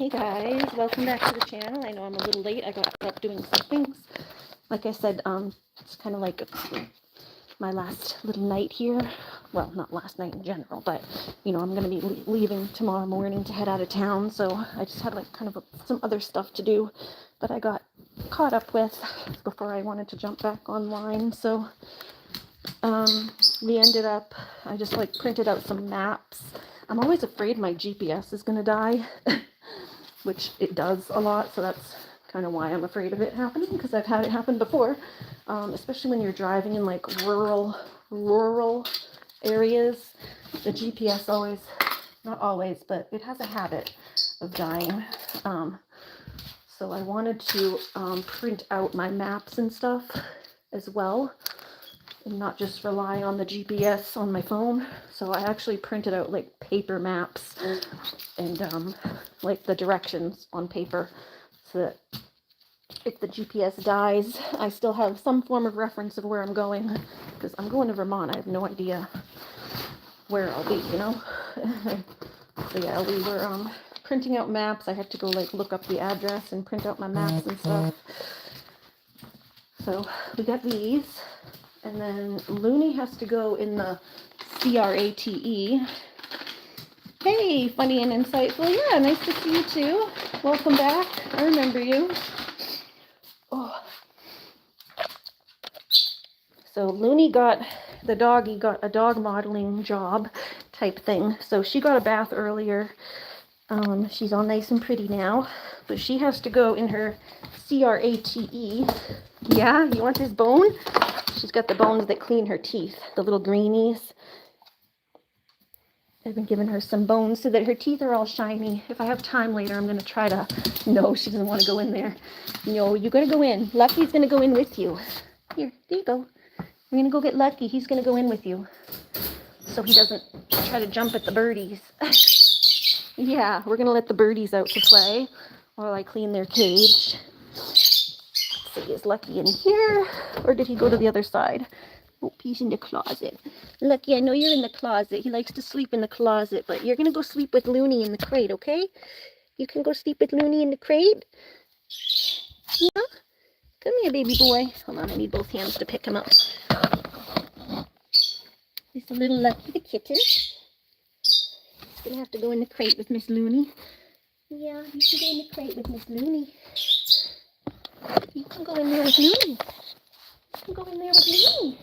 Hey guys, welcome back to the channel. I know I'm a little late. I got up doing some things. Like I said, it's kind of like my last little night here. Well, not last night in general, but you know, I'm going to be leaving tomorrow morning to head out of town. So I just had like kind of some other stuff to do that I got caught up with before I wanted to jump back online. So we ended up, I just like printed out some maps. I'm always afraid my GPS is going to die. Which it does a lot, so that's kind of why I'm afraid of it happening, because I've had it happen before, especially when you're driving in like rural areas. The GPS always, not always, but it has a habit of dying. So I wanted to print out my maps and stuff as well, and not just rely on the GPS on my phone. So I actually printed out like paper maps and like the directions on paper, so that if the GPS dies, I still have some form of reference of where I'm going, because I'm going to Vermont. I have no idea where I'll be, you know. So yeah, we were printing out maps. I had to go like look up the address and print out my maps and stuff. So we got these. And then Looney has to go in the CRATE. Hey, funny and insightful. Yeah, nice to see you too. Welcome back. I remember you. Oh. So Looney got, the doggy got a dog modeling job type thing. So she got a bath earlier. She's all nice and pretty now. But she has to go in her CRATE. Yeah, you want this bone? She's got the bones that clean her teeth, the little greenies. I've been giving her some bones so that her teeth are all shiny. If I have time later, I'm going to try to... No, she doesn't want to go in there. No, you got to go in. Lucky's going to go in with you. Here, there you go. We're going to go get Lucky. He's going to go in with you, so he doesn't try to jump at the birdies. Yeah, we're going to let the birdies out to play while I clean their cage. Let's see, is Lucky in here, or did he go to the other side? Oh, he's in the closet. Lucky, I know you're in the closet. He likes to sleep in the closet, but you're going to go sleep with Looney in the crate, okay? You can go sleep with Looney in the crate? Yeah? Come here, baby boy. Hold on, I need both hands to pick him up. There's a little Lucky the kitten. He's going to have to go in the crate with Miss Looney. Yeah, you can go in the crate with Miss Looney. You can go in there with Looney. You can go in there with Looney.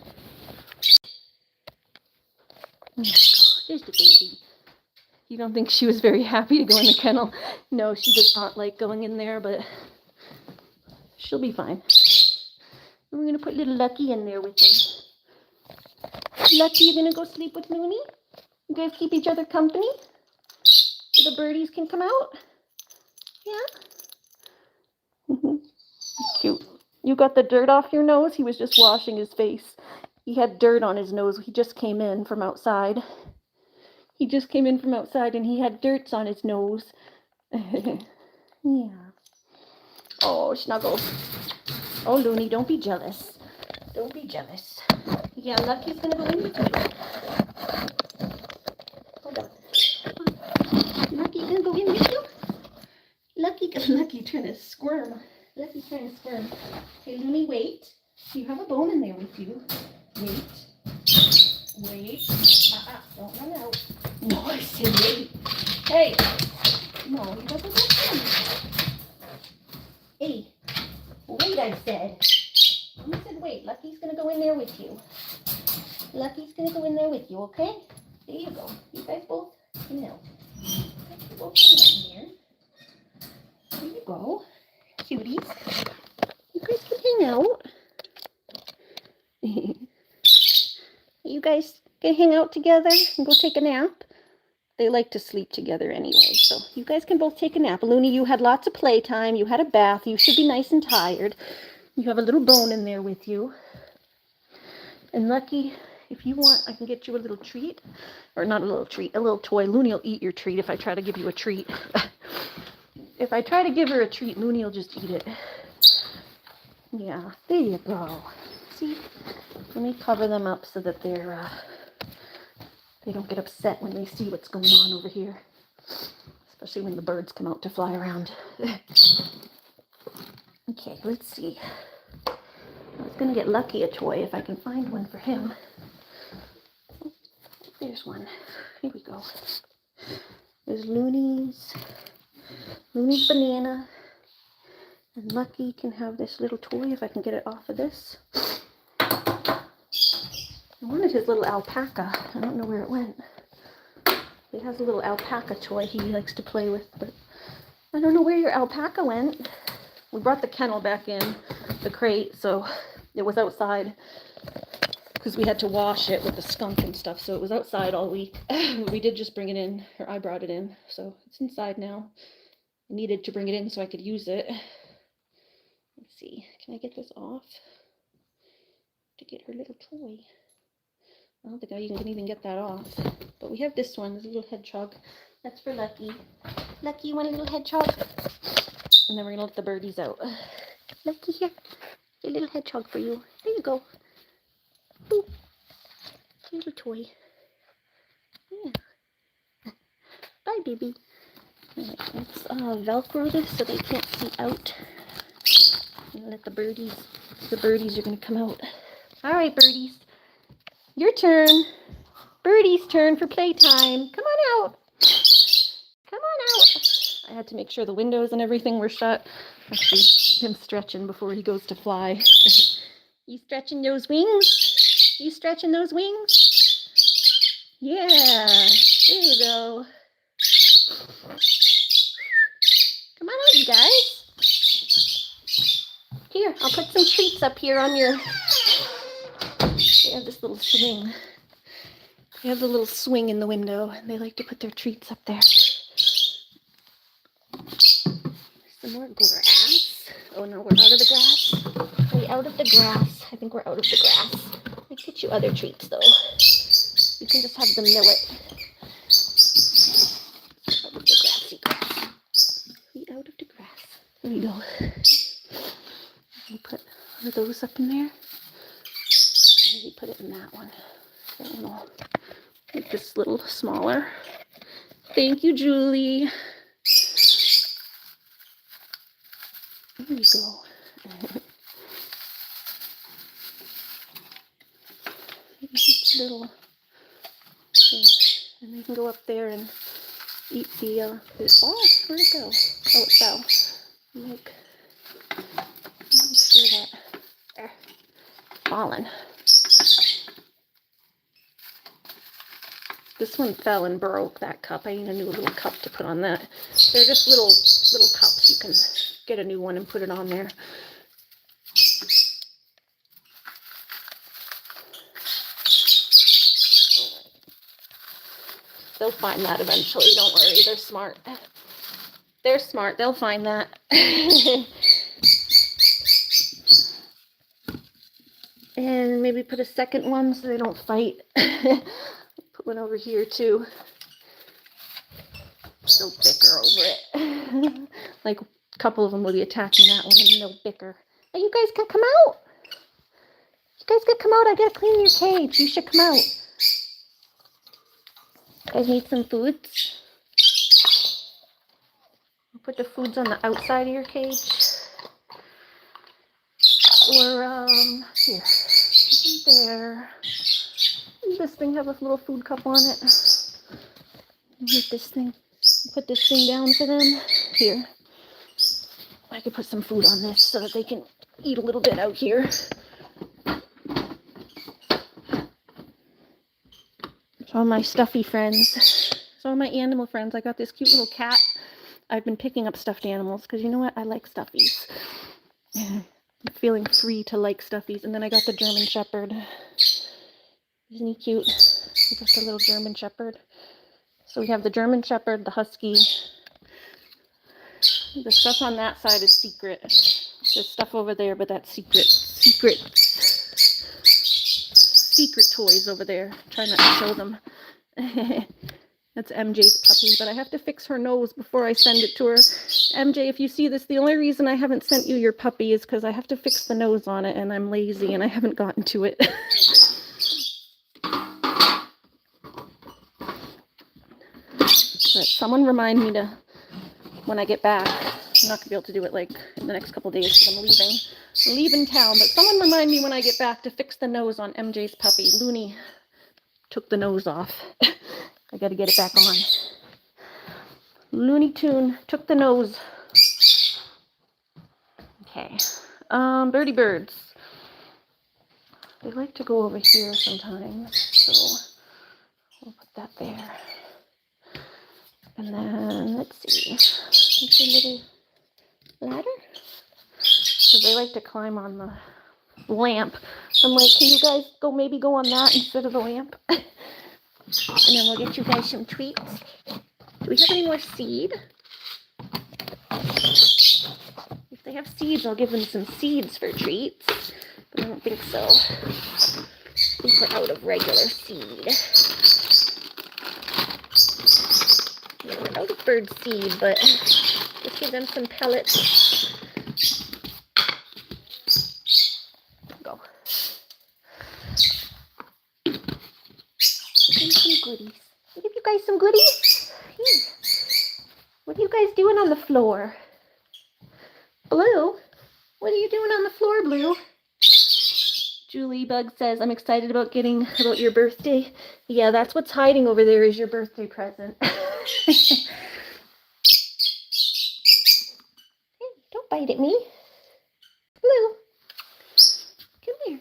Oh my God, there's the baby. You don't think she was very happy to go in the kennel? No, she does not like going in there, but she'll be fine. We're going to put little Lucky in there with him. Lucky, you going to go sleep with Looney? You guys keep each other company? So the birdies can come out? Yeah? Cute. You got the dirt off your nose? He was just washing his face. He had dirt on his nose. He just came in from outside. He just came in from outside and he had dirt on his nose. Yeah. Oh, Snuggles. Oh, Looney, don't be jealous. Don't be jealous. Yeah, Lucky's gonna go in with you. Hold on. Lucky gonna go in with you? Lucky trying to squirm. Lucky's trying to squirm. Okay, Looney, wait. You have a bone in there with you. Wait. Wait. Don't run out. No, I said wait. Hey. No, you don't go in. Hey. Wait, I said. You said wait. Lucky's going to go in there with you. Lucky's going to go in there with you, okay? There you go. You guys both hang out. You guys both hang out in here. There you go. Cuties. You guys can hang out. You guys can hang out together and go take a nap. They like to sleep together anyway, so you guys can both take a nap. Looney, you had lots of playtime. You had a bath. You should be nice and tired. You have a little bone in there with you. And Lucky, if you want, I can get you a little treat. Or not a little treat, a little toy. Looney will eat your treat if I try to give you a treat. If I try to give her a treat, Looney will just eat it. Yeah, there you go. See? Let me cover them up so that they don't get upset when they see what's going on over here. This especially when the birds come out to fly around. Okay, let's see. I was going to get Lucky a toy if I can find one for him. There's one. Here we go. There's Looney's banana. And Lucky can have this little toy if I can get it off of this. I wanted his little alpaca. I don't know where it went. He has a little alpaca toy he likes to play with, but I don't know where your alpaca went. We brought the kennel back in, the crate, so it was outside because we had to wash it with the skunk and stuff, so it was outside all week. We did just bring it in, or I brought it in, so it's inside now. I needed to bring it in so I could use it. Let's see, can I get this off to get her little toy? I don't think I can even get that off, but we have this one, this little hedgehog. That's for Lucky. Lucky, you want a little hedgehog? And then we're gonna let the birdies out. Lucky, here, a little hedgehog for you. There you go. Boop. Little toy. Yeah. Bye, baby. Alright, let's Velcro this so they can't see out. And let the birdies are gonna come out. Alright, birdies. Your turn. Birdie's turn for playtime. Come on out. Come on out. I had to make sure the windows and everything were shut. Actually, him stretching before he goes to fly. You stretching those wings? You stretching those wings? Yeah. There you go. Come on out, you guys. Here, I'll put some treats up here on your... They have this little swing. They have the little swing in the window, and they like to put their treats up there. Some more grass. Oh no, we're out of the grass. Are we out of the grass? I think we're out of the grass. I get you other treats though. You can just have the millet. Out of the grassy grass. We out of the grass. There we go. We put one of those up in there. Maybe put it in that one. That one will make this a little smaller. Thank you, Julie. There you go. Little thing. And they can go up there and eat the, where'd it go? Oh, it fell. Make sure that, there, fallen. This one fell and broke, that cup. I need a new little cup to put on that. They're just little cups. You can get a new one and put it on there. They'll find that eventually, don't worry. They're smart. They're smart. They'll find that. And maybe put a second one so they don't fight. Put one over here too. They'll bicker over it. Like a couple of them will be attacking that one and then they'll bicker. Hey, you guys gotta come out. You guys gotta come out. I gotta clean your cage. You should come out. You guys need some foods? I'll put the foods on the outside of your cage. Or, here. There. Does this thing have a little food cup on it? Get this thing. Put this thing down for them. Here. I could put some food on this so that they can eat a little bit out here. So all my stuffy friends. So all my animal friends. I got this cute little cat. I've been picking up stuffed animals because you know what? I like stuffies. I'm feeling free to like stuffies. And then I got the German Shepherd. Isn't he cute? Just a little German Shepherd. So we have the German Shepherd, the Husky. The stuff on that side is secret. There's stuff over there, but that's secret toys over there. Try not to show them. That's MJ's puppy, but I have to fix her nose before I send it to her. MJ, if you see this, the only reason I haven't sent you your puppy is because I have to fix the nose on it, and I'm lazy, and I haven't gotten to it. But someone remind me to when I get back. I'm not gonna be able to do it like in the next couple days because I'm leaving town. But someone remind me when I get back to fix the nose on MJ's puppy. Looney took the nose off. I gotta get it back on. Looney Tune took the nose. Okay. Birdie birds. They like to go over here sometimes, so we'll put that there. And then, let's see, a little ladder? Because they like to climb on the lamp. I'm like, can you guys maybe go on that instead of the lamp? And then we'll get you guys some treats. Do we have any more seed? If they have seeds, I'll give them some seeds for treats. But I don't think so. I think we're out of regular seed. Yeah, we're out of bird seed, but let's give them some pellets. Go. And some goodies. I'll give you guys some goodies. Here. What are you guys doing on the floor? Blue? What are you doing on the floor, Blue? Julie Bug says, I'm excited about your birthday. Yeah, that's what's hiding over there is your birthday present. Hey, don't bite at me. Blue, come here.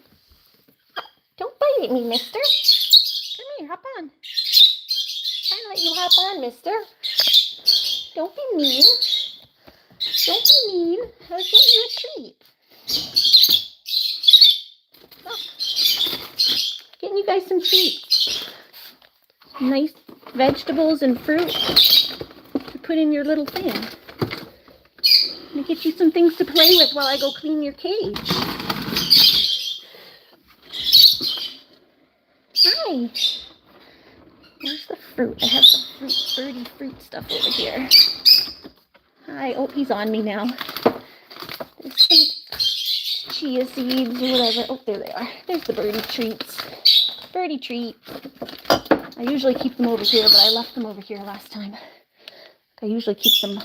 Don't bite at me, mister. Come here, hop on. Trying to let you hop on, mister. Don't be mean. Don't be mean. I'll get you a treat. Look. Getting you guys some treats. Nice vegetables and fruit to put in your little thing. I'm gonna get you some things to play with while I go clean your cage. Hi. Where's the fruit? I have some birdie fruit stuff over here. Hi. Oh, he's on me now. There's some chia seeds or whatever. Oh, there they are. There's the birdie treats. Birdie treat. I usually keep them over here, but I left them over here last time. I usually keep them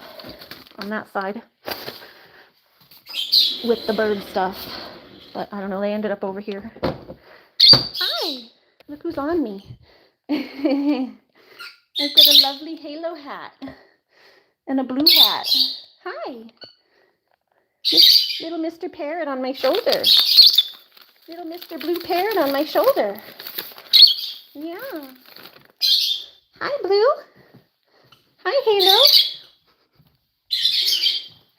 on that side with the bird stuff. But I don't know, they ended up over here. Hi! Look who's on me. I've got a lovely halo hat and a blue hat. Hi! Little Mr. Parrot on my shoulder. Little Mr. Blue Parrot on my shoulder. Yeah. Hi, Blue. Hi, Halo.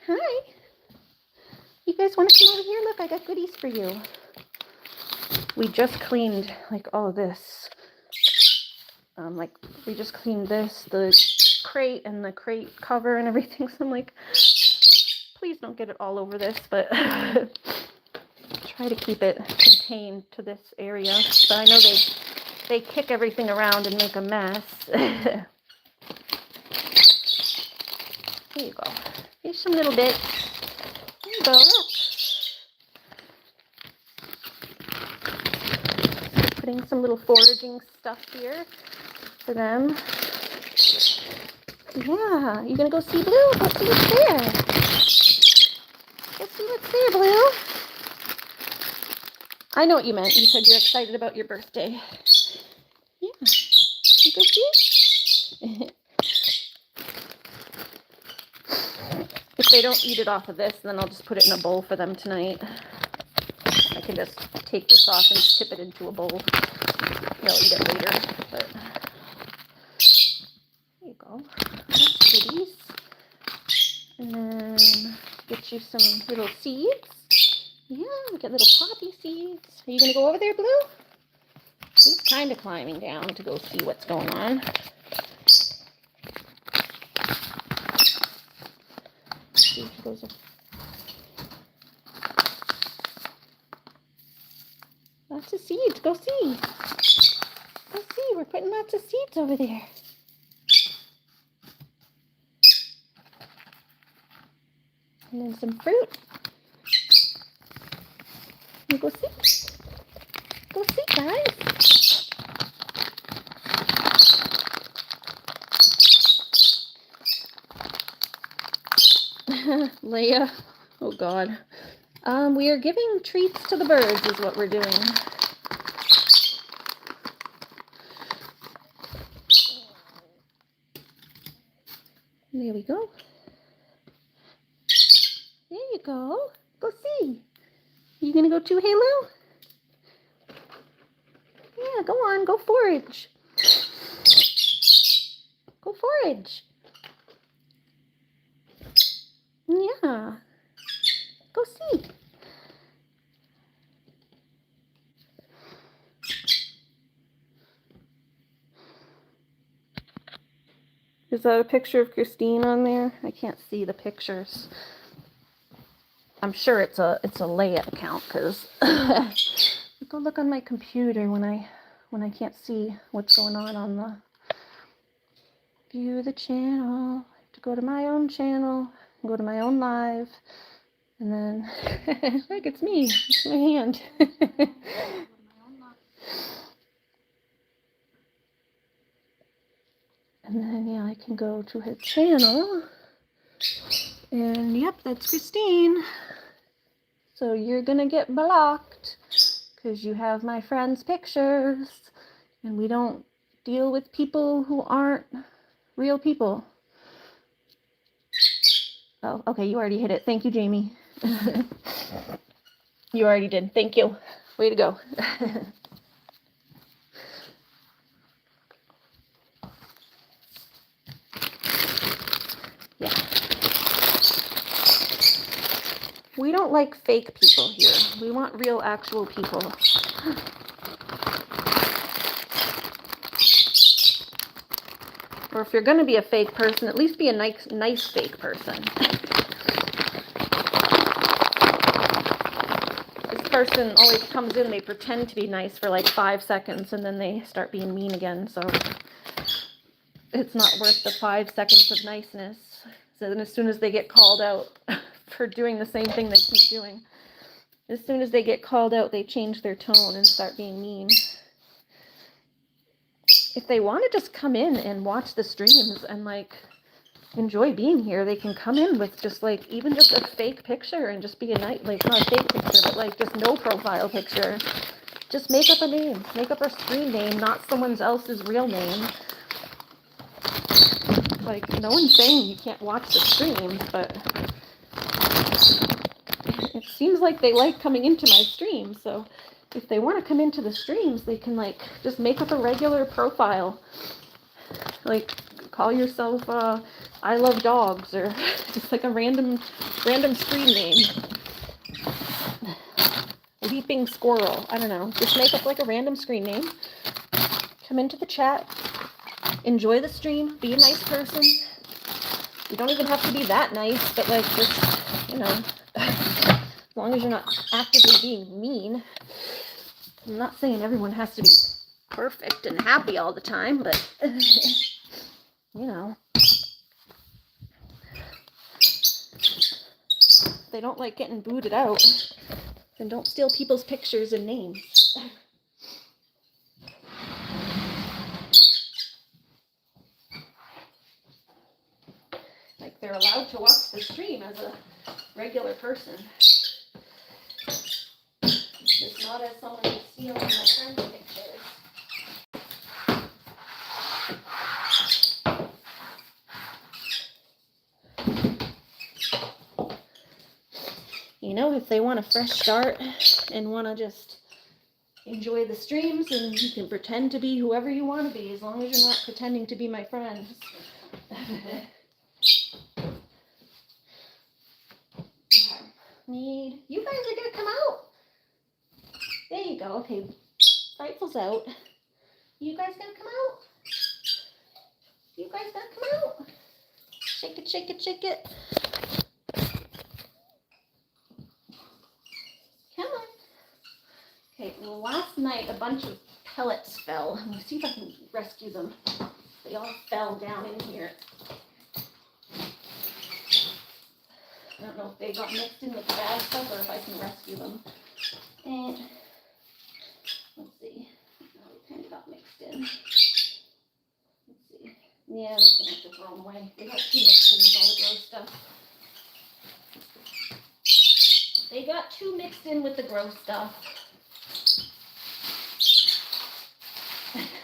Hi. You guys want to come over here? Look, I got goodies for you. We just cleaned, like, all of this. We just cleaned this, the crate and the crate cover and everything. So I'm like, please don't get it all over this, but try to keep it contained to this area. But I know they kick everything around and make a mess. Here you go. Here's some little bits. There you go. Look. Putting some little foraging stuff here for them. Yeah, you gonna go see Blue? Go see what's there. Go see what's there, Blue. I know what you meant. You said you're excited about your birthday. Yeah. You go see? If they don't eat it off of this, then I'll just put it in a bowl for them tonight. I can just take this off and tip it into a bowl. They'll eat it later, but there you go. That's goodies. And then get you some little seeds. Yeah, we got little poppy seeds. Are you gonna go over there, Blue? He's kind of climbing down to go see what's going on. See if he goes up. Lots of seeds. Go see. Go see. We're putting lots of seeds over there. And then some fruit. You go see. Go see, guys. Leia. Oh God. We are giving treats to the birds is what we're doing. There we go. There you go. Go see. You gonna go too, Halo? Yeah, go on. Go forage. Go forage. Yeah. Go see. Is that a picture of Christine on there? I can't see the pictures. I'm sure it's a Leia account because go look on my computer when I can't see what's going on the view the channel. I have to go to my own channel, go to my own live, and then look, it's me. It's my hand. And then yeah, I can go to her channel. And yep, that's Christine. So you're gonna get blocked because you have my friend's pictures, and we don't deal with people who aren't real people. Oh, okay, you already hit it. Thank you, Jamie. You already did. Thank you. Way to go. Yeah. We don't like fake people here. We want real, actual people. Or if you're going to be a fake person, at least be a nice fake person. This person always comes in, they pretend to be nice for like 5 seconds, and then they start being mean again, so it's not worth the 5 seconds of niceness. So then as soon as they get called out for doing the same thing they keep doing, as soon as they get called out, they change their tone and start being mean. If they want to just come in and watch the streams and like enjoy being here, they can come in with just like even just a fake picture and just be a night, like not a fake picture, but like just no profile picture. Just make up a name, make up a screen name, not someone else's real name. Like, no one's saying you can't watch the streams, but it seems like they like coming into my streams, so if they want to come into the streams, they can like just make up a regular profile. Like, call yourself I love dogs, or just like a random screen name. Leaping squirrel, I don't know. Just make up like a random screen name. Come into the chat. Enjoy the stream. Be a nice person. You don't even have to be that nice, but like just, you know, as long as you're not actively being mean. I'm not saying everyone has to be perfect and happy all the time, but you know, if they don't like getting booted out, then don't steal people's pictures and names. Like, they're allowed to watch the stream as a regular person. Just not as someone who's stealing my friend's pictures. You know, if they want a fresh start and want to just enjoy the streams, and you can pretend to be whoever you want to be, as long as you're not pretending to be my friends. You guys are gonna come out. There you go. Okay, Frightful's out. You guys gonna come out? You guys gonna come out? Shake it, shake it, shake it. Come on. Okay, well, last night a bunch of pellets fell. Let me see if I can rescue them. They all fell down in here. I don't know if they got mixed in with the bad stuff or if I can rescue them. And let's see. Oh, they kind of got mixed in. Let's see. Yeah, I'm just gonna have to throw them away. They got too mixed in with all the gross stuff. They got too mixed in with the gross stuff.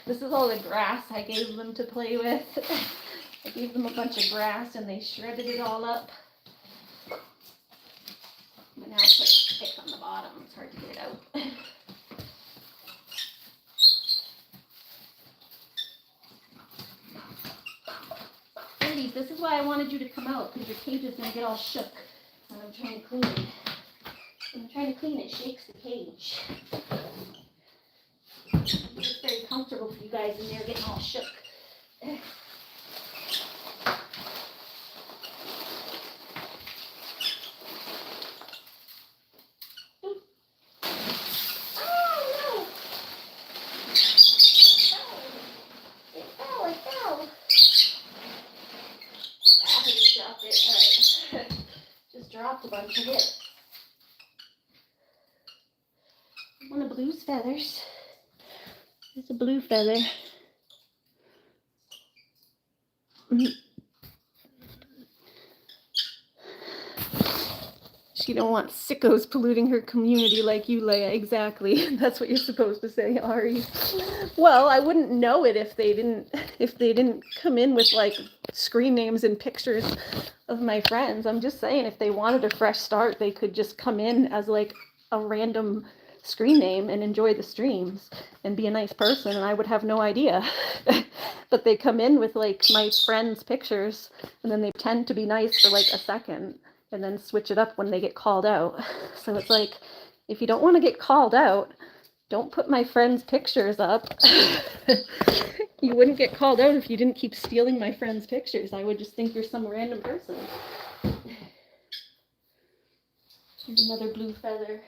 This is all the grass I gave them to play with. I gave them a bunch of grass and they shredded it all up. And now I put sticks on the bottom. It's hard to get it out. Ladies, this is why I wanted you to come out, because your cage is going to get all shook when I'm trying to clean it. When I'm trying to clean it, shakes the cage. It's very comfortable for you guys in there getting all shook. Dropped a bunch of it. One of Blue's feathers. There's a blue feather. She don't want sickos polluting her community like you, Leia. Exactly. That's what you're supposed to say, Ari. Well, I wouldn't know it if they didn't come in with like screen names and pictures of my friends. I'm just saying, if they wanted a fresh start, they could just come in as like a random screen name and enjoy the streams and be a nice person, and I would have no idea. But they come in with like my friends' pictures, and then they tend to be nice for like a second and then switch it up when they get called out. So it's like, if you don't want to get called out, don't put my friends' pictures up. You wouldn't get called out if you didn't keep stealing my friends' pictures. I would just think you're some random person. Here's another blue feather.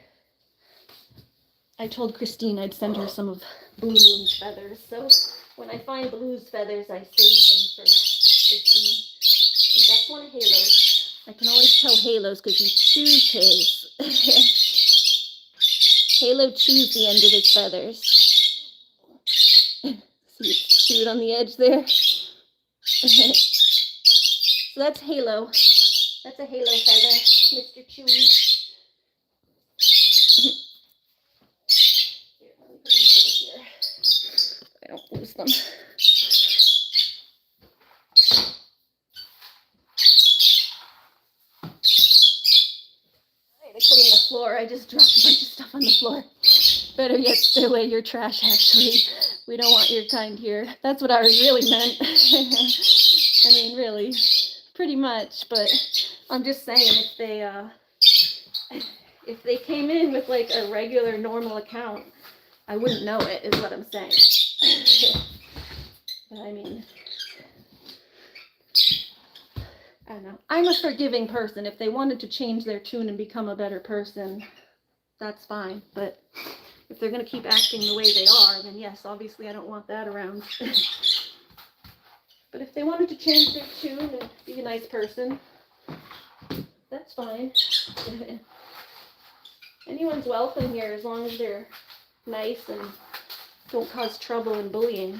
I told Christine I'd send her some of Blue Moon's feathers. So when I find Blue's feathers, I save them for Christine. That's one of Halo's. I can always tell Halo's because he chews his. Halo chews the end of his feathers. See, it's chewed on the edge there. So that's Halo. That's a Halo feather, Mr. Chewy. Here, let me put these over here. I don't lose them. Alright, I clean the floor. I just dropped a bunch of stuff on the floor. Better yet, stay away your trash, actually. We don't want your kind here. That's what I really meant. I mean, really, pretty much. But I'm just saying, if they came in with like a regular, normal account, I wouldn't know it, is what I'm saying. But I mean, I don't know. I'm a forgiving person. If they wanted to change their tune and become a better person, that's fine. But if they're going to keep acting the way they are, then yes, obviously I don't want that around. But if they wanted to change their tune and be a nice person, that's fine. Anyone's welcome here as long as they're nice and don't cause trouble and bullying.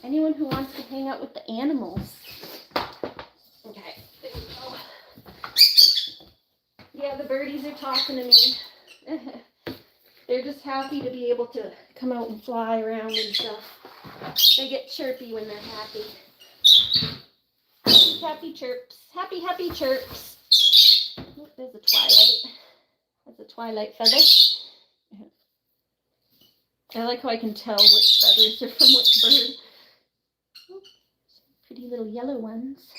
Anyone who wants to hang out with the animals. Okay, there we go. Yeah, the birdies are talking to me. They're just happy to be able to come out and fly around and stuff. They get chirpy when they're happy. Happy chirps. Happy, happy chirps. Oh, there's a twilight. That's a twilight feather. I like how I can tell which feathers are from which bird. Oh, pretty little yellow ones.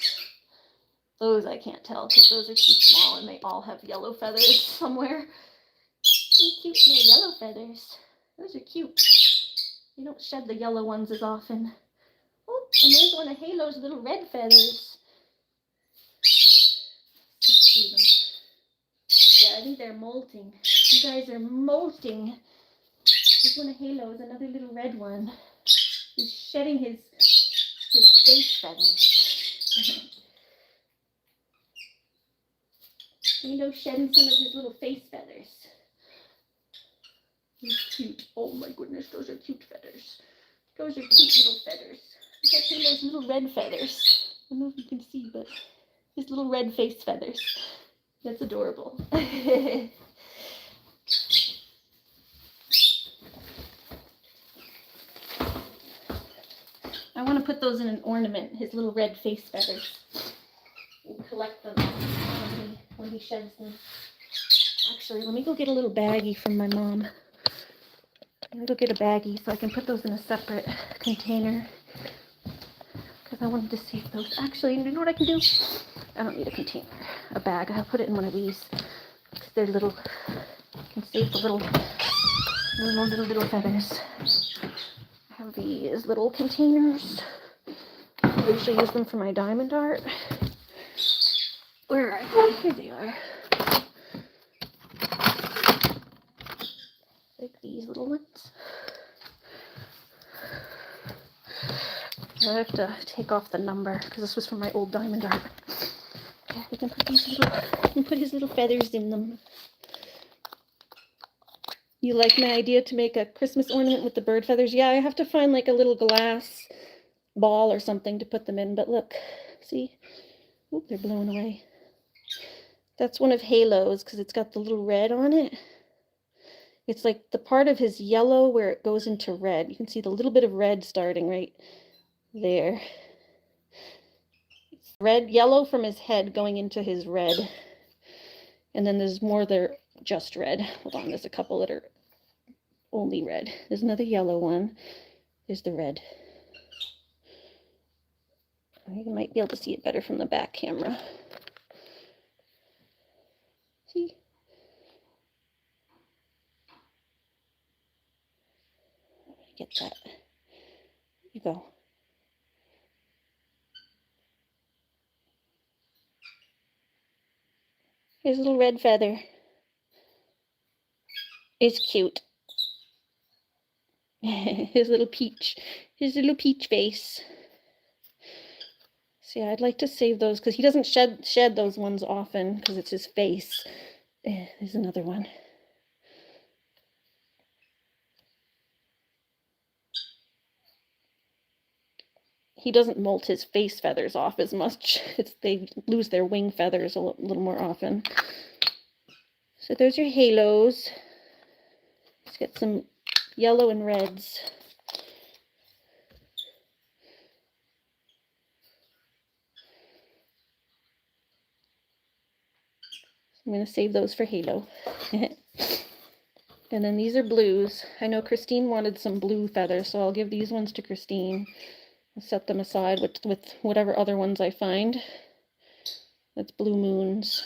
Those I can't tell because those are too small and they all have yellow feathers somewhere. Cute little yellow feathers. Those are cute. You don't shed the yellow ones as often. Oh, and there's one of Halo's little red feathers. Let's see them. Yeah, I think they're molting. You guys are molting. There's one of Halo's, another little red one. He's shedding his face feathers. Halo's shedding some of his little face feathers. He's cute. Oh my goodness, those are cute feathers. Those are cute little feathers. Look at Halo's little red feathers. I don't know if you can see, but his little red face feathers. That's adorable. I want to put those in an ornament, his little red face feathers, and collect them when he sheds them. Actually, let me go get a little baggie from my mom. I'm gonna go get a baggie so I can put those in a separate container, because I wanted to save those. Actually, you know what I can do? I don't need a container, a bag. I'll put it in one of these, because they're little. I can save the little feathers. I have these little containers. I usually use them for my diamond art. Where are they? Here they are. Like these little ones. I have to take off the number because this was from my old diamond art. Okay, we can put these little, put his little feathers in them. You like my idea to make a Christmas ornament with the bird feathers? Yeah, I have to find like a little glass ball or something to put them in. But look, see? Oop, they're blown away. That's one of Halo's because it's got the little red on it. It's like the part of his yellow where it goes into red. You can see the little bit of red starting right there. It's red, yellow from his head going into his red. And then there's more that are just red. Hold on, there's a couple that are only red. There's another yellow one. There's the red. You might be able to see it better from the back camera. See? Get that. There you go. Here's a little red feather. It's cute. His little peach face. See, I'd like to save those because he doesn't shed those ones often because it's his face. There's another one. He doesn't molt his face feathers off as much. They lose their wing feathers a little more often. So those are Halos. Let's get some yellow and reds. I'm going to save those for Halo. And then these are blues. I know Christine wanted some blue feathers, so I'll give these ones to Christine. I'll set them aside with whatever other ones I find. That's blue moons.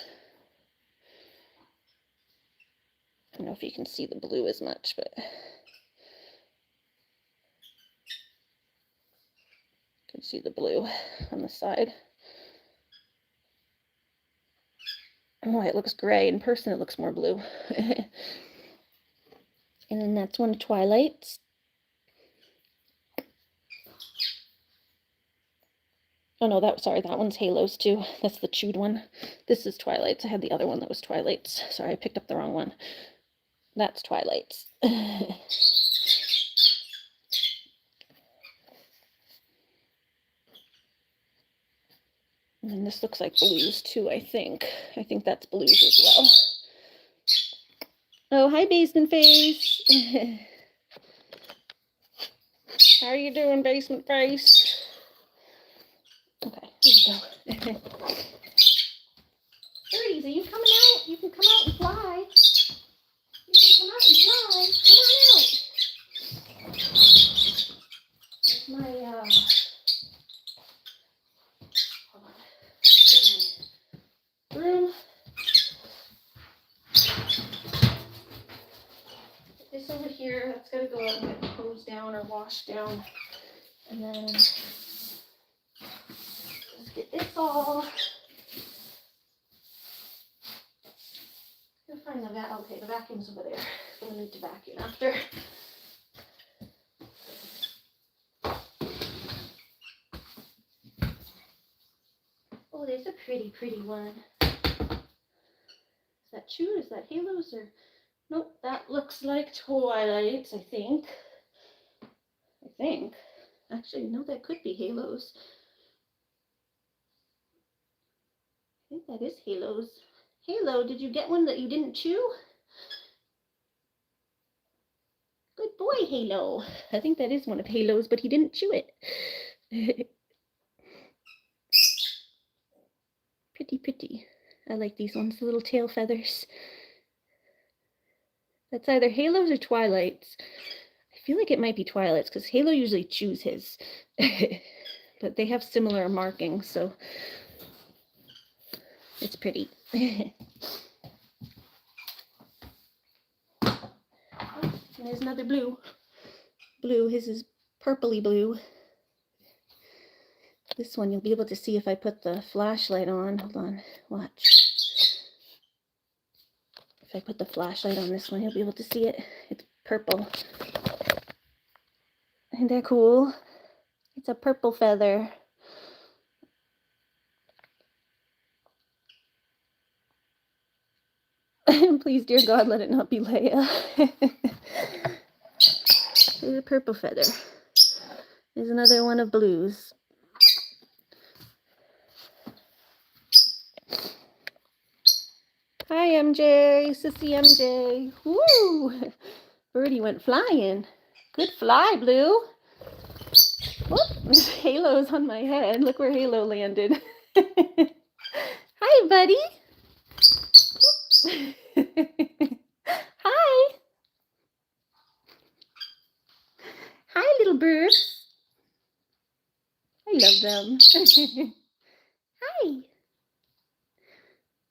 I don't know if you can see the blue as much, but you can see the blue on the side. Oh, it looks gray. In person, it looks more blue. And then that's one of Twilight's. Oh no, that one's Halos too. That's the chewed one. This is Twilight's. I had the other one that was Twilight's. Sorry, I picked up the wrong one. That's Twilight's. And then this looks like blues too, I think. I think that's blues as well. Oh, hi, Basement Face. How are you doing, Basement Face? Okay, here we go. Birdies, are you coming out? You can come out and fly. You can come out and fly. Come on out. There's my, hold on. Get my broom. Put this over here. That's got to go out and get hosed down or washed down. And then let's get this all. I'll find the okay, the vacuum's over there. I'm gonna need to vacuum after. Oh, there's a pretty one. Is that chewed? Is that Halos or? Nope, that looks like Twilight's, I think. Actually, no, that could be halos. I think that is halos. Halo, did you get one that you didn't chew? Good boy, Halo. I think that is one of Halo's, but he didn't chew it. Pretty, pretty. I like these ones, the little tail feathers. That's either Halo's or Twilight's. I feel like it might be Twilight's because Halo usually chews his. But they have similar markings, so it's pretty. There's another blue. Blue, his is purpley blue. This one you'll be able to see if I put the flashlight on. Hold on, watch. If I put the flashlight on this one, you'll be able to see it. It's purple. Isn't that cool? It's a purple feather. Please, dear God, let it not be Leia. There's a purple feather. There's another one of blues. Hi, MJ. Sissy MJ. Woo! Birdie went flying. Good fly, Blue. Whoop! Halo's on my head. Look where Halo landed. Hi, buddy. Hi. Hi, little birds. I love them. Hi.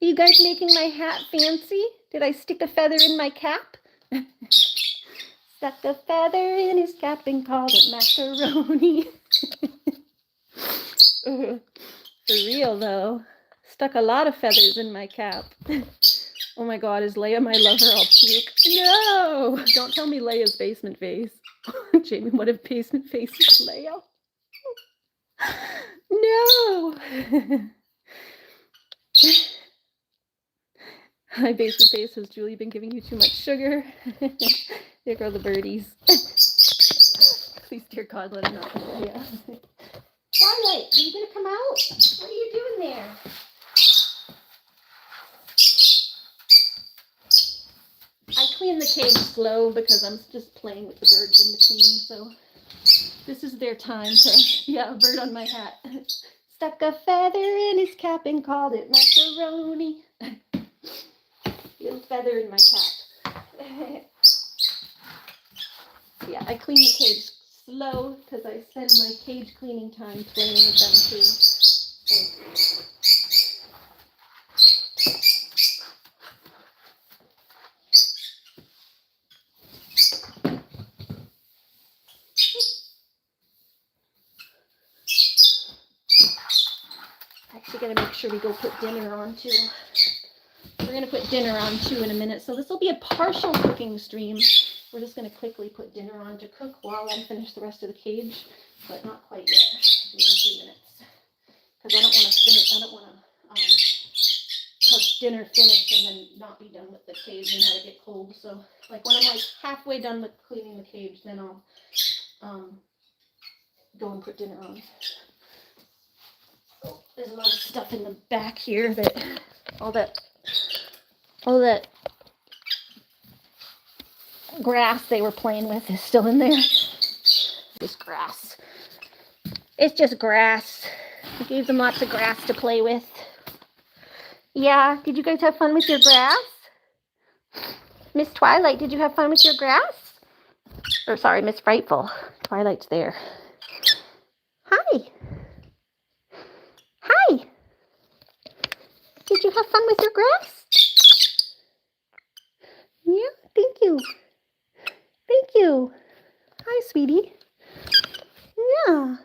Are you guys making my hat fancy? Did I stick a feather in my cap? Stuck a feather in his cap and called it macaroni. For real, though. Stuck a lot of feathers in my cap. Oh my God, is Leia my lover? I'll puke. No! Don't tell me Leia's basement face. Jamie, what if basement face is Leia? No! My basement face has Julie been giving you too much sugar? There go the birdies. Please, dear God, let it not be Leia. Twilight, are you gonna come out? What are you doing there? I clean the cage slow because I'm just playing with the birds in between, so this is their time to, yeah, a bird on my hat. Stuck a feather in his cap and called it macaroni. Little feather in my cap. Yeah, I clean the cage slow because I spend my cage cleaning time playing with them too. So. Actually, gotta make sure we go put dinner on too. We're gonna put dinner on too in a minute. So this will be a partial cooking stream. We're just gonna quickly put dinner on to cook while I finish the rest of the cage, but not quite yet. Do it in a few minutes because I don't want to finish. I don't want to have dinner finished and then not be done with the cage and have it get cold. So like when I'm like halfway done with cleaning the cage, then I'll go and put dinner on. Oh, there's a lot of stuff in the back here that all that grass they were playing with is still in there. This grass. It's just grass. I gave them lots of grass to play with. Yeah, did you guys have fun with your grass? Miss Twilight, did you have fun with your grass? Or sorry, Miss Frightful. Twilight's there. Hi. Hi. Did you have fun with your grass? Yeah, thank you. Thank you. Hi, sweetie. Yeah.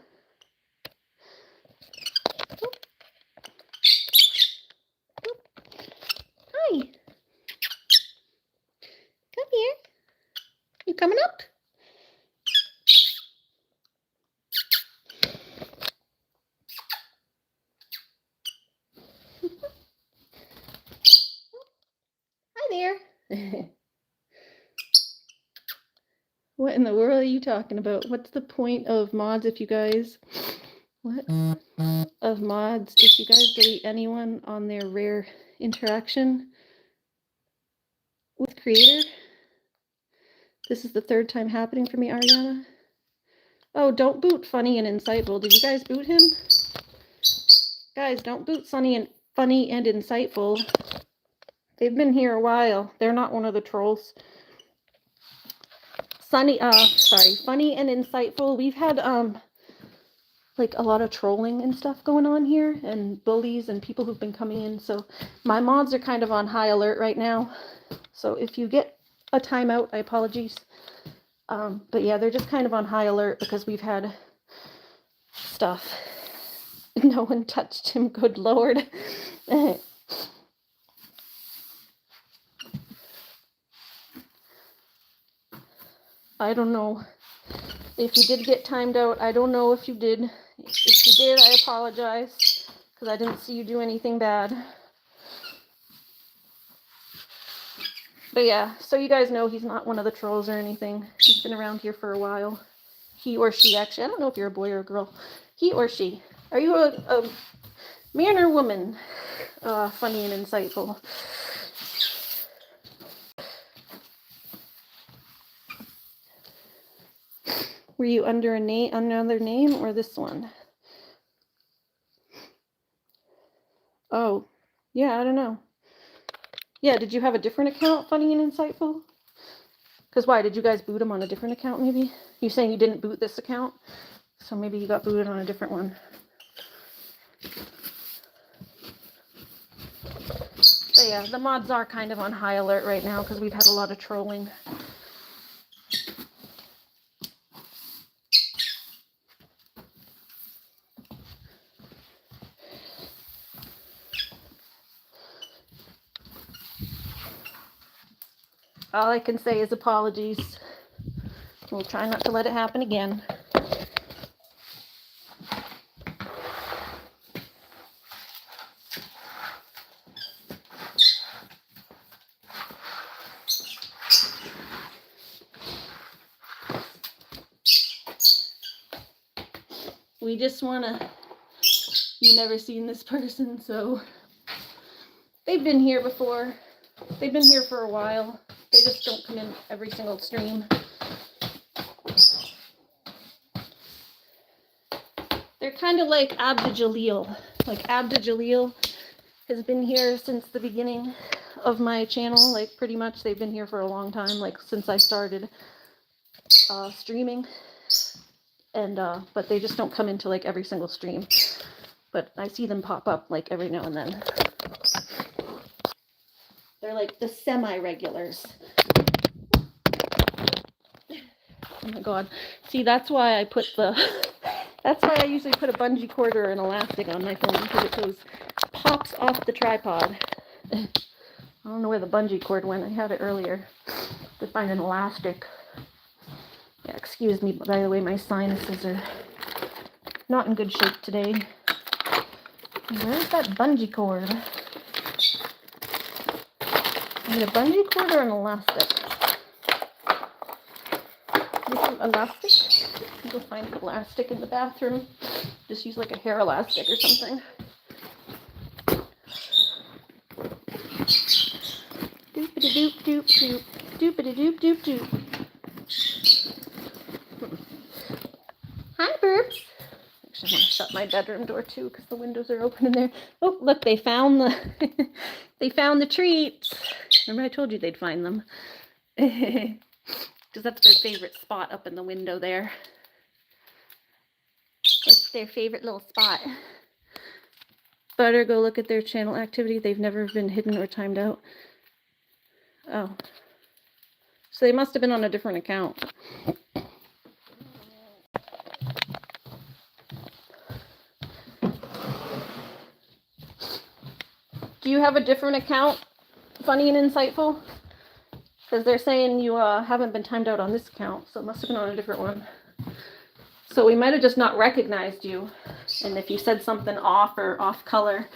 Hi. Come here. You coming up? Hi there. What in the world are you talking about? What's the point of mods if you guys... What? Of mods if you guys delete anyone on their rare interaction with creator? This is the third time happening for me, Ariana. Oh, don't boot Funny and Insightful. Did you guys boot him? Guys, don't boot Funny and Insightful. They've been here a while. They're not one of the trolls. Funny and Insightful. We've had like a lot of trolling and stuff going on here, and bullies and people who've been coming in. So my mods are kind of on high alert right now. So if you get a timeout, I apologize. But yeah, they're just kind of on high alert because we've had stuff. No one touched him, good Lord. I don't know if you did get timed out. I don't know if you did. If you did, I apologize because I didn't see you do anything bad. But yeah, so you guys know he's not one of the trolls or anything. He's been around here for a while. He or she, actually. I don't know if you're a boy or a girl. He or she. Are you a man or woman? Funny and Insightful. Were you under another name or this one? Oh, yeah, I don't know. Yeah, did you have a different account, Funny and Insightful? Because why? Did you guys boot him on a different account, maybe? You're saying you didn't boot this account? So maybe you got booted on a different one. But yeah, the mods are kind of on high alert right now because we've had a lot of trolling. All I can say is apologies. We'll try not to let it happen again. We just want to... You've never seen this person, so... They've been here before. They've been here for a while. They just don't come in every single stream. They're kind of like Abda Jaleel. Like Abda Jaleel has been here since the beginning of my channel. Like pretty much they've been here for a long time, like since I started streaming. And but they just don't come into like every single stream. But I see them pop up like every now and then. They're like the semi-regulars. Oh my god. See, that's why I put the... That's why I usually put a bungee cord or an elastic on my phone, because it pops off the tripod. I don't know where the bungee cord went. I had it earlier to find an elastic. Yeah, excuse me, by the way, my sinuses are not in good shape today. Where's that bungee cord? Is it a bungee cord or an elastic? Elastic? Go find an elastic in the bathroom. Just use like a hair elastic or something. Doopity doop doop doop. Doopity doop doop doop. Hi, Burbs. Actually, I'm gonna shut my bedroom door too because the windows are open in there. Oh, look, they found the they found the treats. Remember I told you they'd find them. Because that's their favorite spot up in the window there. That's their favorite little spot. Butter, go look at their channel activity. They've never been hidden or timed out. Oh. So they must have been on a different account. Do you have a different account, Funny and Insightful? Because they're saying you haven't been timed out on this account, so it must have been on a different one. So we might have just not recognized you. And if you said something off or off color,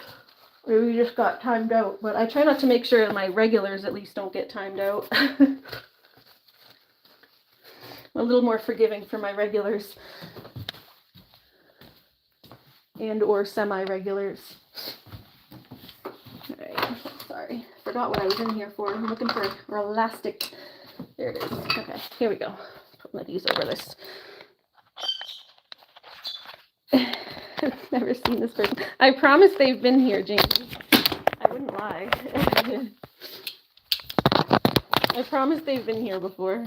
or you just got timed out. But I try not to make sure my regulars at least don't get timed out. a little more forgiving for my regulars and or semi-regulars. Alright, sorry. Forgot what I was in here for. I'm looking for elastic. There it is. Okay, here we go. Put one of these over this. I've never seen this person. I promise they've been here, James. I wouldn't lie. I promise they've been here before.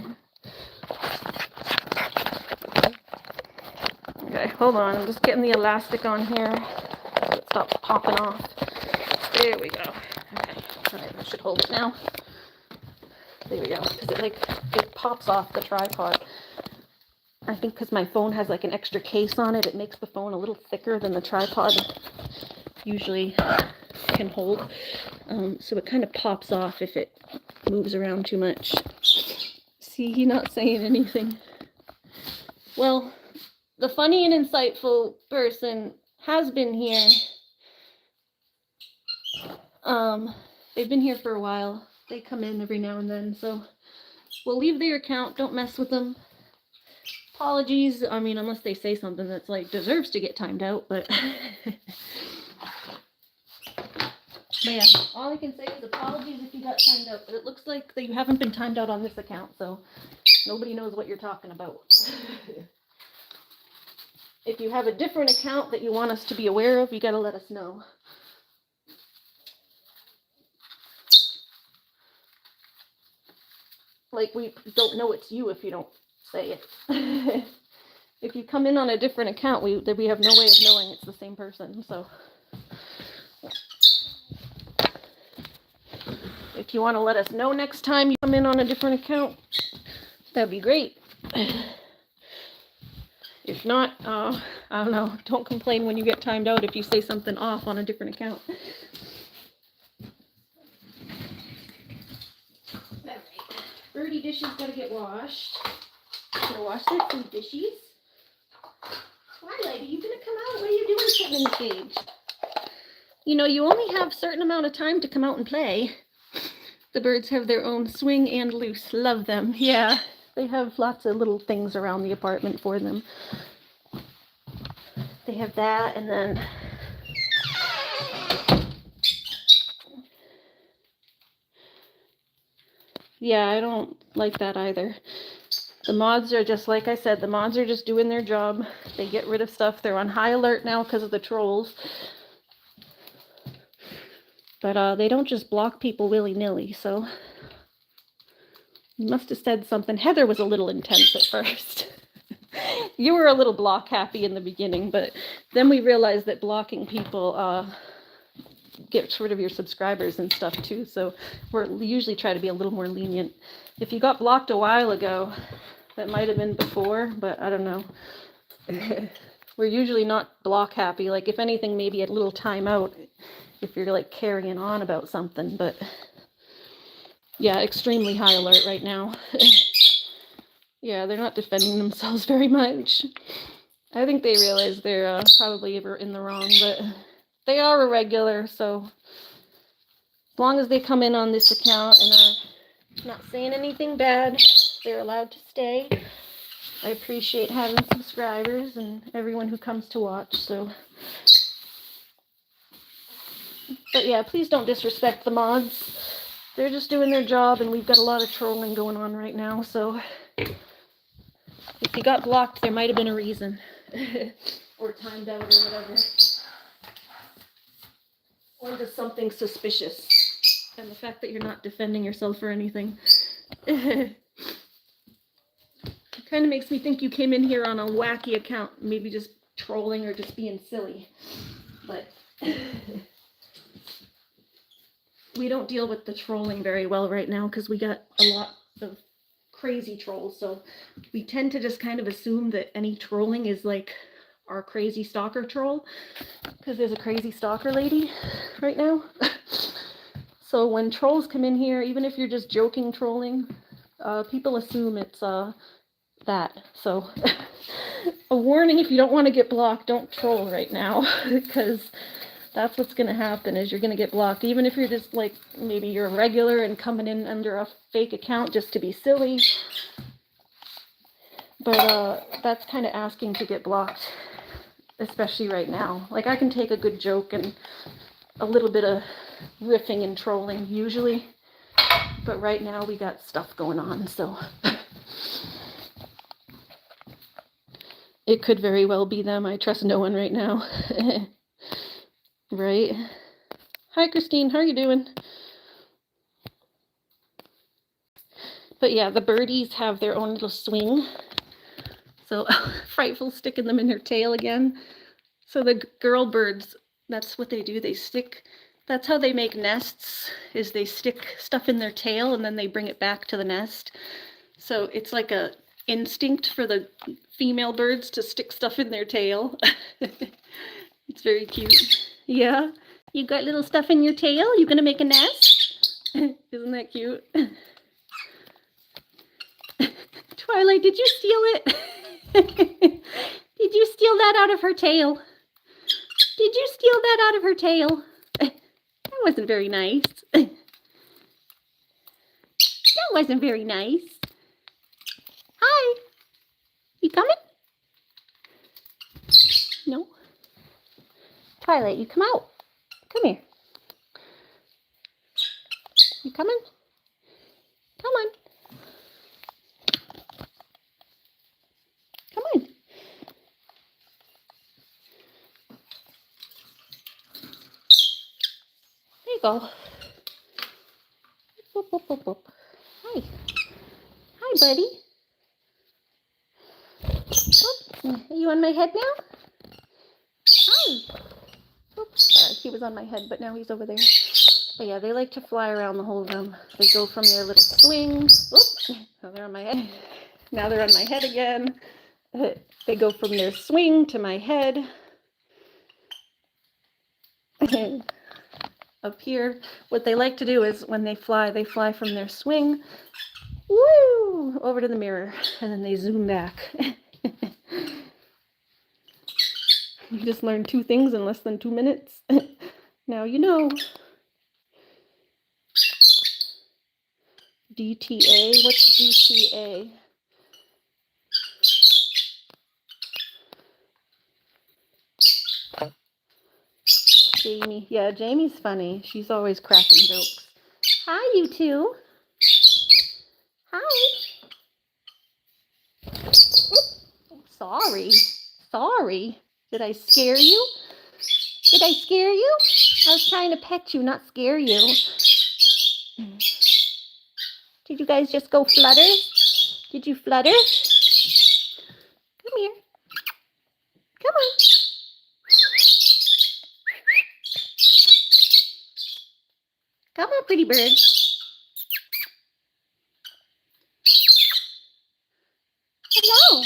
Okay, hold on. I'm just getting the elastic on here so it stops popping off. There we go. Okay, alright, I should hold it now. There we go. Because it pops off the tripod. I think because my phone has like an extra case on it, it makes the phone a little thicker than the tripod usually can hold. So it kind of pops off if it moves around too much. See, he's not saying anything. Well, the funny and insightful person has been here. They've been here for a while. They come in every now and then, so we'll leave their account. Don't mess with them. Apologies. I mean, unless they say something that's like deserves to get timed out, but yeah, all I can say is apologies if you got timed out, but it looks like that you haven't been timed out on this account, so nobody knows what you're talking about. If you have a different account that you want us to be aware of, you gotta let us know. Like, we don't know it's you if you don't say it. If you come in on a different account, we have no way of knowing it's the same person, so. If you want to let us know next time you come in on a different account, that'd be great. If not, I don't know, don't complain when you get timed out if you say something off on a different account. Alright, birdie dishes gotta get washed. Gonna wash their food dishes. Twilight, are you gonna come out? What are you doing sitting in the cage? You know, you only have a certain amount of time to come out and play. The birds have their own swing and loose. Love them. Yeah, they have lots of little things around the apartment for them. They have that, and then yeah, I don't like that either. The moths are just, like I said, the moths are just doing their job. They get rid of stuff. They're on high alert now because of the trolls. But they don't just block people willy-nilly, so you must have said something. Heather was a little intense at first. You were a little block happy in the beginning, but then we realized that blocking people gets rid of your subscribers and stuff too, so we usually try to be a little more lenient. If you got blocked a while ago, that might have been before, but I don't know. We're usually not block happy. Like, if anything, maybe a little timeout if you're like carrying on about something, but yeah, extremely high alert right now. Yeah, they're not defending themselves very much. I think they realize they're probably in the wrong, but they are a regular, so as long as they come in on this account and are not saying anything bad, they're allowed to stay. I appreciate having subscribers and everyone who comes to watch, so. But yeah, please don't disrespect the mods. They're just doing their job, and we've got a lot of trolling going on right now, so if you got blocked, there might have been a reason. Or timed out or whatever. Or just something suspicious. And the fact that you're not defending yourself or anything. It kind of makes me think you came in here on a wacky account, maybe just trolling or just being silly. But we don't deal with the trolling very well right now because we got a lot of crazy trolls, so we tend to just kind of assume that any trolling is like our crazy stalker troll, because there's a crazy stalker lady right now. So when trolls come in here, even if you're just joking trolling, people assume it's that. So a warning, if you don't want to get blocked, don't troll right now, because that's what's going to happen, is you're going to get blocked. Even if you're just like, maybe you're a regular and coming in under a fake account just to be silly, But that's kind of asking to get blocked, especially right now. Like, I can take a good joke and a little bit of riffing and trolling usually, but right now we got stuff going on, so it could very well be them. I trust no one right now. Right? Hi, Christine. How are you doing? But yeah, the birdies have their own little swing. So Frightful sticking them in her tail again. So the girl birds, that's what they do. They stick, that's how they make nests, is they stick stuff in their tail and then they bring it back to the nest. So it's like a instinct for the female birds to stick stuff in their tail. It's very cute. Yeah, you got little stuff in your tail? You gonna make a nest? Isn't that cute? Twilight, did you steal it? Did you steal that out of her tail? Did you steal that out of her tail? That wasn't very nice. That wasn't very nice. Hi. You coming? No. Twilight, you come out. Come here. You coming? Come on. Come on. There you go. Whoop, whoop, whoop, whoop. Hi. Hi, buddy. Whoop. Are you on my head now? Hi. Oops, sorry, he was on my head, but now he's over there. But yeah, they like to fly around the whole room. They go from their little swing. Oops, now they're on my head. Now they're on my head again. They go from their swing to my head. Up here, what they like to do is when they fly from their swing, woo, over to the mirror, and then they zoom back. You just learned 2 things in less than 2 minutes. Now you know. DTA, what's DTA? Jamie, yeah, Jamie's funny. She's always cracking jokes. Hi, you two. Hi. Oops. Sorry. Sorry. Did I scare you? Did I scare you? I was trying to pet you, not scare you. Did you guys just go flutter? Did you flutter? Come here. Come on. Come on, pretty bird. Hello.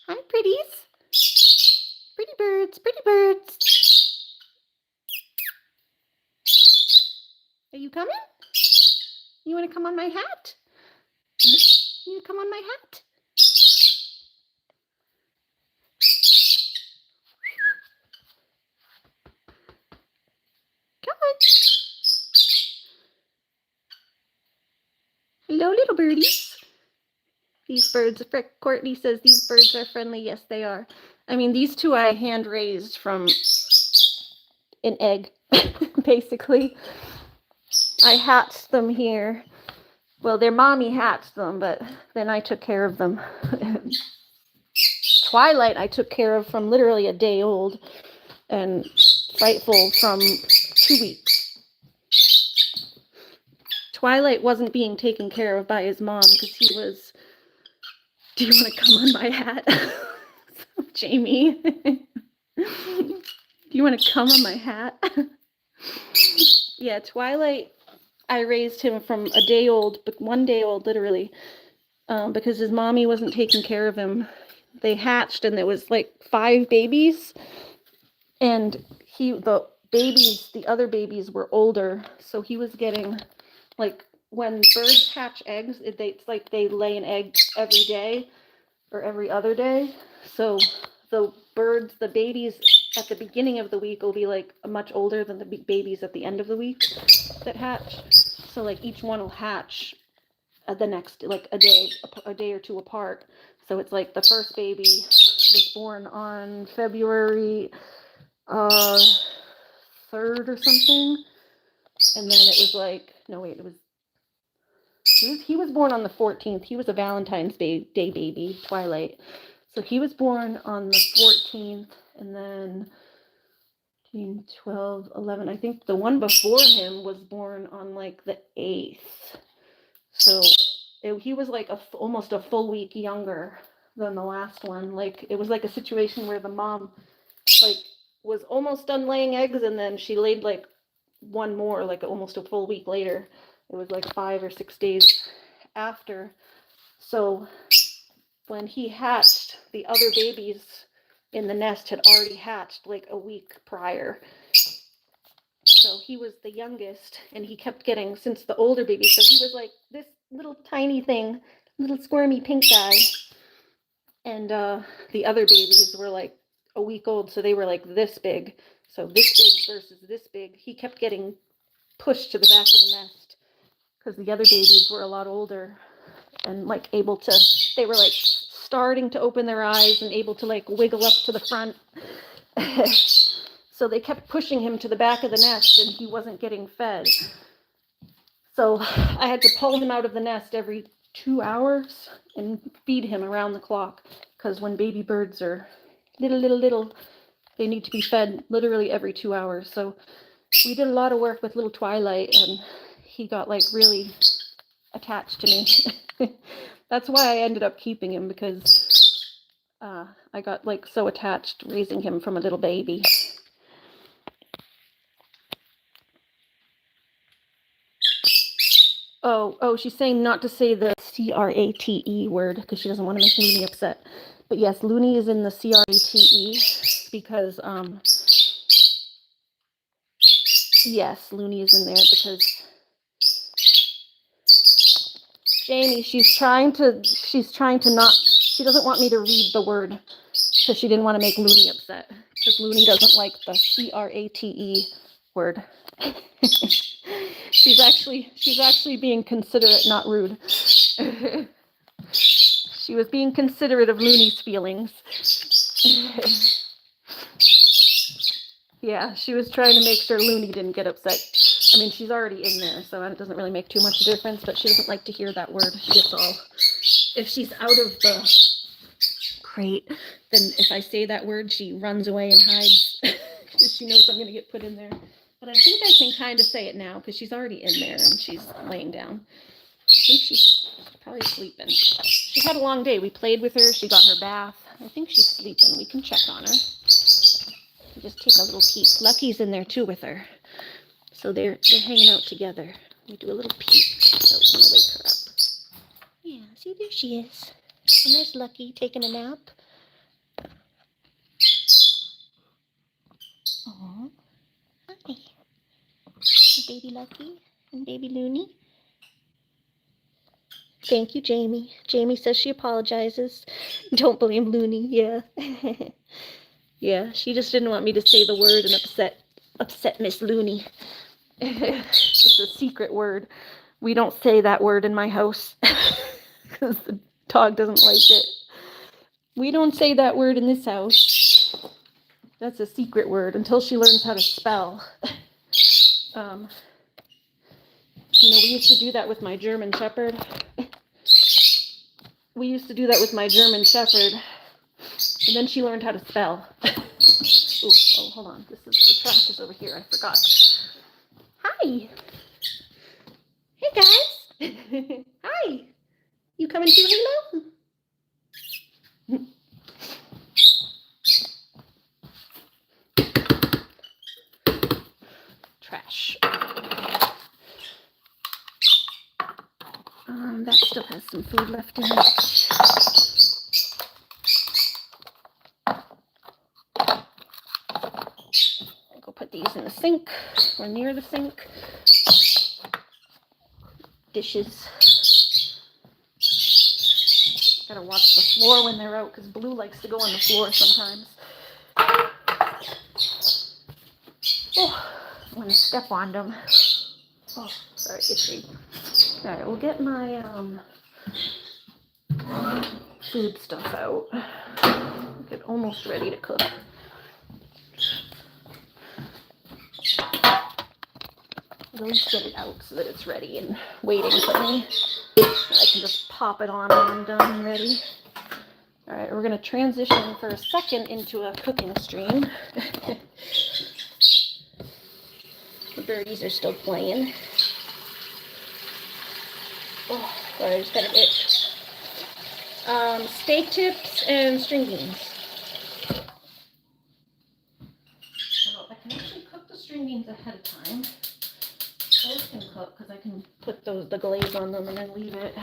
Hi, pretties. Pretty birds, pretty birds. Are you coming? You want to come on my hat? You want to come on my hat? Come on. Hello, little birdies. These birds, Courtney says these birds are friendly. Yes, they are. I mean, these two I hand raised from an egg, basically. I hatched them here. Well, their mommy hatched them, but then I took care of them. Twilight I took care of from literally a day old, and Frightful from 2 weeks. Twilight wasn't being taken care of by his mom because he was, do you want to come on my hat? Jamie, do you want to come on my hat? Yeah, Twilight, I raised him from a day old, but 1 day old literally, because his mommy wasn't taking care of him. They hatched and there was like 5 babies, and the other babies were older, so he was getting, like, when birds hatch eggs, it's like they lay an egg every day or every other day. So the babies at the beginning of the week will be like much older than the babies at the end of the week that hatch. So like each one will hatch the next, like a day or two apart. So it's like the first baby was born on February 3rd or something, and then it was like, no wait, it was he was born on the 14th. He was a Valentine's Day baby, Twilight. So he was born on the 14th, and then 12, 11. I think the one before him was born on like the 8th. So he was like almost a full week younger than the last one. Like it was like a situation where the mom like was almost done laying eggs, and then she laid like one more, like almost a full week later. It was like 5 or 6 days after. So when he hatched, the other babies in the nest had already hatched like a week prior. So he was the youngest, and he kept getting, since the older baby, so he was like this little tiny thing, little squirmy pink guy. And the other babies were like a week old, so they were like this big. So this big versus this big. He kept getting pushed to the back of the nest because the other babies were a lot older and like able to, they were like starting to open their eyes and able to like wiggle up to the front. So they kept pushing him to the back of the nest, and he wasn't getting fed. So I had to pull him out of the nest every 2 hours and feed him around the clock, because when baby birds are little, they need to be fed literally every 2 hours. So we did a lot of work with little Twilight, and he got like really attached to me. That's why I ended up keeping him, because I got like so attached raising him from a little baby. Oh, she's saying not to say the C-R-A-T-E word because she doesn't want to make Looney upset. But yes, Looney is in the C-R-A-T-E because, yes, Looney is in there because Jamie, she's trying to not, she doesn't want me to read the word because she didn't want to make Looney upset, because Looney doesn't like the C-R-A-T-E word. She's actually being considerate, not rude. She was being considerate of Looney's feelings. Yeah, she was trying to make sure Looney didn't get upset. I mean, she's already in there, so it doesn't really make too much difference, but she doesn't like to hear that word. She gets all, if she's out of the crate, then if I say that word, she runs away and hides because she knows I'm going to get put in there. But I think I can kind of say it now because she's already in there and she's laying down. I think she's probably sleeping. She had a long day. We played with her. She got her bath. I think she's sleeping. We can check on her. Just take a little peek. Lucky's in there too with her. So they're hanging out together. We do a little peek. So we want to wake her up. Yeah, see, there she is. And there's Lucky taking a nap. Aww. Hi. Baby Lucky and baby Looney. Thank you, Jamie. Jamie says she apologizes. Don't blame Looney. Yeah. Yeah, she just didn't want me to say the word and upset Miss Looney. It's a secret word. We don't say that word in my house because the dog doesn't like it. We don't say that word in this house. That's a secret word until she learns how to spell. You know, we used to do that with my German Shepherd. And then she learned how to spell. Ooh, oh, hold on. The trash is over here. I forgot. Hi. Hey, guys. Hi. You coming to Halo? Trash. That still has some food left in it. Go put these in the sink or near the sink. Dishes. Gotta watch the floor when they're out because Blue likes to go on the floor sometimes. want to step on them. Oh, sorry, itchy. All right, we'll get my food stuff out. Get almost ready to cook. I'll just get it out so that it's ready and waiting for me. I can just pop it on when I'm done and ready. All right, we're gonna transition for a second into a cooking stream. The birdies are still playing. Oh, sorry, I just got an itch. Steak tips and string beans. So I can actually cook the string beans ahead of time. Those can cook because I can put the glaze on them and then leave it.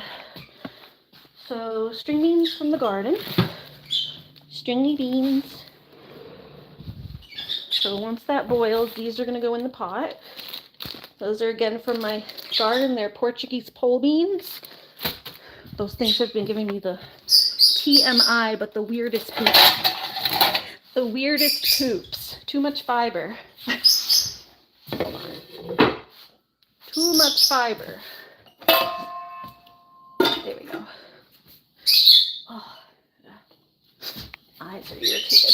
So string beans from the garden. Stringy beans. So once that boils, these are going to go in the pot. Those are again from my garden. They're Portuguese pole beans. Those things have been giving me the TMI, but the weirdest poops. The weirdest poops. Too much fiber. Too much fiber. There we go. Oh, eyes are irritated.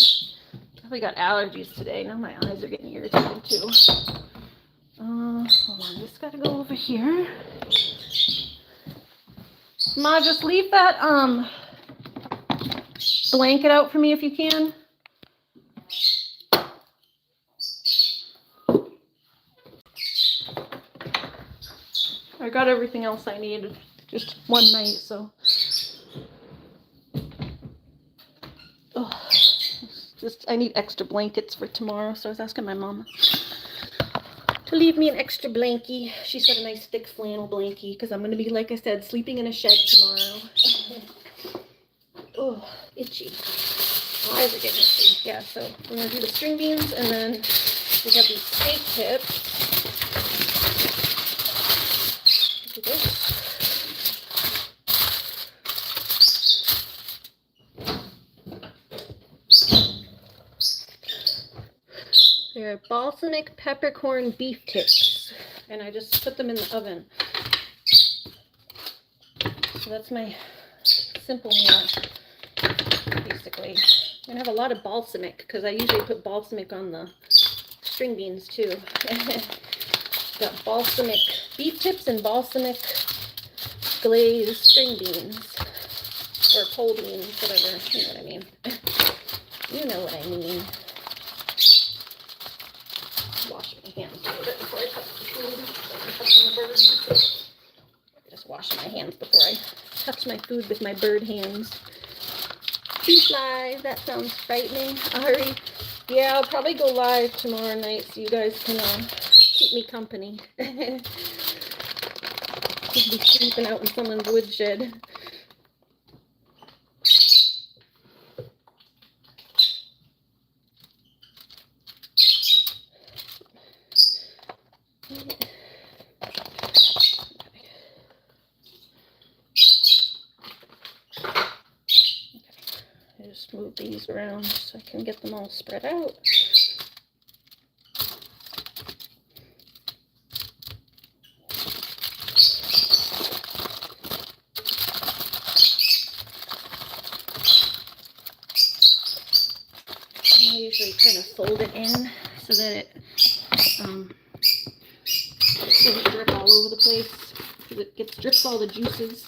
Probably got allergies today. Now my eyes are getting irritated too. Hold on. Just gotta go over here. Ma, just leave that blanket out for me if you can. I got everything else I needed just one night, so. Oh, just I need extra blankets for tomorrow, so I was asking my mom to leave me an extra blankie. She's got a nice thick flannel blankie because I'm going to be, like I said, sleeping in a shed tomorrow. Oh, itchy. Eyes are getting itchy. Yeah, so we're going to do the string beans, and then we have these steak tips. Look at this. They're balsamic peppercorn beef tips, and I just put them in the oven. So that's my simple meal, basically. I'm gonna have a lot of balsamic because I usually put balsamic on the string beans too. Got balsamic beef tips and balsamic glazed string beans, or pole beans, whatever. You know what I mean. You know what I mean. Wash my hands a little bit before I touch the food. Just wash my hands before I touch my food with my bird hands. Bee flies, that sounds frightening. Ari, yeah, I'll probably go live tomorrow night so you guys can keep me company. Just be sleeping out in someone's woodshed. Just move these around so I can get them all spread out. I usually kind of fold it in so that it doesn't drip all over the place, because it drips all the juices.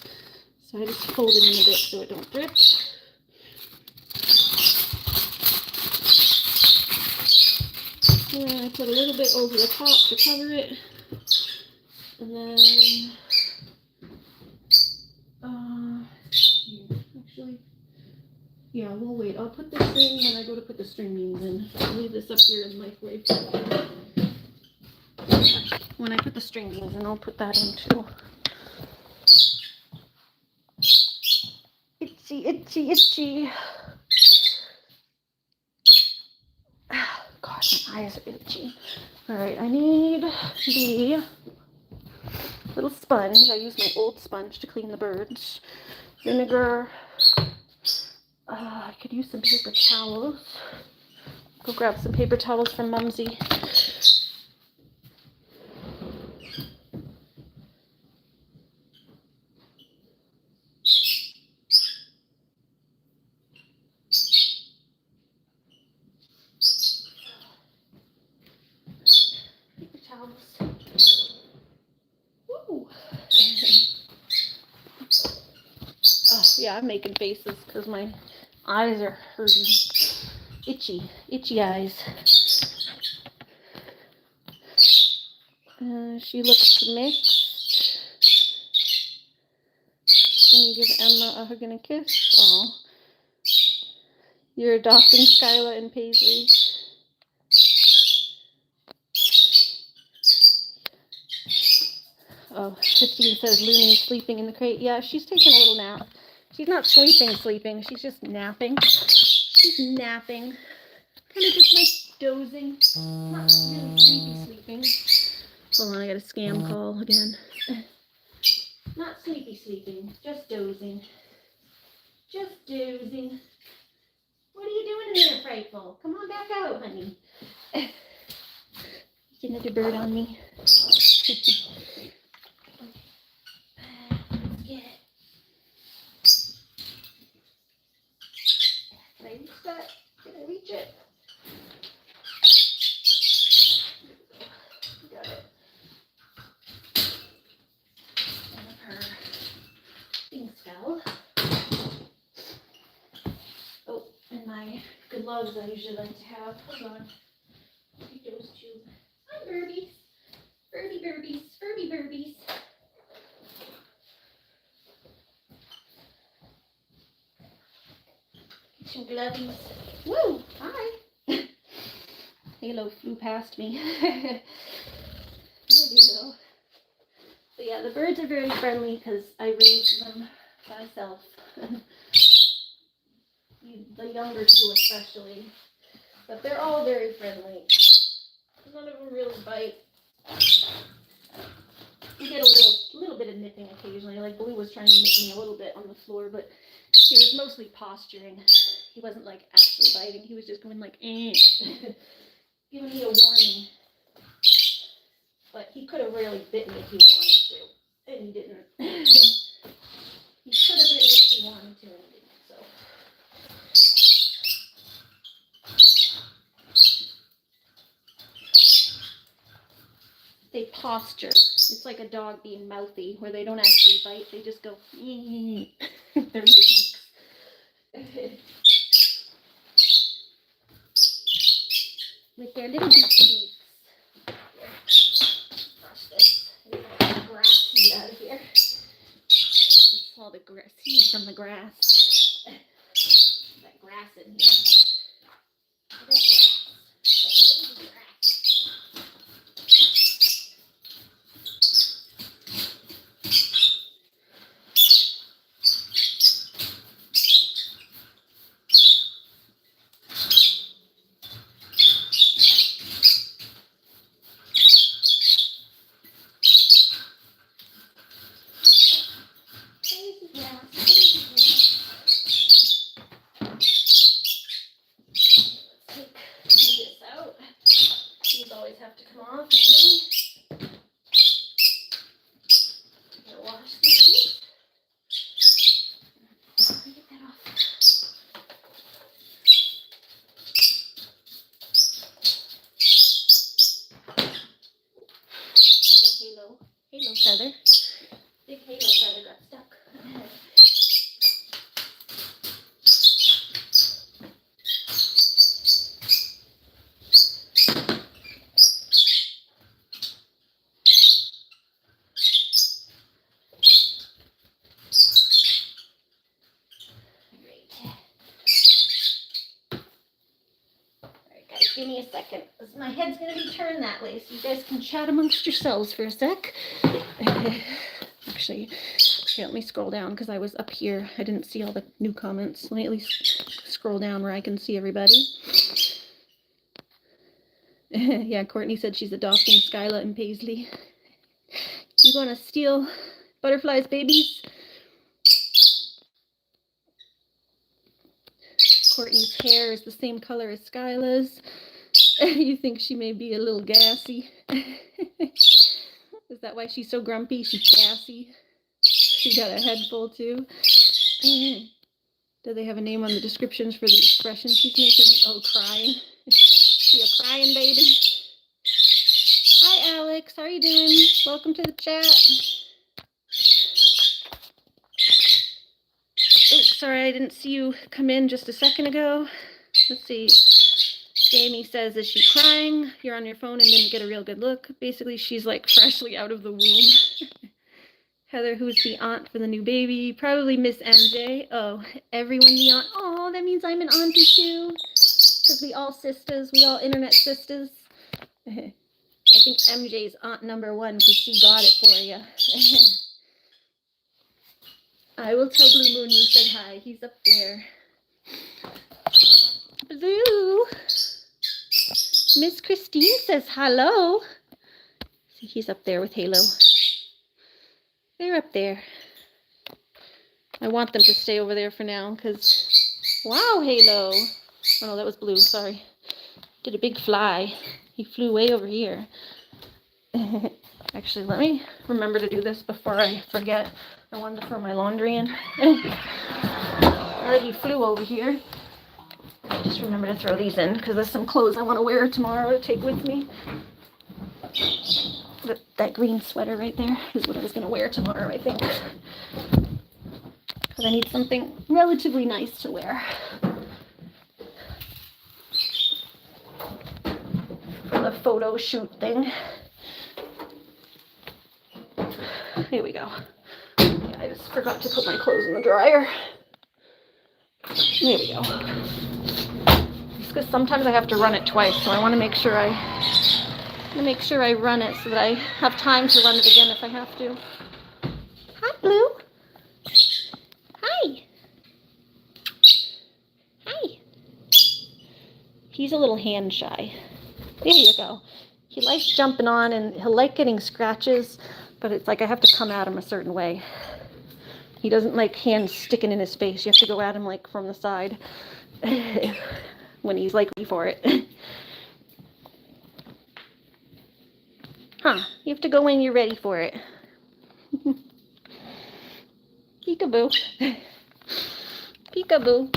So I just fold it in a bit so it don't drip. And I put a little bit over the top to cover it. And then, actually, yeah, we'll wait. I'll put this in when I go to put the string beans in. I'll leave this up here in the microwave. When I put the string beans in, I'll put that in too. Itchy, itchy, itchy. God, my eyes are itchy. Alright, I need the little sponge. I use my old sponge to clean the birds. Vinegar. I could use some paper towels. Go grab some paper towels from Mumsy. towels. Woo! Oh, yeah, I'm making faces because my eyes are hurting. Itchy eyes. She looks mixed. Can you give Emma a hug and a kiss? Oh, you're adopting Skyla and Paisley. Oh, Christine says Looney's sleeping in the crate. Yeah, she's taking a little nap. She's not sleeping. She's just napping. She's napping. Kind of just like dozing. Not really sleeping. Hold on, I got a scam call again. Not sleeping. Just dozing. Just dozing. What are you doing in there, Frightful? Come on back out, honey. Get another bird on me. Let's get it. Can I reach that? Can I reach it? Got it. One of her things fell. Oh, and my gloves I usually like to have. Hold on. Take those two. Hi, Burbies. Burbies. Get some glovies. Woo! Hi. Halo flew past me. There we go. So yeah, the birds are very friendly because I raised them myself. The younger two especially. But they're all very friendly. None of them really bite. You get a little bit of nipping occasionally. Like Blue was trying to nip me a little bit on the floor, but he was mostly posturing. He wasn't like actually biting. He was just going like, eh. Giving me a warning. But he could have really bit me if he wanted to. And he didn't. He could have bit me if he wanted to, and he didn't. So. They posture. It's like a dog being mouthy, where they don't actually bite. They just go, their little beaks. With their little beaks. Brush this. And get the grass seed out of here. This is all the seed from the grass. That grass in here. That grass. That grass. Halo feather. Big halo feather got stuck. Give me a second. My head's going to be turned that way, so you guys can chat amongst yourselves for a sec. Actually, here, let me scroll down because I was up here. I didn't see all the new comments. Let me at least scroll down where I can see everybody. Yeah, Courtney said she's adopting Skyla and Paisley. You going to steal butterflies, babies? Courtney's hair is the same color as Skyla's. You think she may be a little gassy? Is that why she's so grumpy? She's gassy. She got a head full too. Do they have a name on the descriptions for the expression she's making? Oh, crying. She a crying baby. Hi, Alice. Alex. How are you doing? Welcome to the chat. Oh, sorry, I didn't see you come in just a second ago. Let's see. Jamie says, is she crying? You're on your phone and didn't get a real good look. Basically, she's like freshly out of the womb. Heather, who's the aunt for the new baby? Probably Miss MJ. Oh, everyone the aunt. Oh, that means I'm an auntie too. Because we all sisters. We all internet sisters. I think MJ's aunt number 1 because she got it for you. I will tell Blue Moon you said hi. He's up there. Blue. Miss Christine says hello. See, he's up there with Halo. They're up there. I want them to stay over there for now because... Wow, Halo. Oh, no, that was Blue. Sorry. Did a big fly. He flew way over here. Actually, let me remember to do this before I forget. I wanted to throw my laundry in. Now that he flew over here, just remember to throw these in because there's some clothes I want to wear tomorrow to take with me. That green sweater right there is what I was going to wear tomorrow, I think. Because I need something relatively nice to wear. For the photo shoot thing. Here we go. Yeah, I just forgot to put my clothes in the dryer. There we go. Just because sometimes I have to run it twice, so I want to make sure I run it so that I have time to run it again if I have to. Hi, Blue. Hi. Hi. He's a little hand shy. There you go. He likes jumping on and he'll like getting scratches, but it's like I have to come at him a certain way. He doesn't like hands sticking in his face. You have to go at him like from the side when he's like ready for it. Huh, you have to go when you're ready for it. Peekaboo. Peekaboo.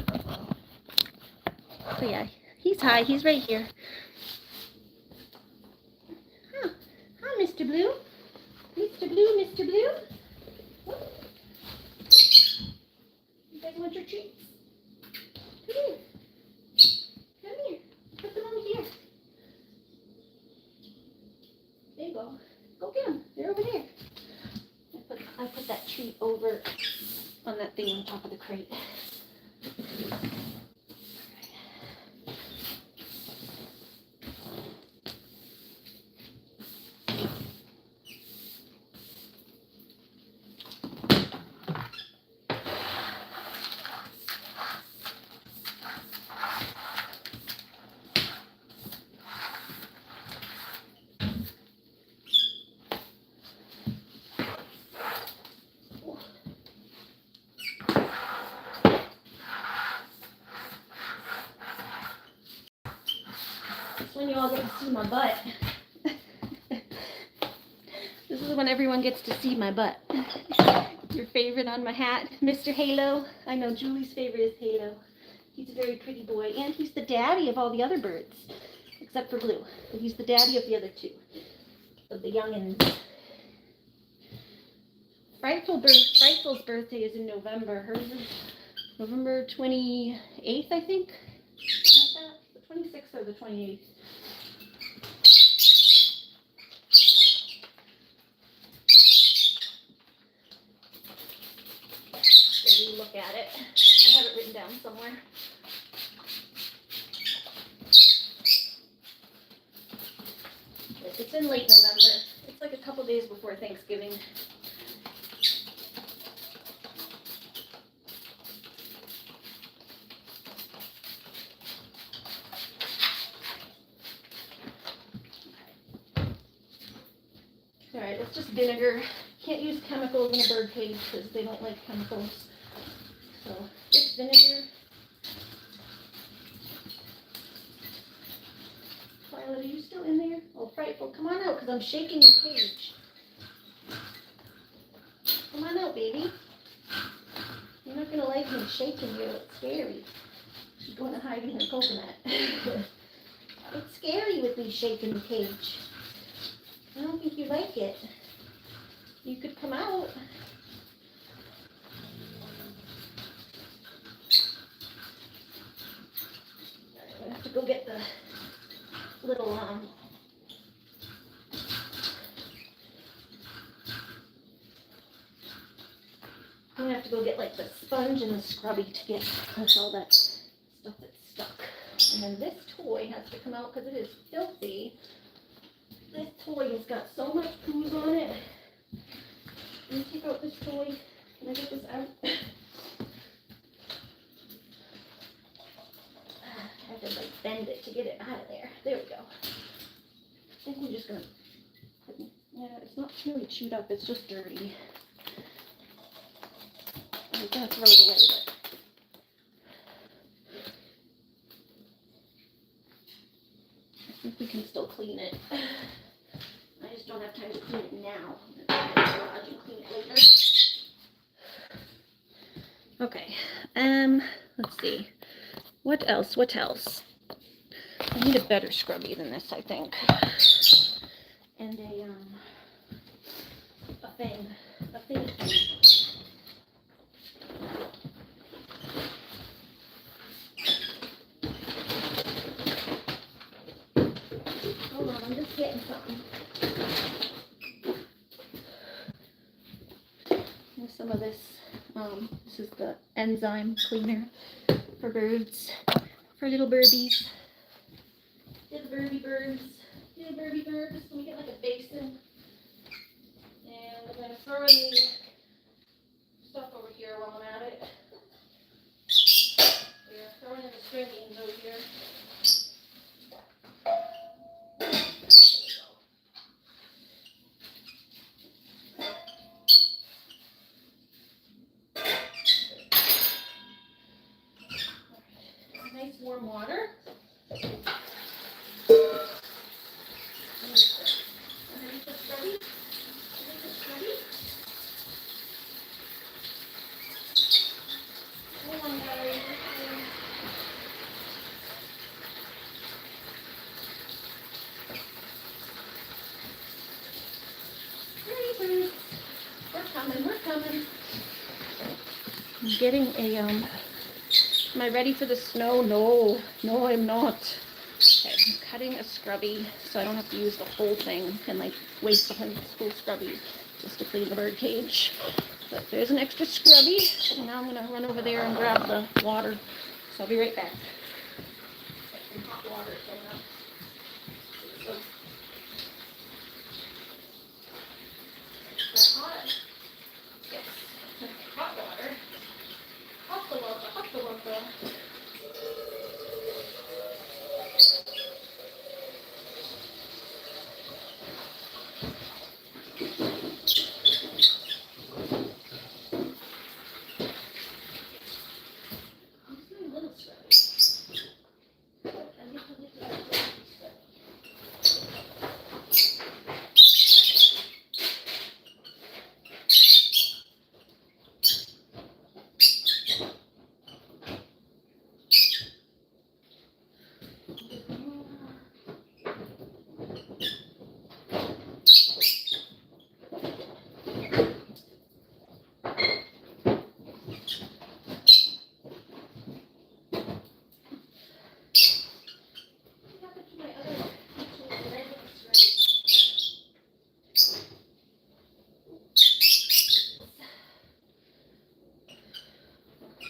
So yeah, he's high. He's right here. Huh. Hi, Mr. Blue. Mr. Blue, Mr. Blue. You guys want your treats? Come here. Come here. Put them over here. There you go. Go get them. They're over there. I put that treat over on that thing on top of the crate. When you all get to see my butt. This is when everyone gets to see my butt. Your favorite on my hat, Mr. Halo. I know Julie's favorite is Halo. He's a very pretty boy, and he's the daddy of all the other birds, except for Blue. But he's the daddy of the other 2, of the youngins. Frightful's birthday is in November. Hers is November 28th, I think. Something like that. The 26th or the 28th. Look at it. I have it written down somewhere. It's in late November. It's like a couple days before Thanksgiving. Alright, it's just vinegar. Can't use chemicals in a bird cage because they don't like chemicals. So, just vinegar. Violet, are you still in there? Oh, Frightful, come on out because I'm shaking your cage. Come on out, baby. You're not going to like me shaking you. It's scary. She's going to hide in her coconut. It's scary with me shaking the cage. I don't think you like it. You could come out. I have to go get the little I'm gonna have to go get like the sponge and the scrubby to get all that stuff that's stuck. And then this toy has to come out because it is filthy. This toy has got so much poos on it. Let me take out this toy. Can I get this out? I have to like bend it to get it out of there. There we go. I think we're just gonna, yeah, it's not really chewed up, it's just dirty. I'm gonna throw it away, but I think we can still clean it. I just don't have time to clean it now. I'm gonna go in the garage and clean it later. Okay, let's see. What else? What else? I need a better scrubby than this, I think. And a thing. Hold on, I'm just getting something. Here's some of this. This is the enzyme cleaner for birds, for little birdies. Little birdie birds. Little birdie birds. Let me get like a basin. And I'm going to throw in the stuff over here while I'm at it. We're throwing in the string beans over here. Nice warm water. We're coming. I'm getting a, am I ready for the snow? No, I'm not. Okay, I'm cutting a scrubby so I don't have to use the whole thing and like waste 100 school scrubby just to clean the bird cage. But there's an extra scrubby, and now I'm gonna run over there and grab the water. So I'll be right back. Get some hot water coming up. Is that hot? Yes. Hot water. Hot the water.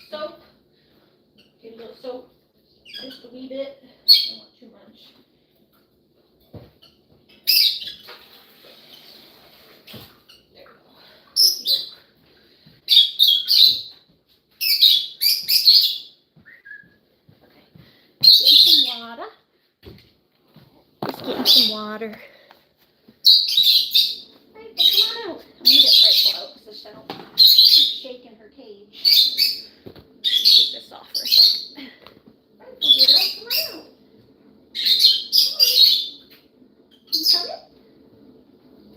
Soap. Get a little soap. Just a wee bit. Don't want too much. There we go. Okay. Getting some water. Just getting some water. Right, come on out. I'm gonna get Rachel out because I don't keep shaking her cage. Take this off for a second. Right, we'll get her out. Come on out. You coming?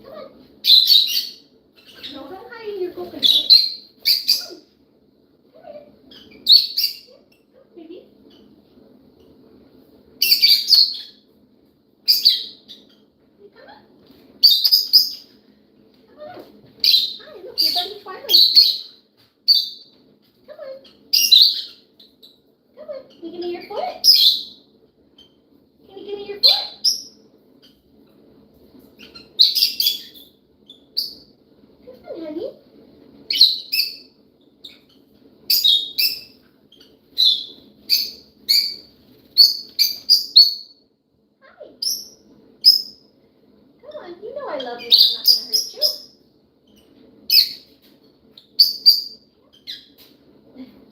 Come on. No, don't hide in your coconut. Come on. Come here. Come, baby. You coming? Twilight's here. Come on. Come on. Can you give me your foot? Can you give me your foot? Come on, honey. Hi. Come on. You know I love you and I'm not going to hurt you.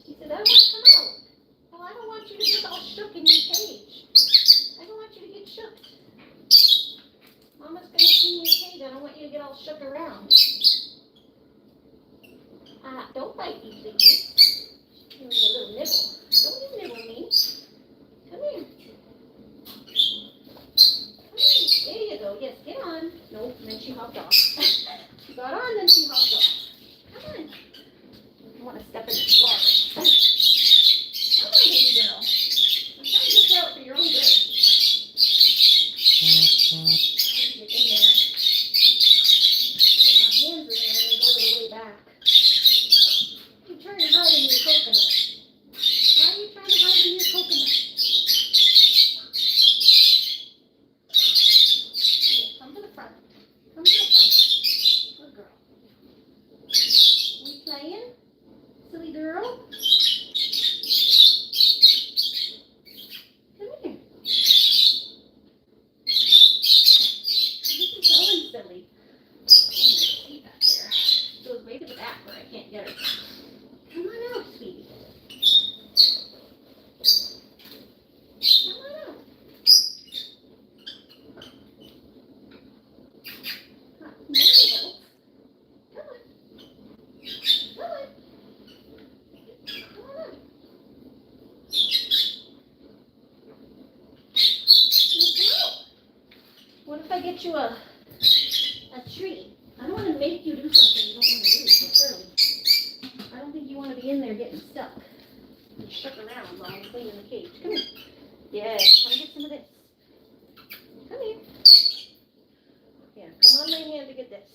She said, I don't want to come out. Well, I don't want you to get all shook in your cage. I don't want you to get shook. Mama's going to clean your cage. I don't want you to get all shook around. Don't bite me, please. Give me a little nibble. Don't you nibble me. Come here. Come on. There you go. Yes, get on. Nope, and then she hopped off. She got on, then she hopped off. Come on. I want to step in the water. Come on, baby girl. I'm trying to get you out for your own good. Get in there. Get my hands in there when we go to the way back. You're trying to hide in your coconut. Why are you trying to hide in your coconut? Here, come to the front. Come to the front. Good girl. We playing? Silly girl? Come here. This is going silly. See back there. She goes way to the back where I can't get her. Come on out, sweetie. Come on out. No. Come on. Come on. Come on out. Come out. What if I get you a treat? I don't want to make you do something you don't want to do so early. I don't think you want to be in there getting stuck and stuck around while I'm cleaning the cage. Come here. Yes, come get some of this. Come here. Yeah, come on my hand to get this.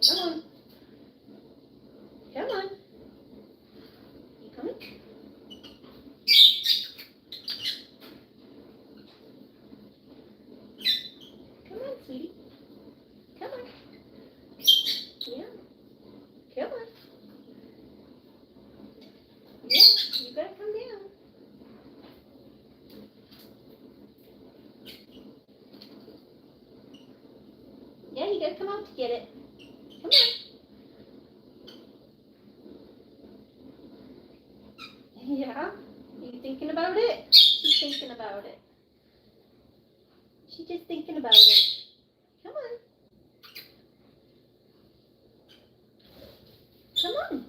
Come on. Come on. You coming? Come on, sweetie. Come on. Yeah. Come on. Yeah, you gotta come down. Yeah, you gotta come out to get it. Come on. Yeah? Are you thinking about it? She's thinking about it. She's just thinking about it. Come on. Come on.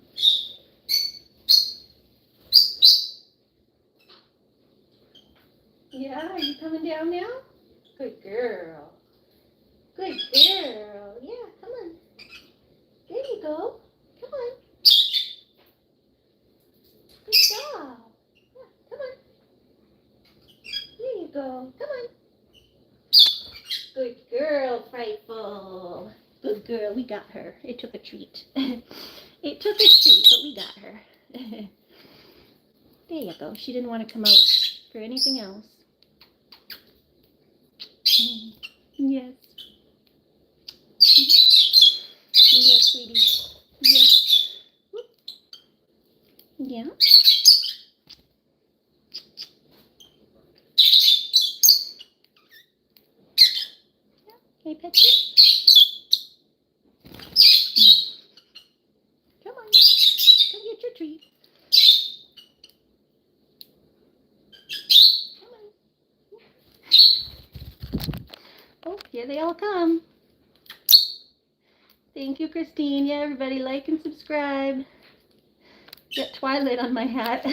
Yeah, are you coming down now? Good girl. Good girl. Yeah, come on. There you go. Come on. Good job. Yeah, come on. There you go. Come on. Good girl, Frightful. Good girl. We got her. It took a treat. It took a treat, but we got her. There you go. She didn't want to come out for anything else. Yes. Yes, sweetie. Yes. Yeah. Can I pet you? Come on. Come get your treat. Come on. Oh, here they all come. Thank you, Christine. Yeah, everybody like and subscribe. Got Twilight on my hat.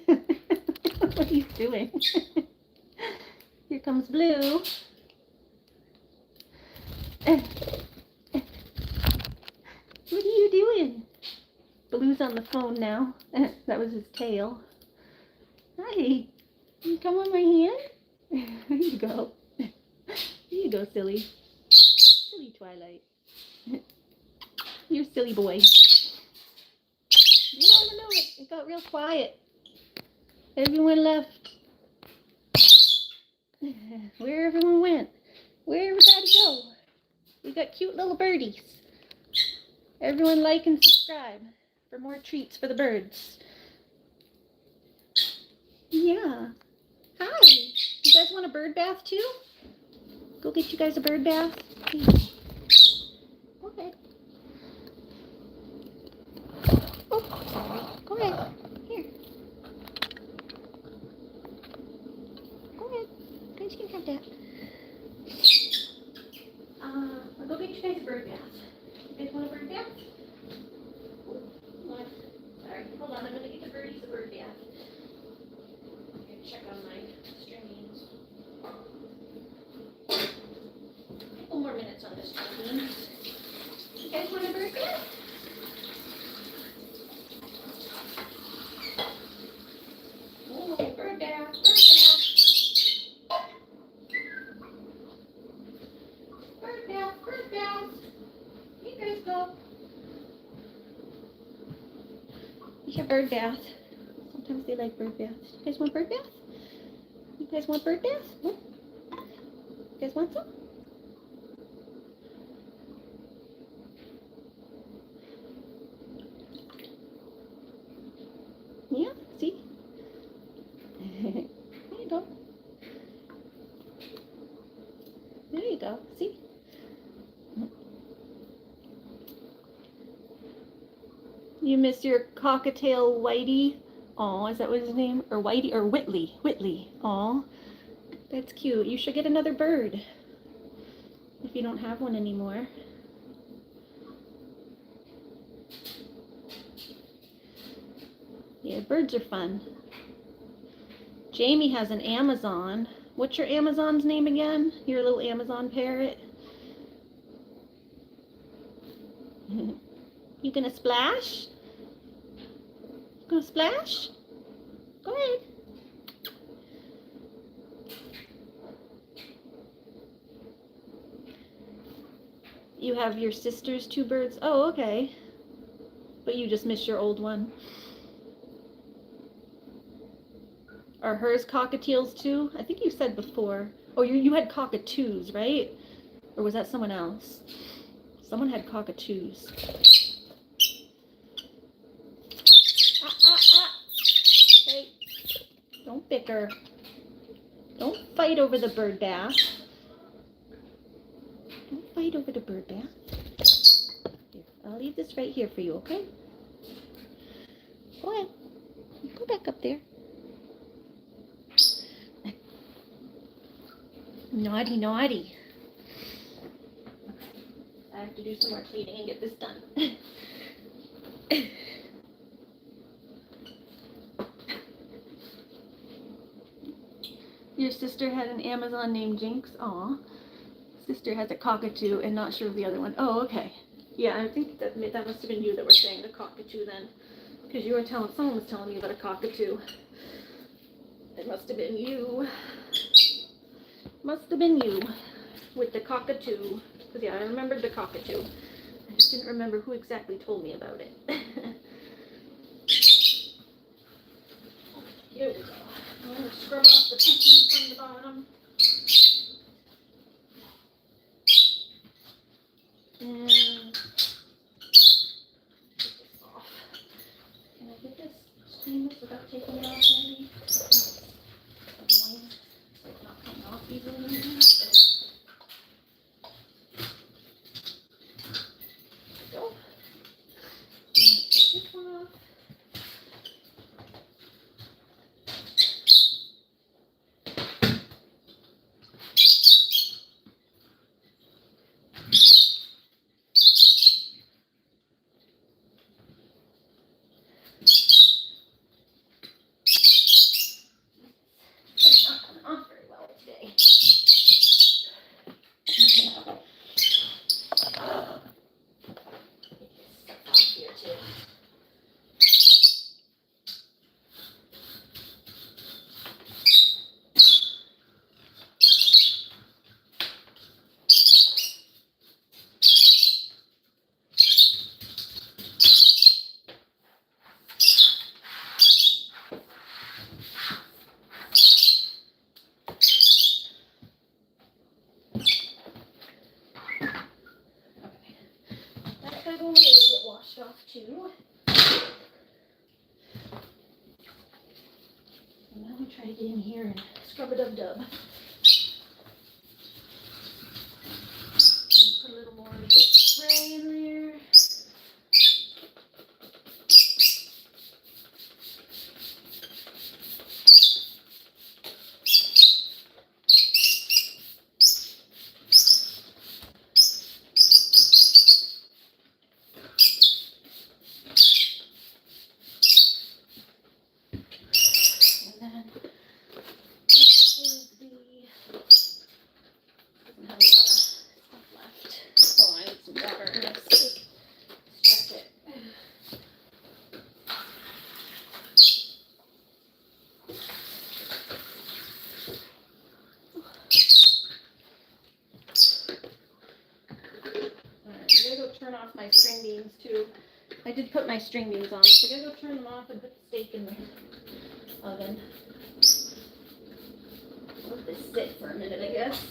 What are you doing? Here comes Blue. What are you doing? Blue's on the phone now. That was his tail. Hi. You come on my hand? There you go. There you go, silly. Silly Twilight. You're a silly boy. It got real quiet. Everyone left. Where everyone went. Where everybody go? We got cute little birdies. Everyone like and subscribe for more treats for the birds. Yeah. Hi. You guys want a bird bath too? Go get you guys a bird bath. Here. Go ahead. Oh, sorry. Go ahead. Here. Go ahead. You guys can have that. I'll go get you guys a bird bath. You guys want a bird bath? Hold on. Sorry. Hold on. I'm going to get the birdies a bird bath. I'm going to check on my stringings. A couple more minutes on the stringings. You guys want a bird bath? Oh, bird bath. Bird bath. Bird bath. Bird bath. You guys go. You have bird bath. Sometimes they like bird baths. You guys want bird bath? You guys want bird bath? Hmm? You guys want some? Yeah, see? There you go. There you go. See? You miss your cockatiel Whitey? Aw, is that what his name? Or Whitey or Whitley? Whitley. Aw, that's cute. You should get another bird if you don't have one anymore. Yeah, birds are fun. Jamie has an Amazon. What's your Amazon's name again? Your little Amazon parrot? You gonna splash? Gonna splash? Go ahead. You have your sister's two birds? Oh, okay. But you just missed your old one. Are hers cockatiels too? I think you said before. Oh, you had cockatoos, right? Or was that someone else? Someone had cockatoos. Hey, don't bicker. Don't fight over the bird bath. Don't fight over the bird bath. Here, I'll leave this right here for you, okay? Go ahead. Go back up there. Naughty, naughty. I have to do some more cleaning and get this done. Your sister had an Amazon named Jinx? Aw. Sister has a cockatoo and not sure of the other one. Oh, okay. Yeah, I think that must have been you that were saying the cockatoo then. Because you were telling, someone was telling me about a cockatoo. It must have been you. Must have been you with the cockatoo. Because yeah, I remembered the cockatoo. I just didn't remember who exactly told me about it. Here we go. I'm going to scrub off the pieces from the bottom. And take this off. Can I get this stainless without taking it off, maybe? It's annoying. It's not coming off easily. Go. Take this one off. go. And now we try to get in here and scrub-a-dub-dub. Put a little more of the spray in there. My string beans too. I did put my string beans on, so I gotta go turn them off and put the steak in the oven. Let this sit for a minute, I guess.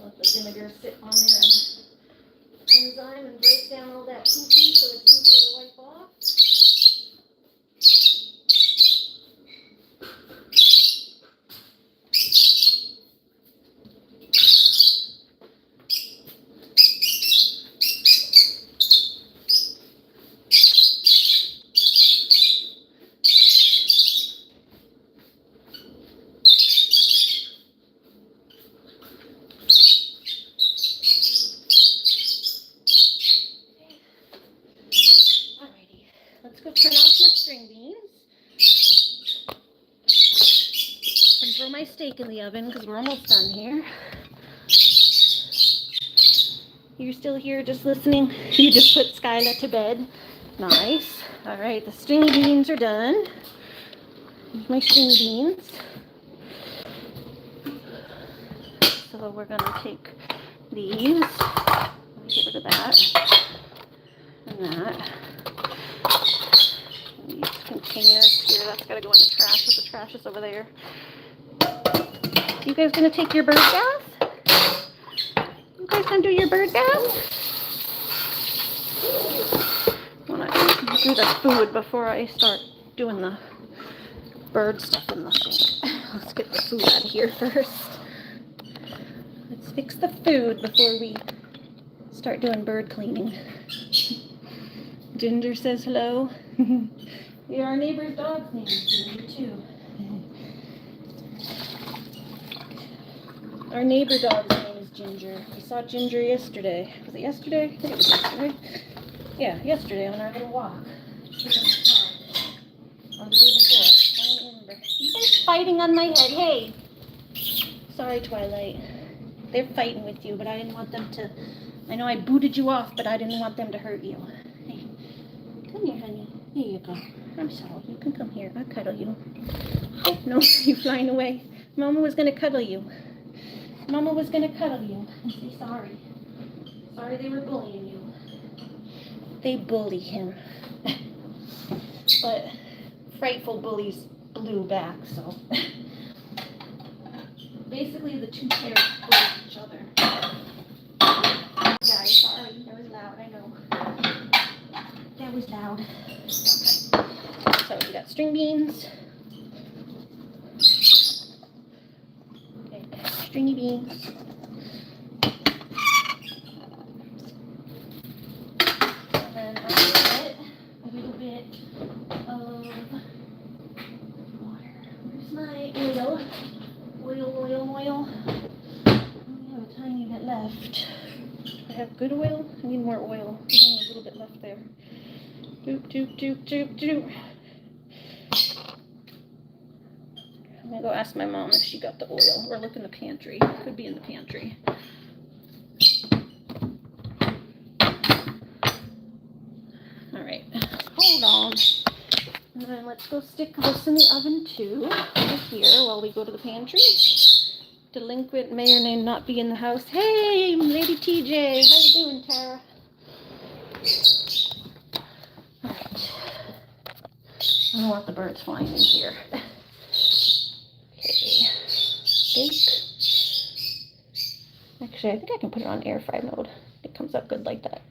Let the vinegar sit on there and enzyme and break down all that poopy so it's easier to wipe off. Let's go turn off my string beans and throw my steak in the oven because we're almost done here. You're still here just listening? You just put Skyla to bed. Nice. All right, the string beans are done. Here's my string beans. So we're going to take these. Let me get rid of that and that. These containers here, that's got to go in the trash, but the trash is over there. You guys going to take your bird bath? You guys going to do your bird bath? I want to do the food before I start doing the bird stuff in the thing. Let's get the food out of here first. Let's fix the food before we start doing bird cleaning. Ginger says hello. Yeah, our neighbor's dog's name is Ginger too. Our neighbor dog's name is Ginger. We saw Ginger yesterday. Was it yesterday? I think it was yesterday. Yeah, yesterday on our little walk. She was in the car. Or the day before. I don't remember. You guys fighting on my head. Hey! Sorry, Twilight. They're fighting with you, but I didn't want them to... I know I booted you off, but I didn't want them to hurt you. Hey, come here, honey. Here you go. I'm sorry. You can come here. I'll cuddle you. Oh, no, you're flying away. Mama was going to cuddle you. Mama was going to cuddle you and say sorry. Sorry they were bullying you. They bully him. But frightful bullies blew back, so. Basically, the two pairs bullied each other. Guys, sorry. That was loud, I know. That was loud. Okay. So we got string beans. Okay, stringy beans. And then I'll get a little bit of water. Where's my oil? Oil. I only have a tiny bit left. I have good oil. I need more oil. There's only a little bit left there. Doop. I'm gonna go ask my mom if she got the oil, or look in the pantry. Could be in the pantry. All right, hold on. And then let's go stick this in the oven too, over here, while we go to the pantry. Delinquent may or may not be in the house. Hey, Lady TJ, how you doing, Tara? All right. I don't want the birds flying in here. Okay. Steak. Actually, I think I can put it on air fry mode. It comes up good like that.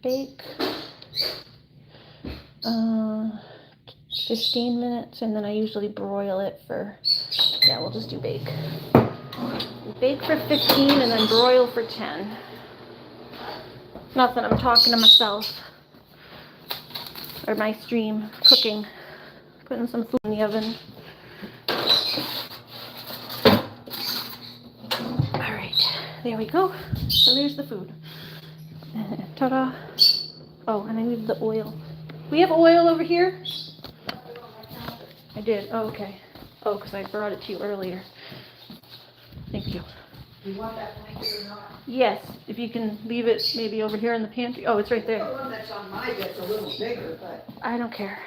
Bake 15 minutes, and then I usually broil it for, yeah, we'll just do bake. Bake for 15 and then broil for 10. Not that I'm talking to myself or my stream, cooking, putting some food in the oven. All right, there we go. So there's the food. Ta-da. Oh, and I need the oil. We have oil over here? I did. Oh, okay. Oh, because I brought it to you earlier. Thank you. You want that blanket or not? Yes, if you can leave it maybe over here in the pantry. Oh, it's right there. The one that's on my bed's a little bigger, but. I don't care.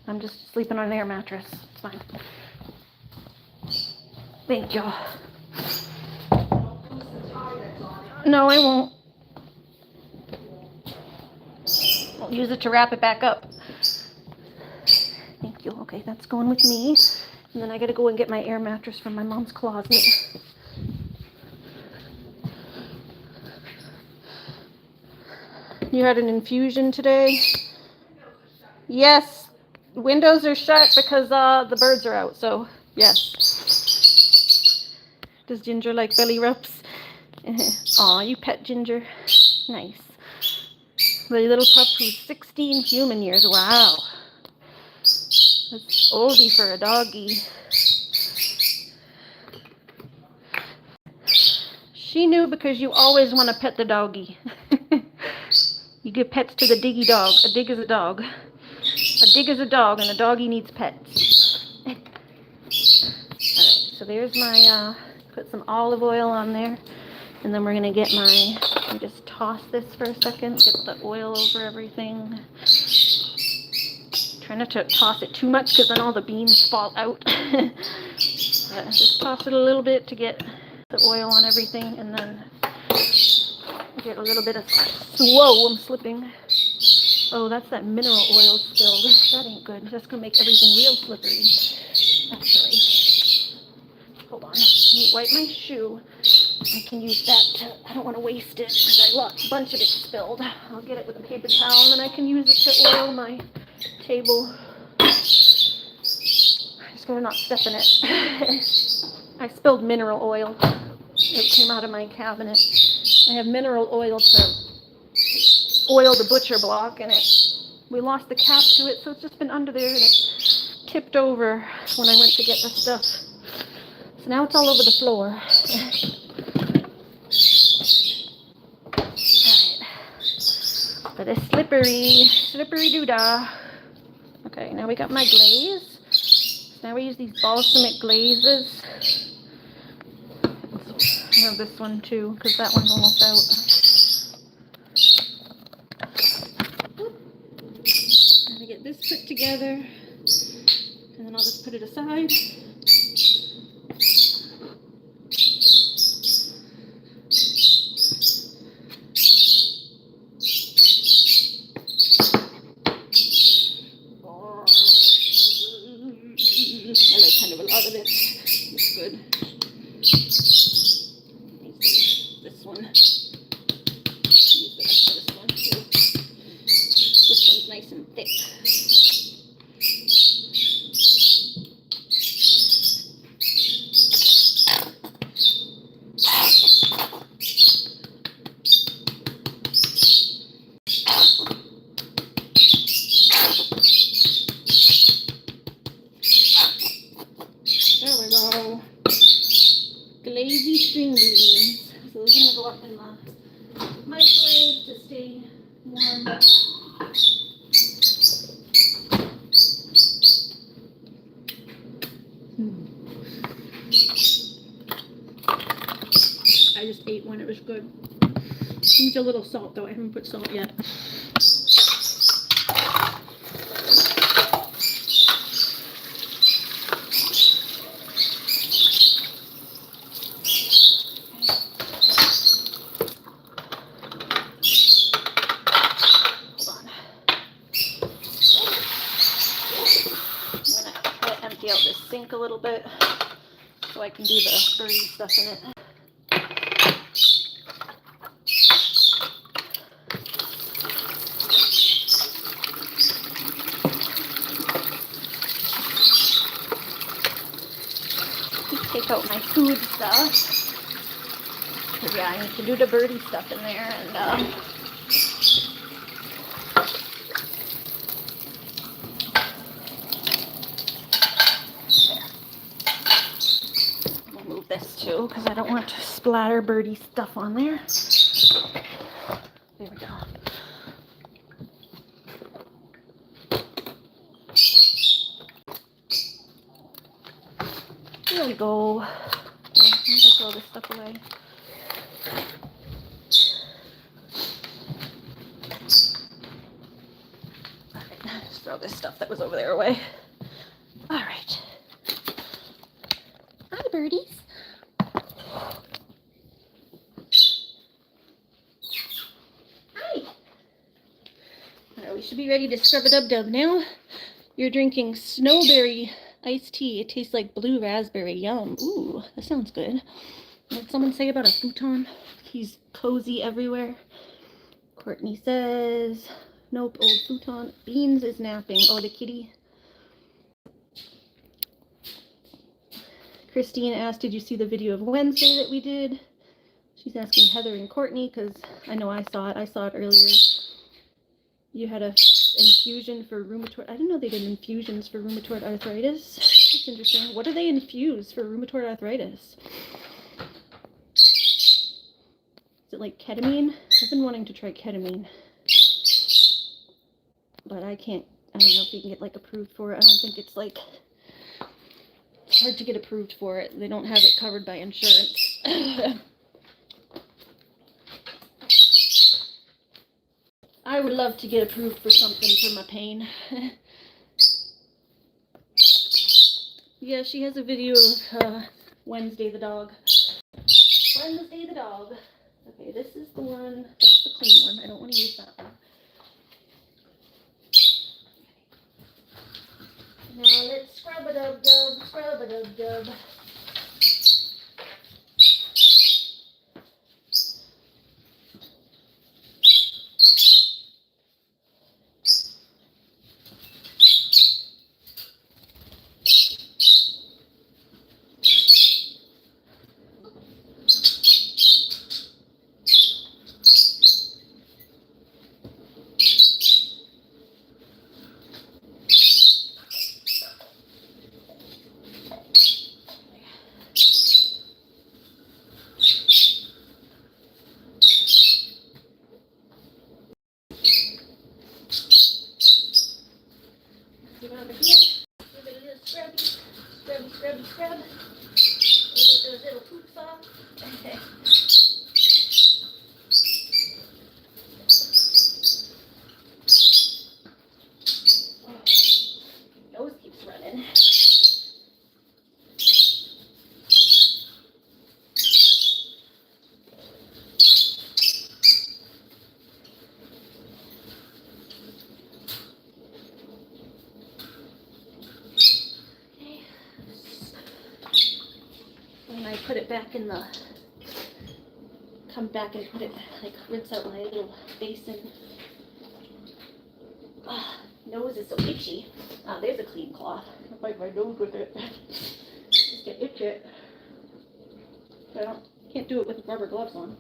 I'm just sleeping on an air mattress. It's fine. Thank you. Don't lose the tie that's on it. No, I won't. I'll use it to wrap it back up. Thank you. Okay, that's going with me. And then I gotta go and get my air mattress from my mom's closet. You had an infusion today? Yes. Windows are shut because the birds are out, so yes. Does Ginger like belly rubs? Aw, you pet Ginger. Nice. The little pup who's 16 human years. Wow. That's oldie for a doggy. She knew because you always want to pet the doggy. You give pets to the diggy dog. A dig is a dog. A dig is a dog, and a doggy needs pets. Alright, so there's my, put some olive oil on there. And then we're going to get my, let me just toss this for a second, get the oil over everything. Try not to toss it too much because then all the beans fall out. Just toss it a little bit to get the oil on everything, and then get a little bit of, whoa, I'm slipping. Oh, that's that mineral oil spilled. That ain't good. That's going to make everything real slippery, actually. Hold on. Let me wipe my shoe. I can use that to, I don't want to waste it because I lost a bunch of it spilled. I'll get it with a paper towel, and then I can use it to oil my table. I just gotta not step in it. I spilled mineral oil. It came out of my cabinet. I have mineral oil to oil the butcher block, and we lost the cap to it, so it's just been under there, and it tipped over when I went to get the stuff. So now it's all over the floor. Alright. But it's slippery doodah. Okay, now we got my glaze. So now we use these balsamic glazes. I have this one too, because that one's almost out. I'm gonna get this put together, and then I'll just put it aside. I like kind of a lot of it. It's good. This one. Use the rest of this one too. This one's nice and thick. There we go. Glazy string beans. So those are going to go up in the microwave to stay warm. I just ate one. It was good. Needs a little salt though. I haven't put salt yet. Out this sink a little bit so so I can do the birdie stuff in it. Take out my food stuff. Cause yeah, I need to do the birdie stuff in there, and there. We'll move this too, because I don't want to splatter birdie stuff on there. There we go. There we go. Yeah, I'm gonna throw this stuff away. Alright, just throw this stuff that was over there away. Alright. Hi, birdies. Hi. Alright, we should be ready to scrub-a-dub-dub now. You're drinking snowberry iced tea. It tastes like blue raspberry. Yum. Ooh, that sounds good. What did someone say about a futon? He's cozy everywhere. Courtney says, nope, old futon. Beans is napping. Oh, the kitty. Christine asked, did you see the video of Wednesday that we did? She's asking Heather and Courtney, because I know I saw it. I saw it earlier. You had a infusion for rheumatoid. I didn't know they did infusions for rheumatoid arthritis. That's interesting. What do they infuse for rheumatoid arthritis? Is it like ketamine? I've been wanting to try ketamine, but I don't know if you can get like approved for it. I don't think it's like, it's hard to get approved for it. They don't have it covered by insurance. I would love to get approved for something for my pain. Yeah, she has a video of Wednesday the dog. Wednesday the dog. Okay, this is the one, that's the clean one. I don't want to use that one. Now let's scrub-a-dub-dub, scrub-a-dub-dub. Get over here. Give it a little scrubby, scrubby, scrubby, scrub. Get those little poops off. Okay. Oh, nose keeps running. When I put it back in the, come back and put it, like rinse out my little basin. Nose is so itchy. There's a clean cloth. I bite my nose with it. Just get itch it. I can't do it with rubber gloves on.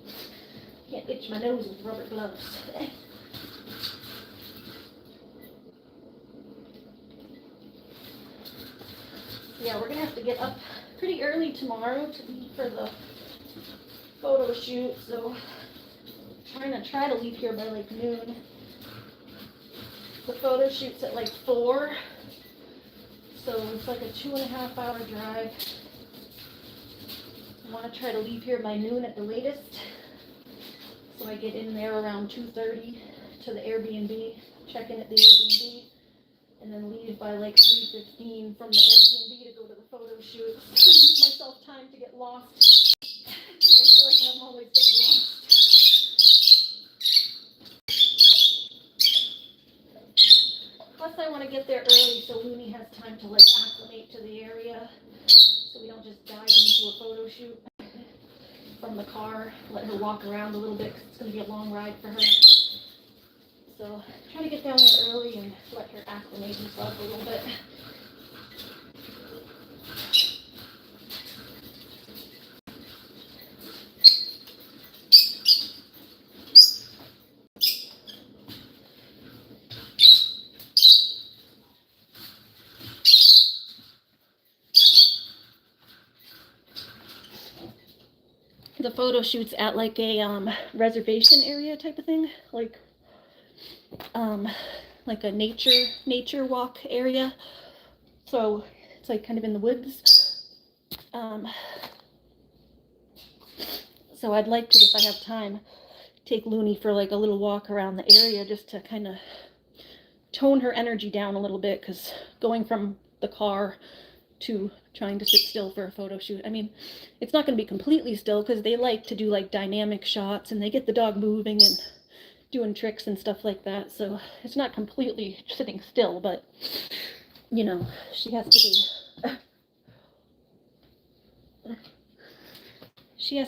Can't itch my nose with rubber gloves. Yeah, we're gonna have to get up pretty early tomorrow to leave for the photo shoot, so I'm try to leave here by like noon. The photo shoot's at like 4, so it's like a 2.5 hour drive. I want to try to leave here by noon at the latest, so I get in there around 2:30 to the Airbnb, check in at the Airbnb, and then leave by like 3:15 from the Airbnb to go to the photo shoot. Give myself time to get lost, because I feel like I'm always getting lost. Plus I want to get there early so Looney has time to like acclimate to the area, so we don't just dive into to a photo shoot from the car, let her walk around a little bit because it's going to be a long ride for her. So try to get down there early and let her acclimate herself a little bit. The photo shoot's at like a reservation area type of thing, like a nature walk area. So it's like kind of in the woods. So I'd like to, if I have time, take Looney for like a little walk around the area just to kind of tone her energy down a little bit, because going from the car to trying to sit still for a photo shoot, I mean, it's not going to be completely still because they like to do like dynamic shots and they get the dog moving and doing tricks and stuff like that. So it's not completely sitting still, but you know, she has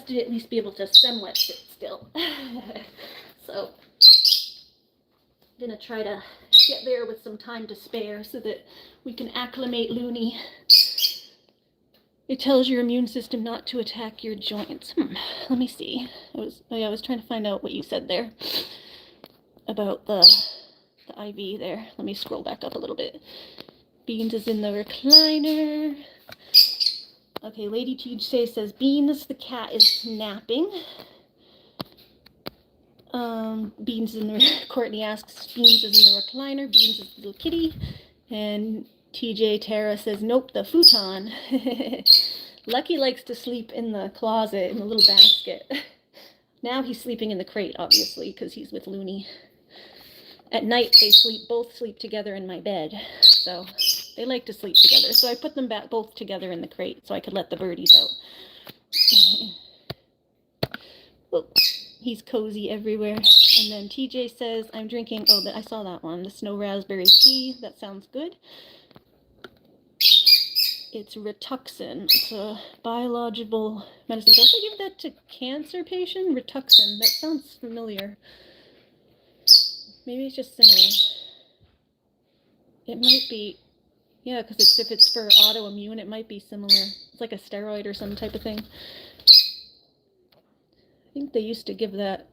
to at least be able to somewhat sit still. So I'm gonna try to get there with some time to spare so that we can acclimate Looney. It tells your immune system not to attack your joints. Let me see. I was trying to find out what you said there about the IV there. Let me scroll back up a little bit. Beans is in the recliner. Okay, Lady TJ says Beans the cat is napping. Beans in the Courtney asks Beans is in the recliner. Beans is the little kitty. And TJ Tara says nope, the futon. Lucky likes to sleep in the closet in the little basket. Now he's sleeping in the crate, obviously, because he's with Looney. At night they both sleep together in my bed, so they like to sleep together. So I put them back both together in the crate so I could let the birdies out. Oh, he's cozy everywhere. And then TJ says I'm drinking. Oh, I saw that one. The snow raspberry tea. That sounds good. It's Rituxan. It's a biological medicine. Don't they give that to cancer patient? Rituxan. That sounds familiar. Maybe it's just similar. It might be, yeah, because if it's for autoimmune, it might be similar. It's like a steroid or some type of thing. I think they used to give that,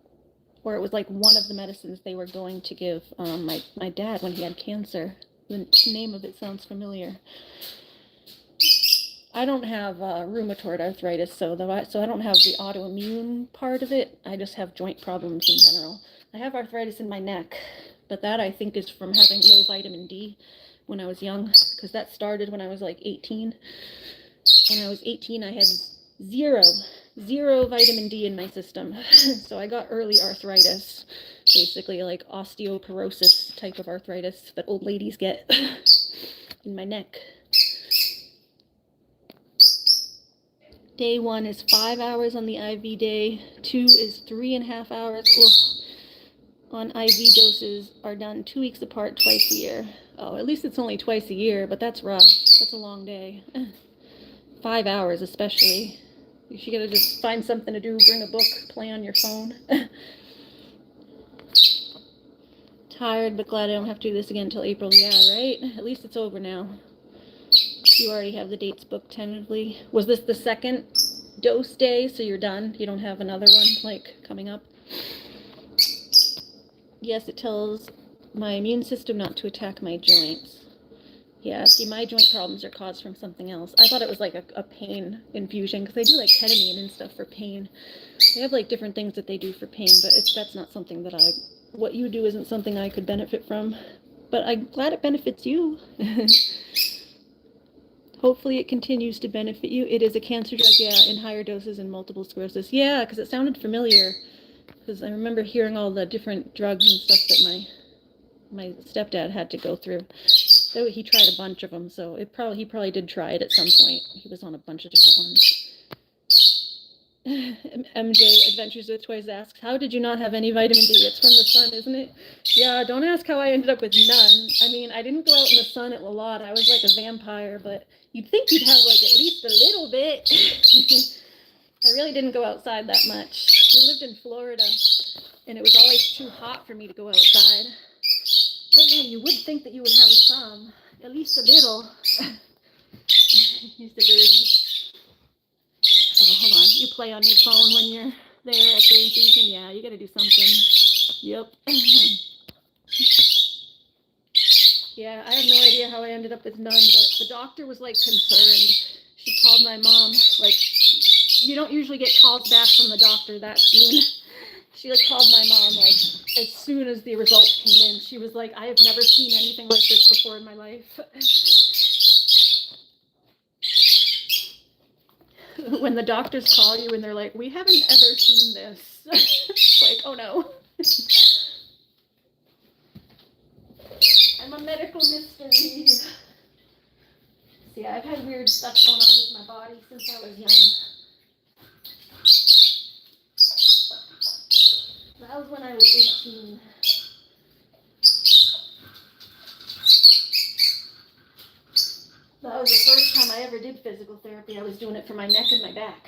or it was like one of the medicines they were going to give my dad when he had cancer. The name of it sounds familiar. I don't have rheumatoid arthritis, so I don't have the autoimmune part of it. I just have joint problems in general. I have arthritis in my neck, but that I think is from having low vitamin D when I was young, because that started when I was like 18. When I was 18, I had zero vitamin D in my system. So I got early arthritis, basically like osteoporosis type of arthritis that old ladies get in my neck. Day 1 is 5 hours on the IV day. 2 is 3.5 hours. Ugh. On IV doses are done 2 weeks apart, twice a year. Oh, at least it's only twice a year, but that's rough. That's a long day. 5 hours especially. You gotta just find something to do, bring a book, play on your phone. Tired, but glad I don't have to do this again until April. Yeah, right? At least it's over now. You already have the dates booked tentatively. Was this the second dose day, so you're done? You don't have another one, like, coming up? Yes, it tells my immune system not to attack my joints. Yeah, see, my joint problems are caused from something else. I thought it was like a pain infusion, because they do like ketamine and stuff for pain. They have like different things that they do for pain, but that's not something that what you do isn't something I could benefit from. But I'm glad it benefits you. Hopefully it continues to benefit you. It is a cancer drug, yeah, in higher doses in multiple sclerosis. Yeah, because it sounded familiar. Because I remember hearing all the different drugs and stuff that my stepdad had to go through. So he tried a bunch of them, so he probably did try it at some point. He was on a bunch of different ones. MJ Adventures with Toys asks, how did you not have any vitamin D? It's from the sun, isn't it? Yeah, don't ask how I ended up with none. I mean, I didn't go out in the sun a lot. I was like a vampire, but you'd think you'd have like at least a little bit. I really didn't go outside that much. We lived in Florida, and it was always too hot for me to go outside. But yeah, you would think that you would have some, at least a little. Here's the birdie. Oh, hold on. You play on your phone when you're there at green season? Yeah, you gotta do something. Yep. Yeah, I have no idea how I ended up with none, but the doctor was like concerned. She called my mom. Like, you don't usually get calls back from the doctor that soon. She like called my mom like as soon as the results came in. She was like, I have never seen anything like this before in my life. When the doctors call you and they're like, we haven't ever seen this. It's like, oh no. I'm a medical mystery. See, I've had weird stuff going on with my body since I was young. That was when I was 18. That was the first time I ever did physical therapy. I was doing it for my neck and my back.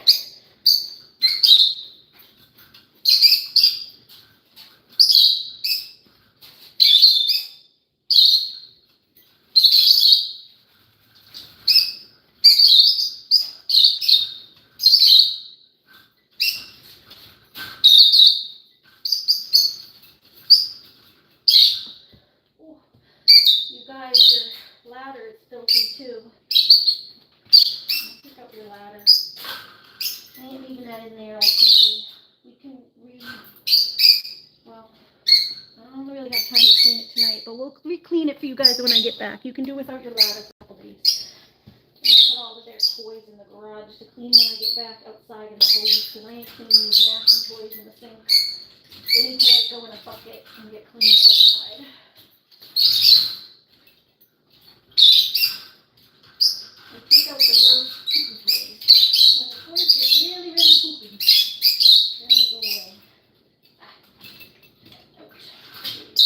You guys, your ladder is filthy too. Pick up your ladder. I ain't leaving that in there all creepy. We can read. Well, I don't really have time to clean it tonight, but we'll re-clean it for you guys when I get back. You can do without your ladder for a couple days. I'm gonna put all of their toys in the garage to clean when I get back outside in the hose, because I ain't cleaning these nasty toys in the sink. They need to like go in a bucket and get cleaned outside. And take out the gross poopy toys. When the toys get really, really poopy, then they go away. Ouch. There we go.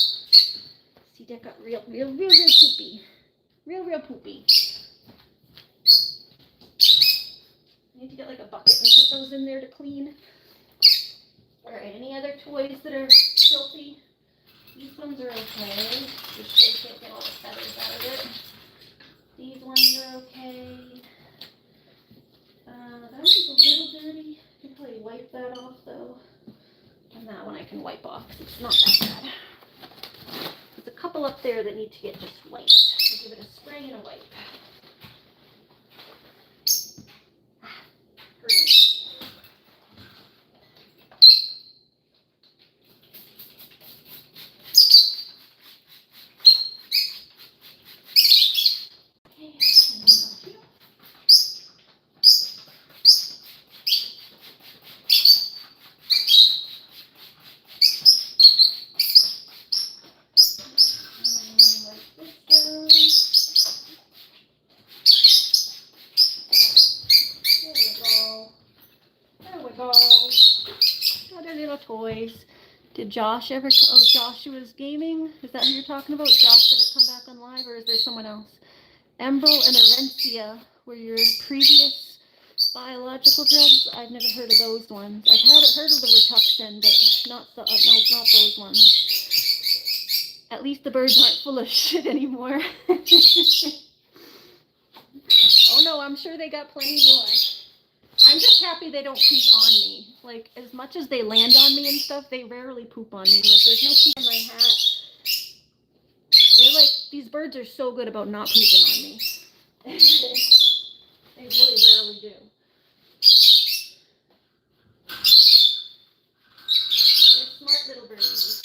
See, that got real poopy. Real poopy. I need to get like a bucket and put those in there to clean. Alright, any other toys that are filthy? These ones are okay. Just so you can't get all the feathers out of it. These ones are okay. That one's a little dirty. I can probably wipe that off though. And that one I can wipe off because it's not that bad. There's a couple up there that need to get just wiped. I'll give it a spray and a wipe. Toys. Did Josh ever? Oh, Joshua's Gaming. Is that who you're talking about? Josh ever come back on live, or is there someone else? Emerald and Orencia were your previous biological drugs. I've never heard of those ones. I've heard of the Rituxan, but not those ones. At least the birds aren't full of shit anymore. Oh no, I'm sure they got plenty more. I'm just happy they don't poop on me. Like, as much as they land on me and stuff, they rarely poop on me. Like, there's no poop on my hat. They're like, these birds are so good about not pooping on me. They really rarely do. They're smart little birds.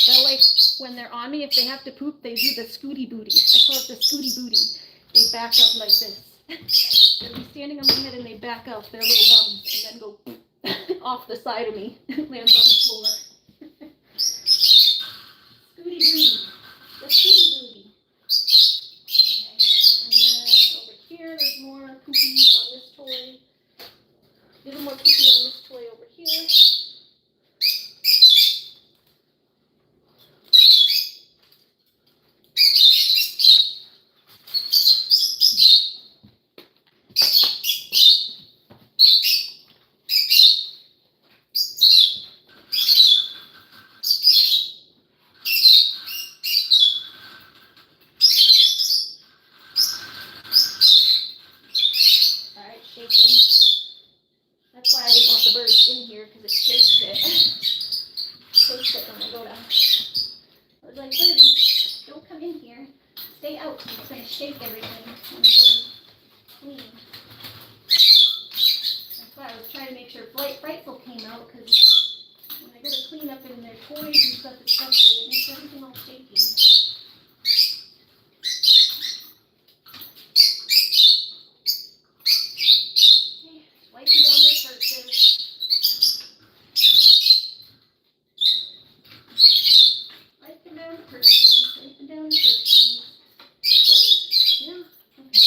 They're like, when they're on me, if they have to poop, they do the scooty booty. I call it the scooty booty. They back up like this. They'll be standing on my head and they back up their little bums and then go off the side of me. Lands on the floor. Scooty booty. The scooty booty. Okay. And then over here there's more poopies on this toy. poopy on this toy over here. Alright, shaking. That's why I didn't want the birds in here, because it shakes it. Shakes it when I go to. I was like, birdie, don't come in here. Stay out. It's going to shake everything when I go to clean. That's why I was trying to make sure Frightful came out, because when I go to clean up in their toys and stuff, especially, it makes everything all shaky. Wiping down their purses. Wiping down the purses. Wiping down the purses. Yeah. Okay.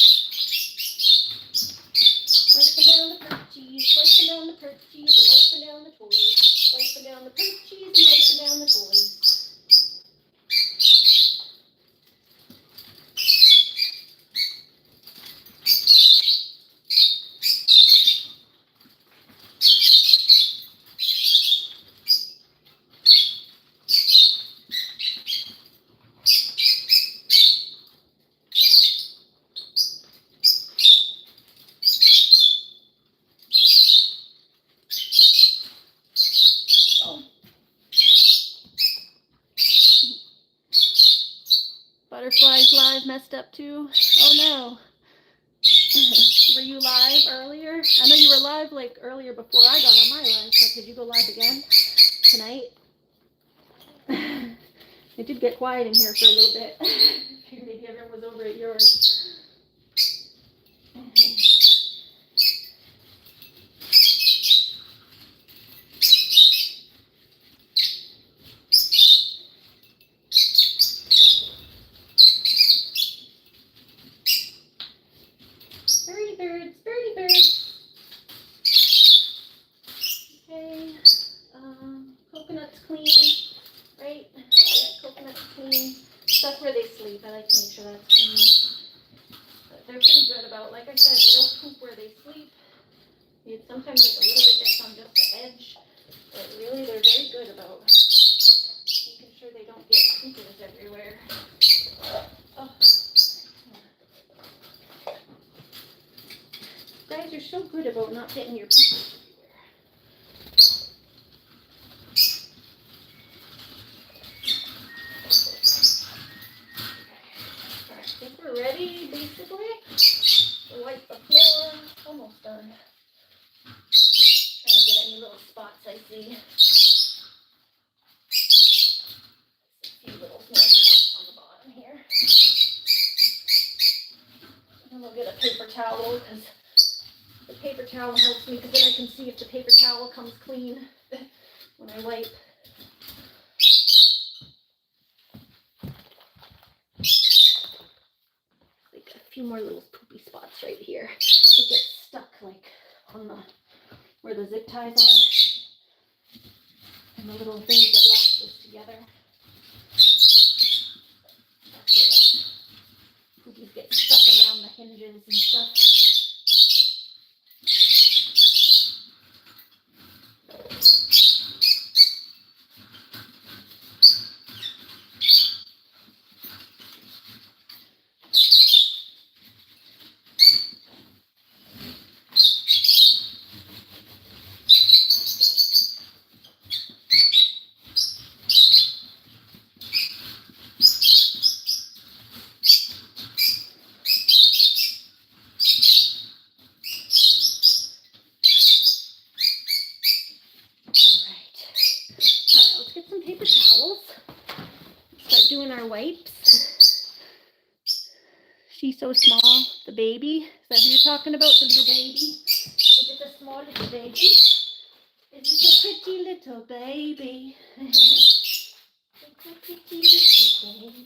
Wiping down the purses. Wiping down the purses. And wiping down the toys. Wiping down the purses and wiping down the toys. Butterflies live messed up too. Oh no. Were you live earlier? I know you were live like earlier before I got on my live, but did you go live again tonight? It did get quiet in here for a little bit. Figured maybe everyone was over at yours. Birdie birds, birdie birds. Okay, coconut's clean, right? Yeah, coconut's clean. That's where they sleep. I like to make sure that's clean. But they're pretty good about, like I said, they don't poop where they sleep. You'd sometimes like a little bit gets on just the edge, but really they're very good about making sure they don't get poopers everywhere. Oh. Guys, you're so good about not getting your poopers everywhere. I think we're ready, basically. We'll wipe the floor. Almost done. Trying to get any little spots I see. A few little more spots on the bottom here. And we'll get a paper towel, because the paper towel helps me, because then I can see if the paper towel comes clean when I wipe. Like a few more little poopy spots right here. It gets stuck like on the where the zip ties are and the little things that latch this together. That's where the poopies get stuck around the hinges and stuff. Doing our wipes. She's so small, the baby. Is that who you're talking about, the little baby? Is it a small little baby? Is it a pretty little baby? It's a pretty little baby.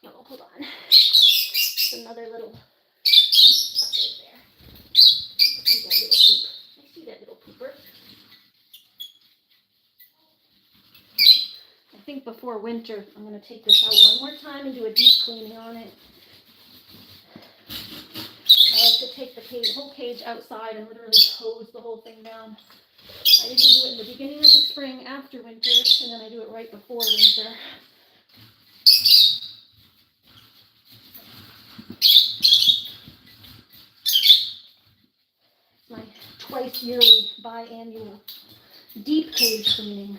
Oh, hold on. It's another little poop think before winter, I'm going to take this out one more time and do a deep cleaning on it. I like to take the whole cage outside and literally hose the whole thing down. I usually do it in the beginning of the spring after winter, and then I do it right before winter. My twice yearly biannual deep cage cleaning.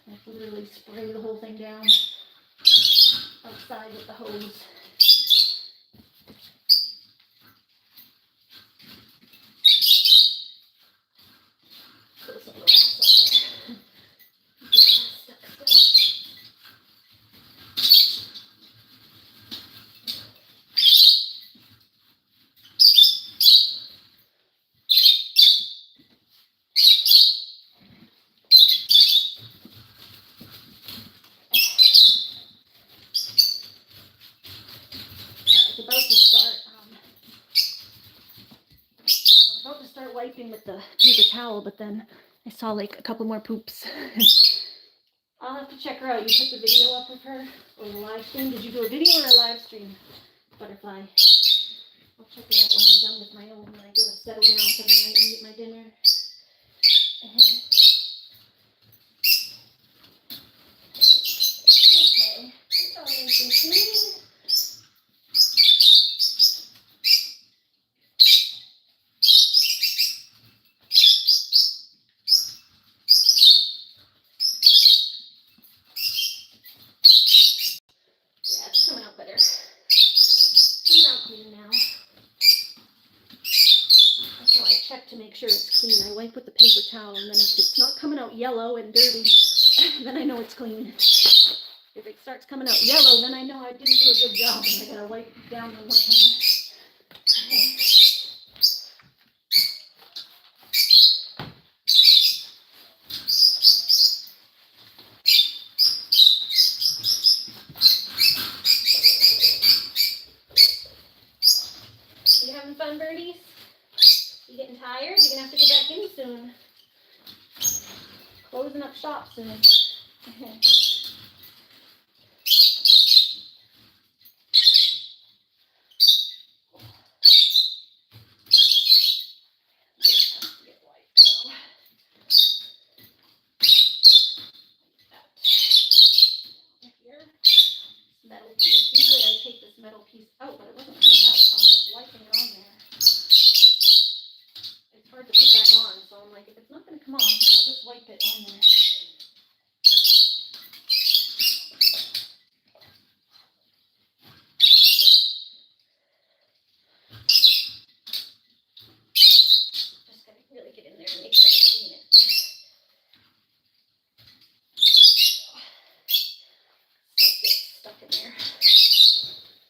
I literally spray the whole thing down outside with the hose. Put some grass on there. Get the grass stuck still. About to start wiping with the paper towel, but then I saw like a couple more poops. I'll have to check her out. You put the video up of her or the live stream. Did you do a video or a live stream, Butterfly? I'll check it out when I'm done with my own, when I go to settle down for the night and eat my dinner. Okay, it's all nice and clean. Yeah, it's coming out better. Coming out clean now. That's how I check to make sure it's clean. I wipe with the paper towel, and then if it's not coming out yellow and dirty, then I know it's clean. If it starts coming out yellow, then I know I didn't do a good job, and I gotta wipe it down one more time. Okay. You having fun, birdies? You getting tired? You're gonna have to go back in soon. Closing up shop soon. Okay. Get white, so. Here. Metal piece. Usually I take this metal piece out, but it wasn't coming out, so I'm just wiping it on there. It's hard to put back on, so I'm like, if it's not going to come off, I'll just wipe it on there. Just gotta really get in there and make sure I clean it. Stuff gets stuck in there.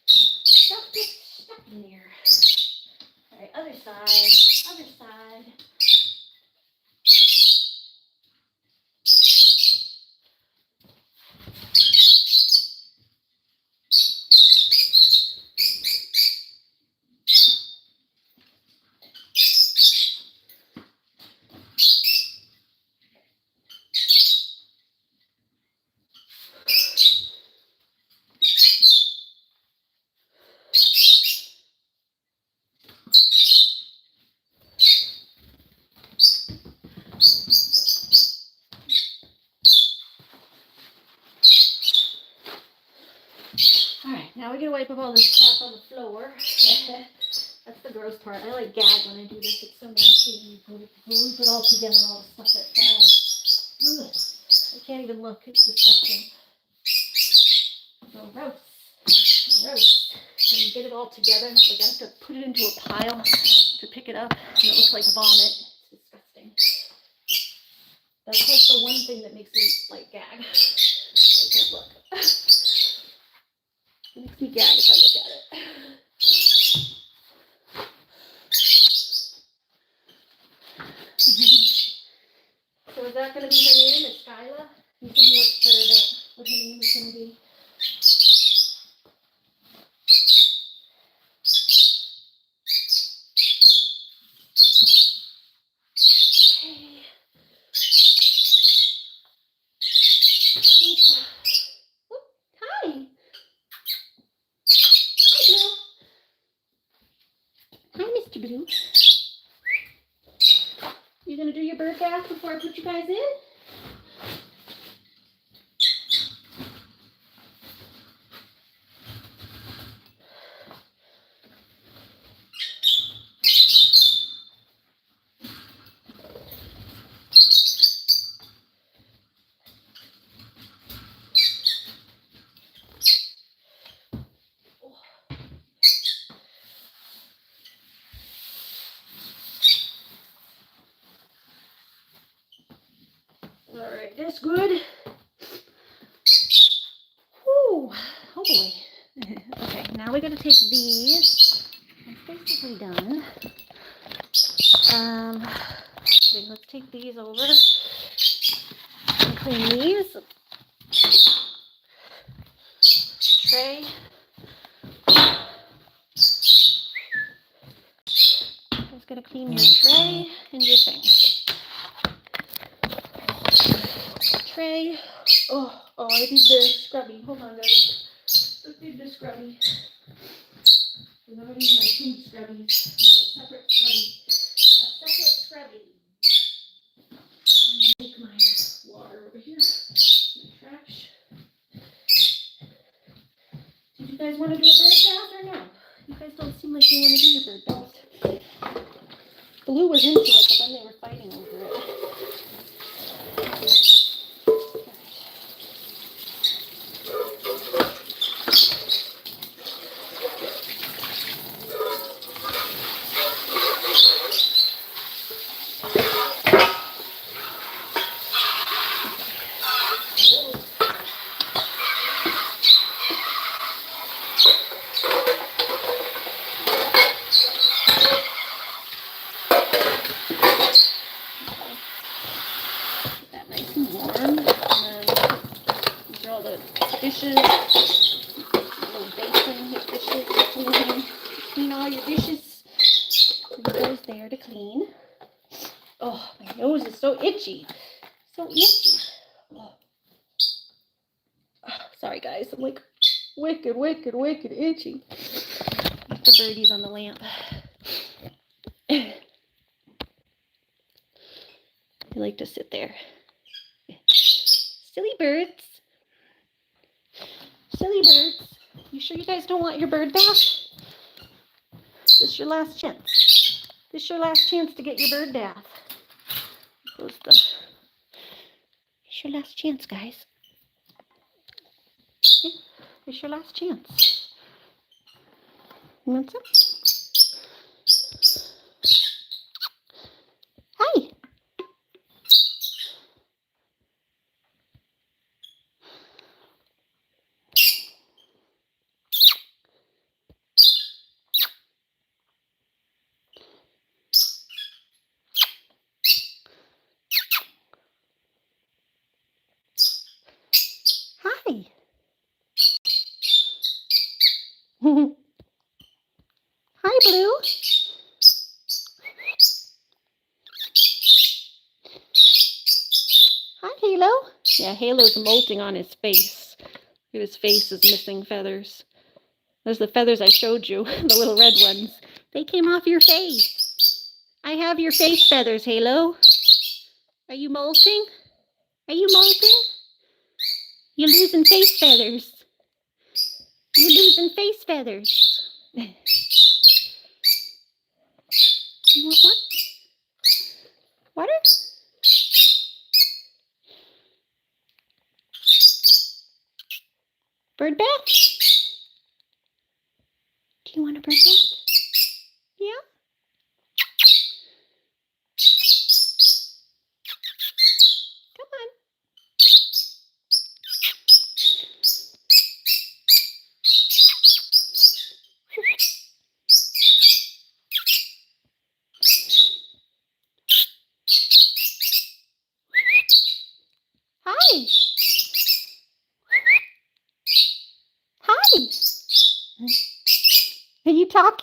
Stuff gets stuck in there. All right, other side, other side. Alright, now we're going to wipe up all this crap on the floor. That's the gross part. I like gag when I do this. It's so nasty. When you group it all together, all the stuff that falls. Ugh. I can't even look. It's disgusting. So gross. Gross. When you get it all together, like I have to put it into a pile to pick it up, and it looks like vomit. It's disgusting. That's like the one thing that makes me like gag. I can't look. It makes me gag if I look at it. So is that going to be her name? Is Skyla? You said you weren't sure about what her name is going to be. Okay. do your bird bath before I put you guys in? All right, that's good. Whew. Oh boy. Okay, now we're gonna take these. That's basically done. Okay, let's take these over and clean these. Tray. Just gonna clean your tray and your thing. Tray. Oh, I did the scrubby. Hold on, guys. I did the scrubby. I'm gonna use my food scrubbies. A separate scrubby. A separate scrubby. I'm gonna take my water over here. My trash. Did you guys want to do a bird bath or no? You guys don't seem like you want to do your bird bath. Blue was into it, but then they were fighting over it. Dishes, little basin with dishes, clean all your dishes. Leave those there to clean. Oh, my nose is so itchy. So itchy. Oh. Oh, sorry guys, I'm like wicked itchy. The birdies on the lamp. They like to sit there. Silly birds. Silly birds. You sure you guys don't want your bird bath? This is your last chance. This is your last chance to get your bird bath. It's your last chance, guys. It's your last chance. You want some? Hi. Hi. Hi, Blue. Hi, Halo. Yeah, Halo's molting on his face. Look at his face is missing feathers. Those are the feathers I showed you, the little red ones. They came off your face. I have your face feathers, Halo. Are you molting? Are you molting? You're losing face feathers. You're losing face feathers. Do you want one? Water? Bird bath? Do you want a bird bath? Yeah? Come on. Hi. Hi. Are you talking?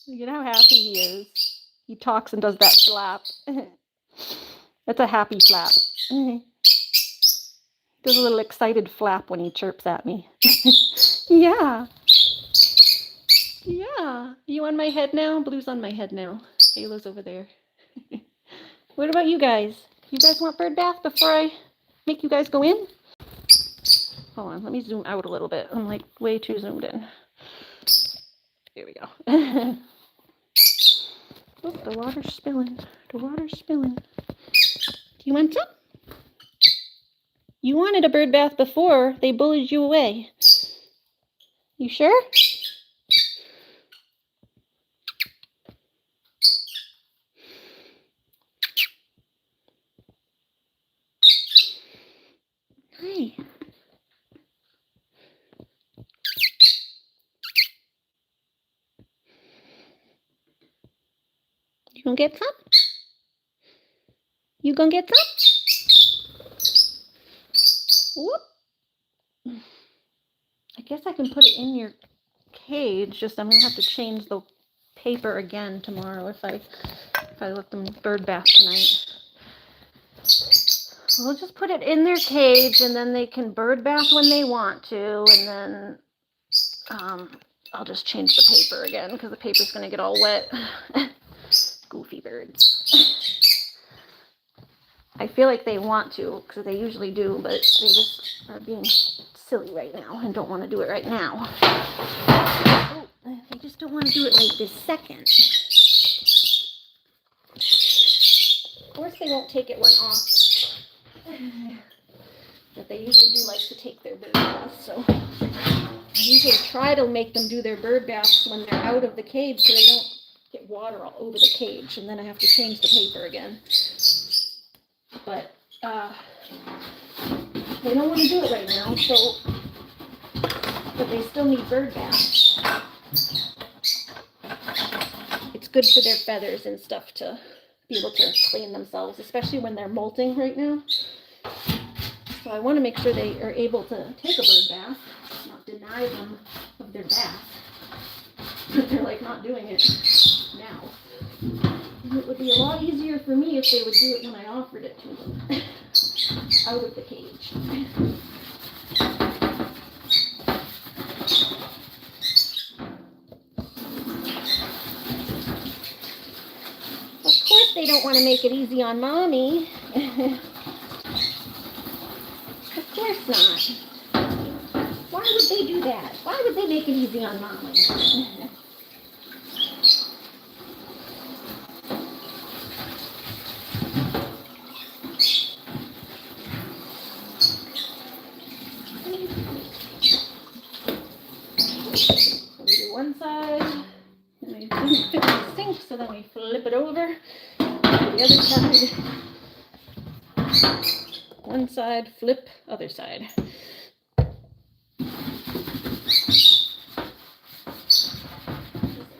Look at how happy he is. He talks and does that flap. That's a happy flap. Does a little excited flap when he chirps at me. Yeah. Yeah. You on my head now? Blue's on my head now. Halo's over there. What about you guys? You guys want bird bath before I make you guys go in? Hold on, let me zoom out a little bit. I'm like way too zoomed in. Here we go. Oh, the water's spilling. The water's spilling. Do you want some? You wanted a bird bath before they bullied you away. You sure? Hi. You gonna get some? You gonna get some? Whoop. I guess I can put it in your cage, just I'm gonna have to change the paper again tomorrow if I let them bird bath tonight. We'll just put it in their cage and then they can bird bath when they want to, and then I'll just change the paper again because the paper's gonna get all wet. Goofy birds. I feel like they want to because they usually do, but they just are being silly right now and don't want to do it right now. Oh, they just don't want to do it right this second. Of course they won't take it when offered. But they usually do like to take their bird baths, so I usually try to make them do their bird baths when they're out of the cage so they don't get water all over the cage, and then I have to change the paper again. But they don't want to do it right now, so but they still need bird baths. It's good for their feathers and stuff to be able to clean themselves, especially when they're molting right now. So I want to make sure they are able to take a bird bath, not deny them of their bath. But they're like not doing it now. And it would be a lot easier for me if they would do it when I offered it to them. Out of the cage. Of course they don't want to make it easy on mommy. Of course not. Why would they do that? Why would they make it easy on mommy? We do one side, and we didn't fit in the sink, so then we flip it over to the other side. One side, flip, other side.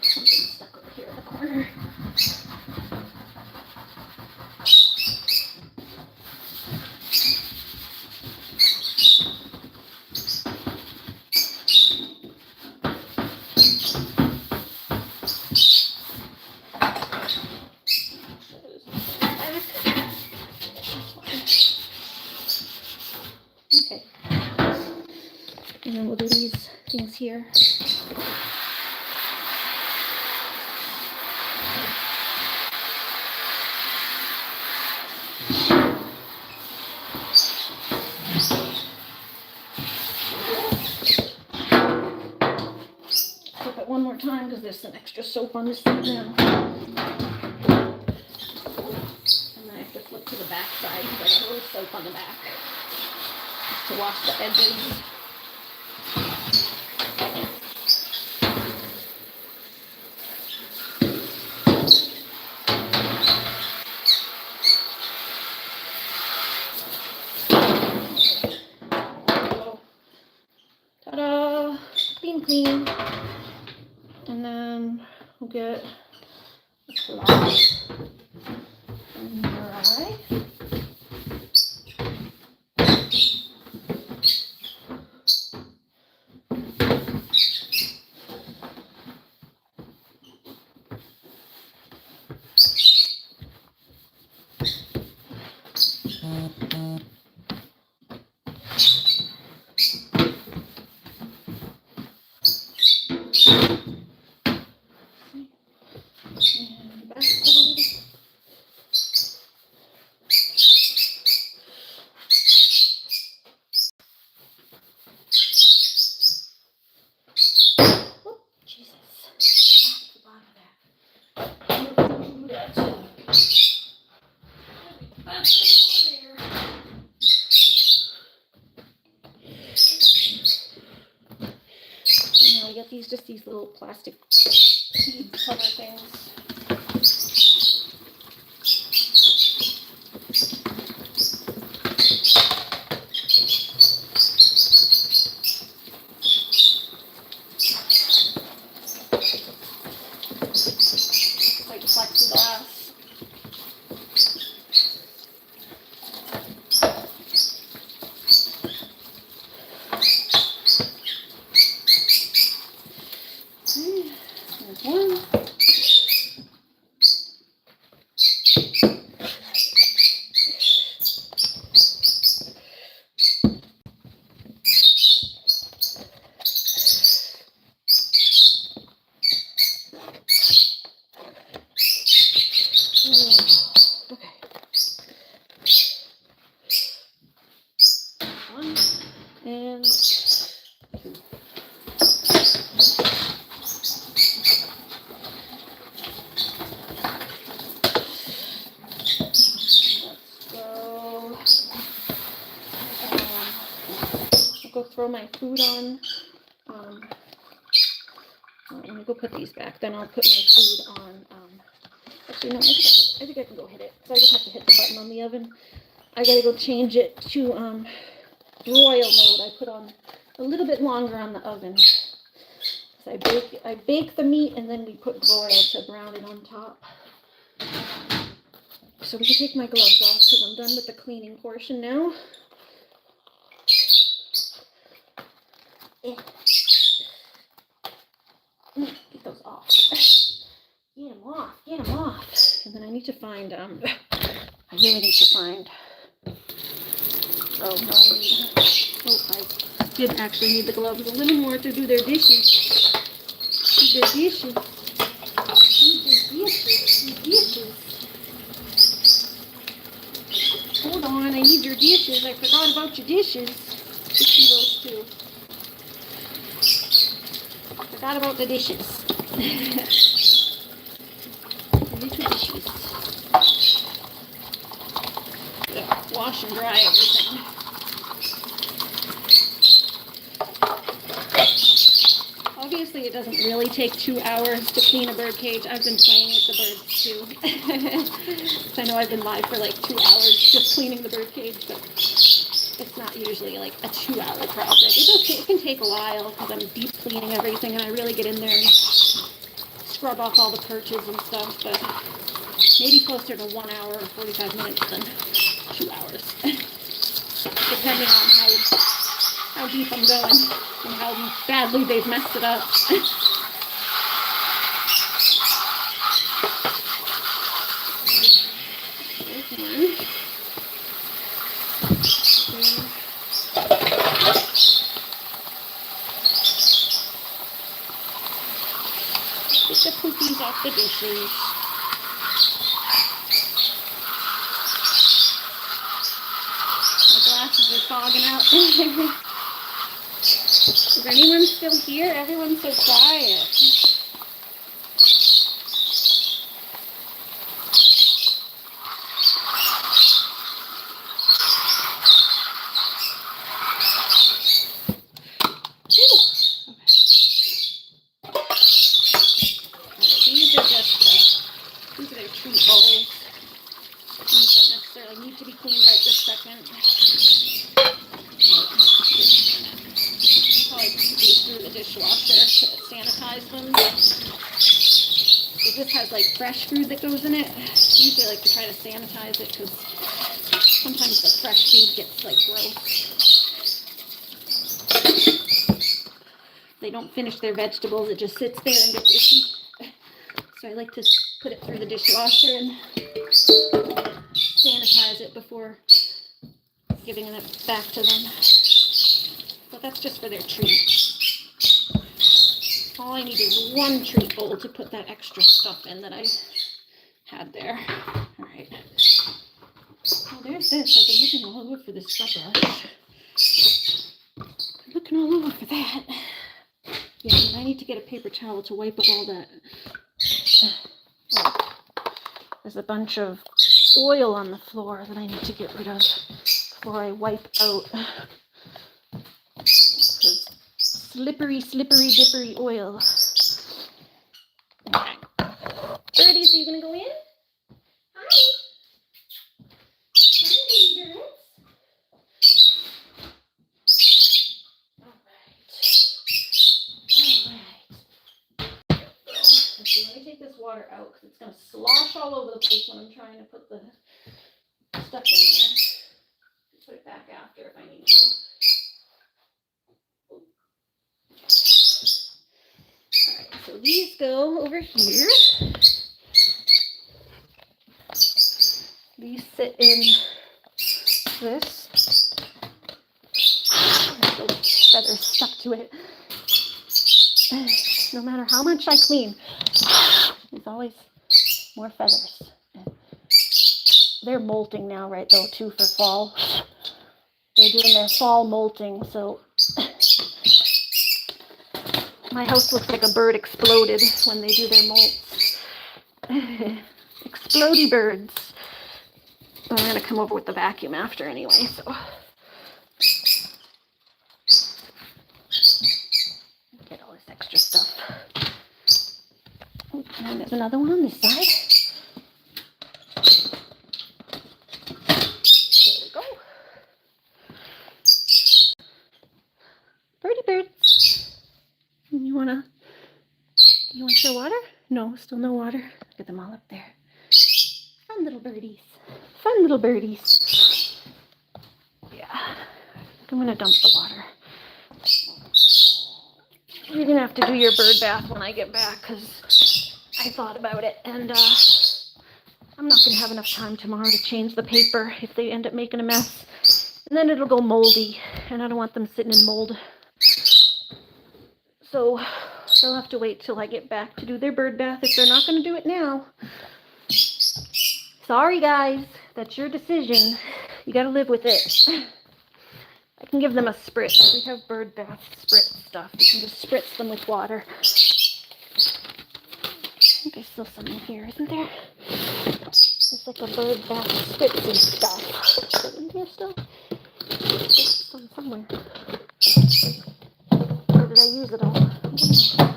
Something stuck over here in the corner. Okay. And then we'll do these things here. Flip it one more time because there's some extra soap on this thing now. And then I have to flip to the back side because I got a little soap on the back. Just to wash the edges. Ta-da! Clean, clean. And then we'll get a cloth and dry. we got these, just these little plastic seed cover things. Like plexiglass. There's one. Okay. One and two. I'll go throw my food on. Let me go put these back. Then I'll put my food on. Actually, no, I think I can go hit it. So I just have to hit the button on the oven. I gotta go change it to broil mode. I put on a little bit longer on the oven. So I bake the meat and then we put broil to brown it on top. So we can take my gloves off because I'm done with the cleaning portion now. Get those off. Get them off. Get them off. And then I need to find, I really need to find, oh no, I did actually need the gloves a little more to do their dishes. Do their dishes. Do their dishes. Do dishes. Hold on, I need your dishes. I forgot about your dishes. Just do those two. Forgot about the dishes. The little dishes. Yeah, wash and dry everything. Obviously, it doesn't really take 2 hours to clean a bird cage. I've been playing with the birds too. So I know I've been live for like 2 hours just cleaning the bird cage, but it's not usually like a 2-hour project. It can take a while because I'm deep cleaning everything and I really get in there and scrub off all the perches and stuff, but maybe closer to 1 hour or 45 minutes than 2 hours, depending on how deep I'm going and how badly they've messed it up. Get the poopies off the dishes. My glasses are fogging out. Is anyone still here? Everyone's so quiet. These are their treat bowls. These don't necessarily need to be cleaned right this second. Probably put these through the dishwasher to sanitize them. So this has like fresh food that goes in it. Usually I like to try to sanitize it because sometimes the fresh food gets like gross. They don't finish their vegetables, it just sits there and gets itchy. So I like to put it through the dishwasher and sanitize it before giving it back to them. But that's just for their treat. All I need is one treat bowl to put that extra stuff in that I had there. All right. Oh, there's this. I've been looking all over for this scrub brush. I'm looking all over for that. Yeah, and I need to get a paper towel to wipe up all that. Oh, there's a bunch of oil on the floor that I need to get rid of before I wipe out. Because slippery, slippery, dippery oil. Okay. Birdies, are you gonna go in? Hi. Hi, baby birds. All right. Okay, let me take this water out because it's gonna slosh all over the place when I'm trying to put the stuff in there. Put it back after if I need to. Alright, so these go over here. These sit in this. The feathers stuck to it. No matter how much I clean, there's always more feathers. They're molting now, right, though, too, for fall. They're doing their fall molting, so my house looks like a bird exploded when they do their molts. Explodey birds. I'm going to come over with the vacuum after anyway, so. Get all this extra stuff. Oh, and there's another one on this side. There we go. Birdie birds. You want your water? No, still no water. Get them all up there. Fun little birdies. Fun little birdies. Yeah. I'm going to dump the water. You're going to have to do your bird bath when I get back because I thought about it and I'm not going to have enough time tomorrow to change the paper if they end up making a mess. And then it'll go moldy and I don't want them sitting in mold. So they'll have to wait till I get back to do their bird bath if they're not going to do it now. Sorry guys, that's your decision. You got to live with it. I can give them a spritz. We have bird bath spritz stuff. You can just spritz them with water. I think there's still some in here, isn't there? There's like a bird bath spritzing stuff. Is it in here still? There's some somewhere. Or did I use it all? I don't know.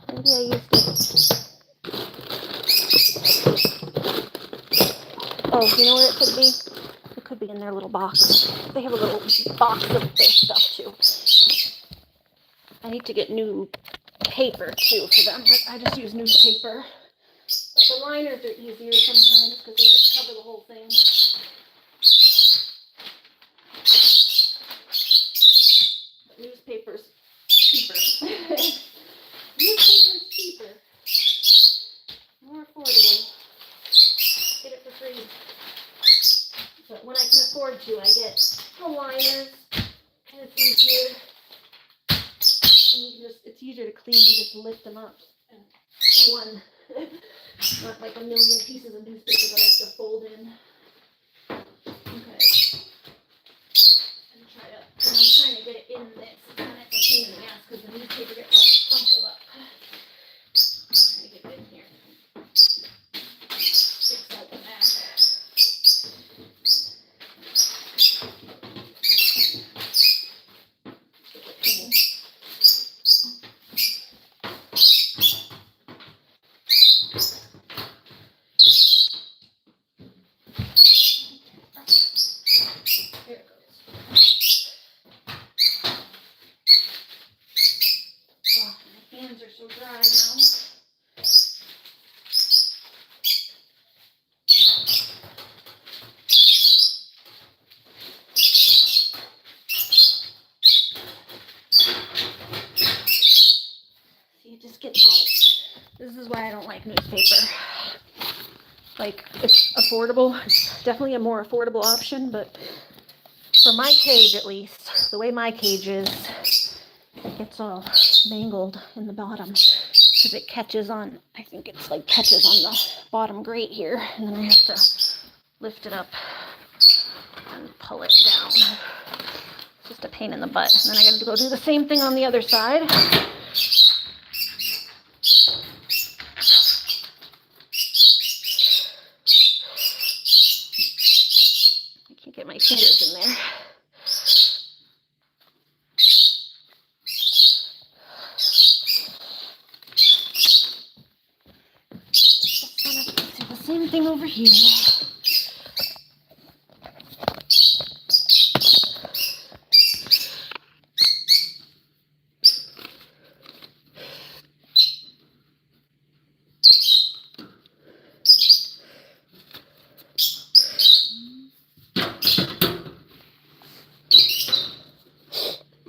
Maybe I used it. Oh, you know where it could be? It could be in their little box. They have a little box of their stuff too. I need to get new paper too for them, but I just use newspaper. But the liners are easier sometimes because they just cover the whole thing. But newspaper's cheaper. Newspaper's cheaper. More affordable. Get it for free. But when I can afford to, I get the liners, and it's easier. And you can just, it's easier to clean, you just lift them up. And one, not like a million pieces of newspaper that I have to fold in. Okay. And I'm trying to get it in this, and it's a pain in the ass because the newspaper gets all crumpled up. Trying to get it in here. Sticks out the back. There it goes. Oh, my hands are so dry now. See, it just gets all. This is why I don't like newspaper. Like, it's affordable. It's definitely a more affordable option, but for my cage at least, the way my cage is, it gets all mangled in the bottom because it catches on, I think it's like catches on the bottom grate here, and then I have to lift it up and pull it down. It's just a pain in the butt. And then I got to go do the same thing on the other side. I can't get my fingers in there. thing over here.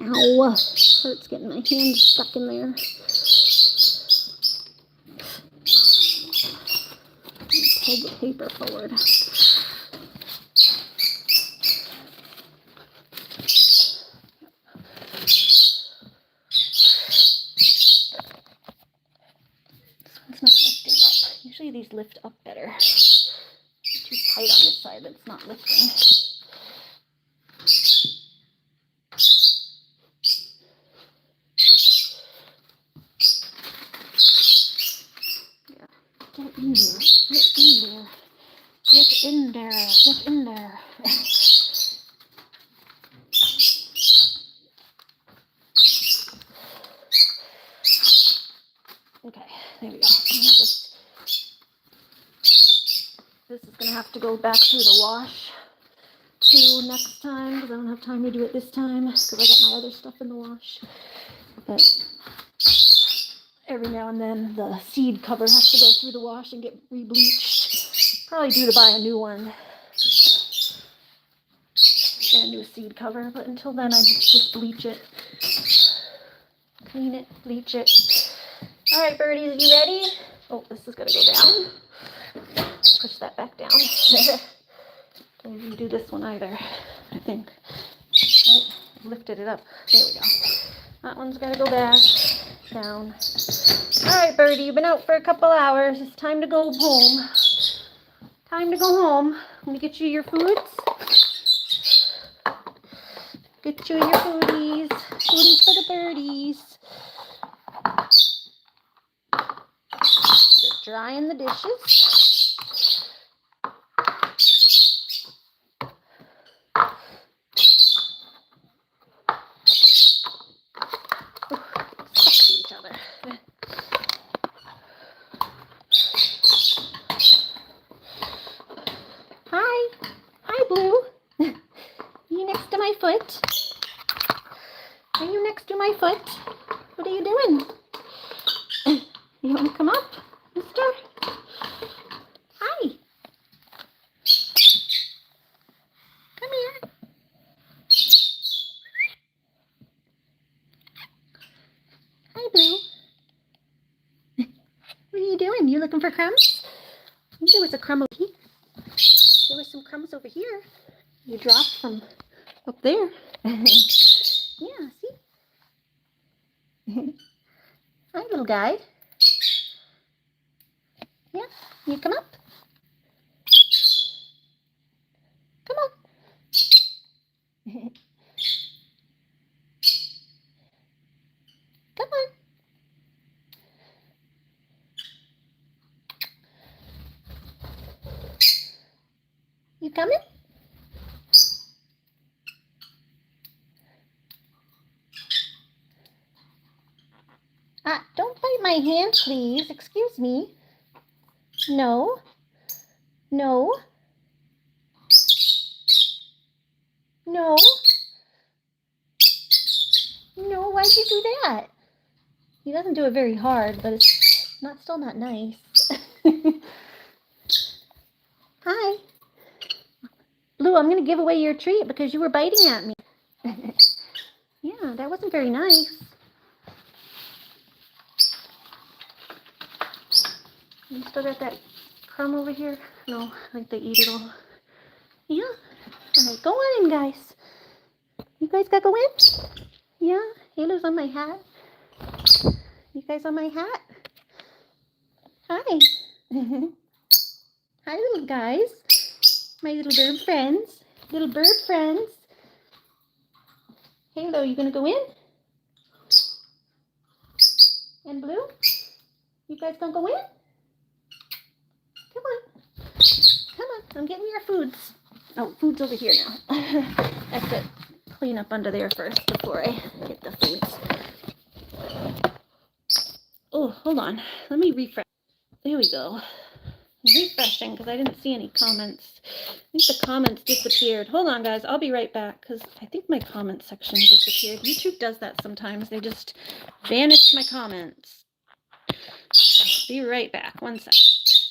Ow, hurts getting my hand stuck in there. Pull the paper forward. This one's not lifting up. Usually these lift up better. Too tight on this side, that's not lifting. Get in there, get in there, get in there, get in there. Okay, there we go. This is going to have to go back through the wash too next time because I don't have time to do it this time because I got my other stuff in the wash. But every now and then the seed cover has to go through the wash and get re-bleached. Probably due to buy a new one. Get a new seed cover, but until then I just bleach it. Clean it, bleach it. Alright birdies, you ready? Oh, this is going to go down. Push that back down. Don't even do this one either, I think. Right, lifted it up. There we go. That one's going to go back down. Alright birdie, you've been out for a couple hours. It's time to go home. Time to go home. I'm going to get you your foods. Get you your foodies. Foodies for the birdies. Just drying the dishes. Stuck to each other. Hi. Hi, Blue. You next to my foot? Are you next to my foot? What are you doing? You want to come up, mister? Hi. Come here. Hi, Blue. What are you doing? You looking for crumbs? I think there was a crumb over here. There was some crumbs over here. You dropped from up there. Yeah, see? Hi, little guy. Yeah, you come up. Come on. Come on. You coming? Don't bite my hand, please. Excuse me. No. No. No. No, why'd you do that? He doesn't do it very hard, but it's still not nice. Hi. Blue, I'm going to give away your treat because you were biting at me. Yeah, that wasn't very nice. You still got that crumb over here? No, I think they eat it all. Yeah. Alright, go on in, guys. You guys got to go in? Yeah? Halo's on my hat. You guys on my hat? Hi. Hi, little guys. My little bird friends. Little bird friends. Halo, you going to go in? And Blue? You guys going to go in? Come on. Come on. I'm getting your foods. Oh, food's over here now. I have to clean up under there first before I get the foods. Oh, hold on. Let me refresh. There we go. refreshing because I didn't see any comments. I think the comments disappeared. Hold on, guys. I'll be right back because I think my comment section disappeared. YouTube does that sometimes. They just vanish my comments. Be right back. One sec.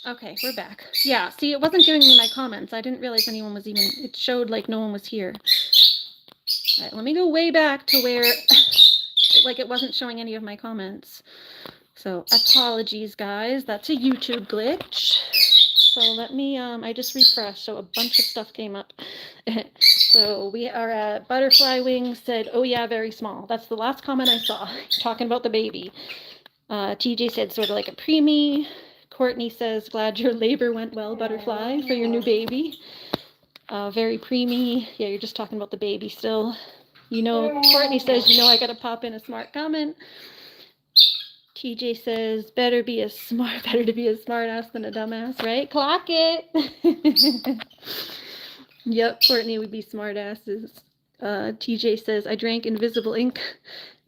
Okay, we're back. Yeah, see, it wasn't giving me my comments. I didn't realize anyone was even, it showed like no one was here. All right, let me go way back to where, like, it wasn't showing any of my comments. So, apologies, guys. That's a YouTube glitch. So let me, I just refreshed, so a bunch of stuff came up. So we are at Butterfly Wings said, oh yeah, very small. That's the last comment I saw, talking about the baby. TJ said sort of like a preemie. Courtney says, glad your labor went well, Butterfly, for your new baby. Very preemie. Yeah, you're just talking about the baby still. You know, Courtney says, you know, I gotta pop in a smart comment. TJ says, better to be a smart ass than a dumbass, right? Clock it. Yep, Courtney would be smart asses. TJ says, I drank invisible ink.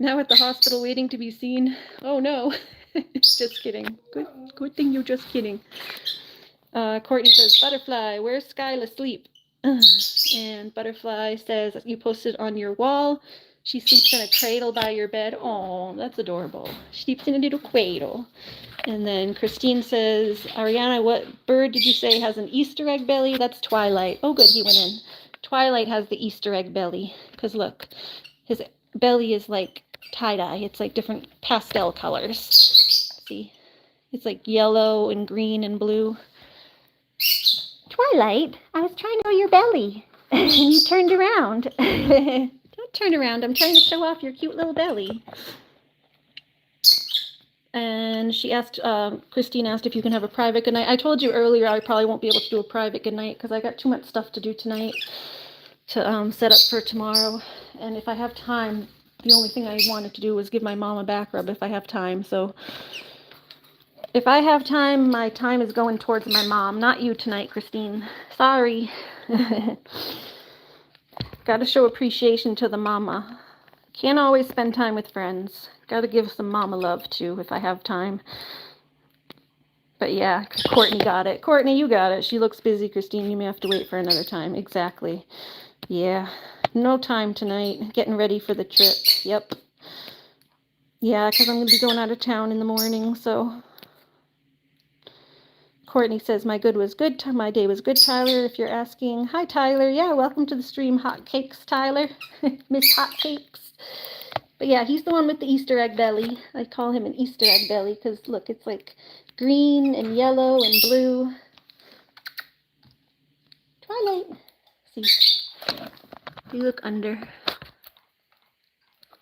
Now at the hospital waiting to be seen. Oh no. Just kidding. Good thing you're just kidding. Courtney says, Butterfly, where's Skyla asleep? And Butterfly says, you posted on your wall. She sleeps in a cradle by your bed. Oh, that's adorable. She sleeps in a little cradle. And then Christine says, Ariana, what bird did you say has an Easter egg belly? That's Twilight. Oh, good, he went in. Twilight has the Easter egg belly. Because look, his belly is like tie-dye. It's like different pastel colors. See? It's like yellow and green and blue. Twilight, I was trying to show your belly. And you turned around. Don't turn around. I'm trying to show off your cute little belly. And she asked, Christine asked if you can have a private good night. I told you earlier I probably won't be able to do a private good night because I got too much stuff to do tonight to set up for tomorrow. And if I have time, the only thing I wanted to do was give my mom a back rub if I have time. So if I have time, my time is going towards my mom, not you tonight, Christine. Sorry. Got to show appreciation to the mama. Can't always spend time with friends. Got to give some mama love too if I have time. But yeah, Courtney got it. Courtney, you got it. She looks busy, Christine. You may have to wait for another time. Exactly. Yeah. No time tonight. Getting ready for the trip. Yep. Yeah, because I'm going to be going out of town in the morning, so... Courtney says, my day was good, Tyler, if you're asking. Hi, Tyler. Yeah, welcome to the stream, Hotcakes, Tyler. Miss Hotcakes. But yeah, he's the one with the Easter egg belly. I call him an Easter egg belly because, look, it's like green and yellow and blue. Twilight. See, you look under.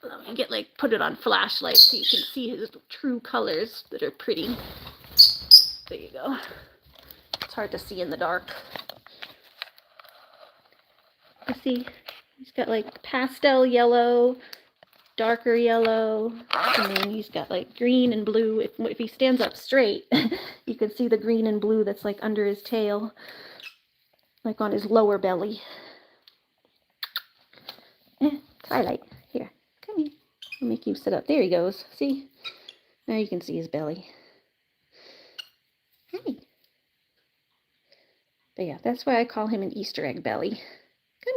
Let me get, put it on flashlight so you can see his true colors that are pretty. There you go. It's hard to see in the dark. You see, he's got pastel yellow, darker yellow, and then he's got green and blue. If he stands up straight, you can see the green and blue that's under his tail, on his lower belly. Twilight, here, come here. I'll make you sit up. There he goes. See? Now you can see his belly. Hi. But yeah, that's why I call him an Easter egg belly. Come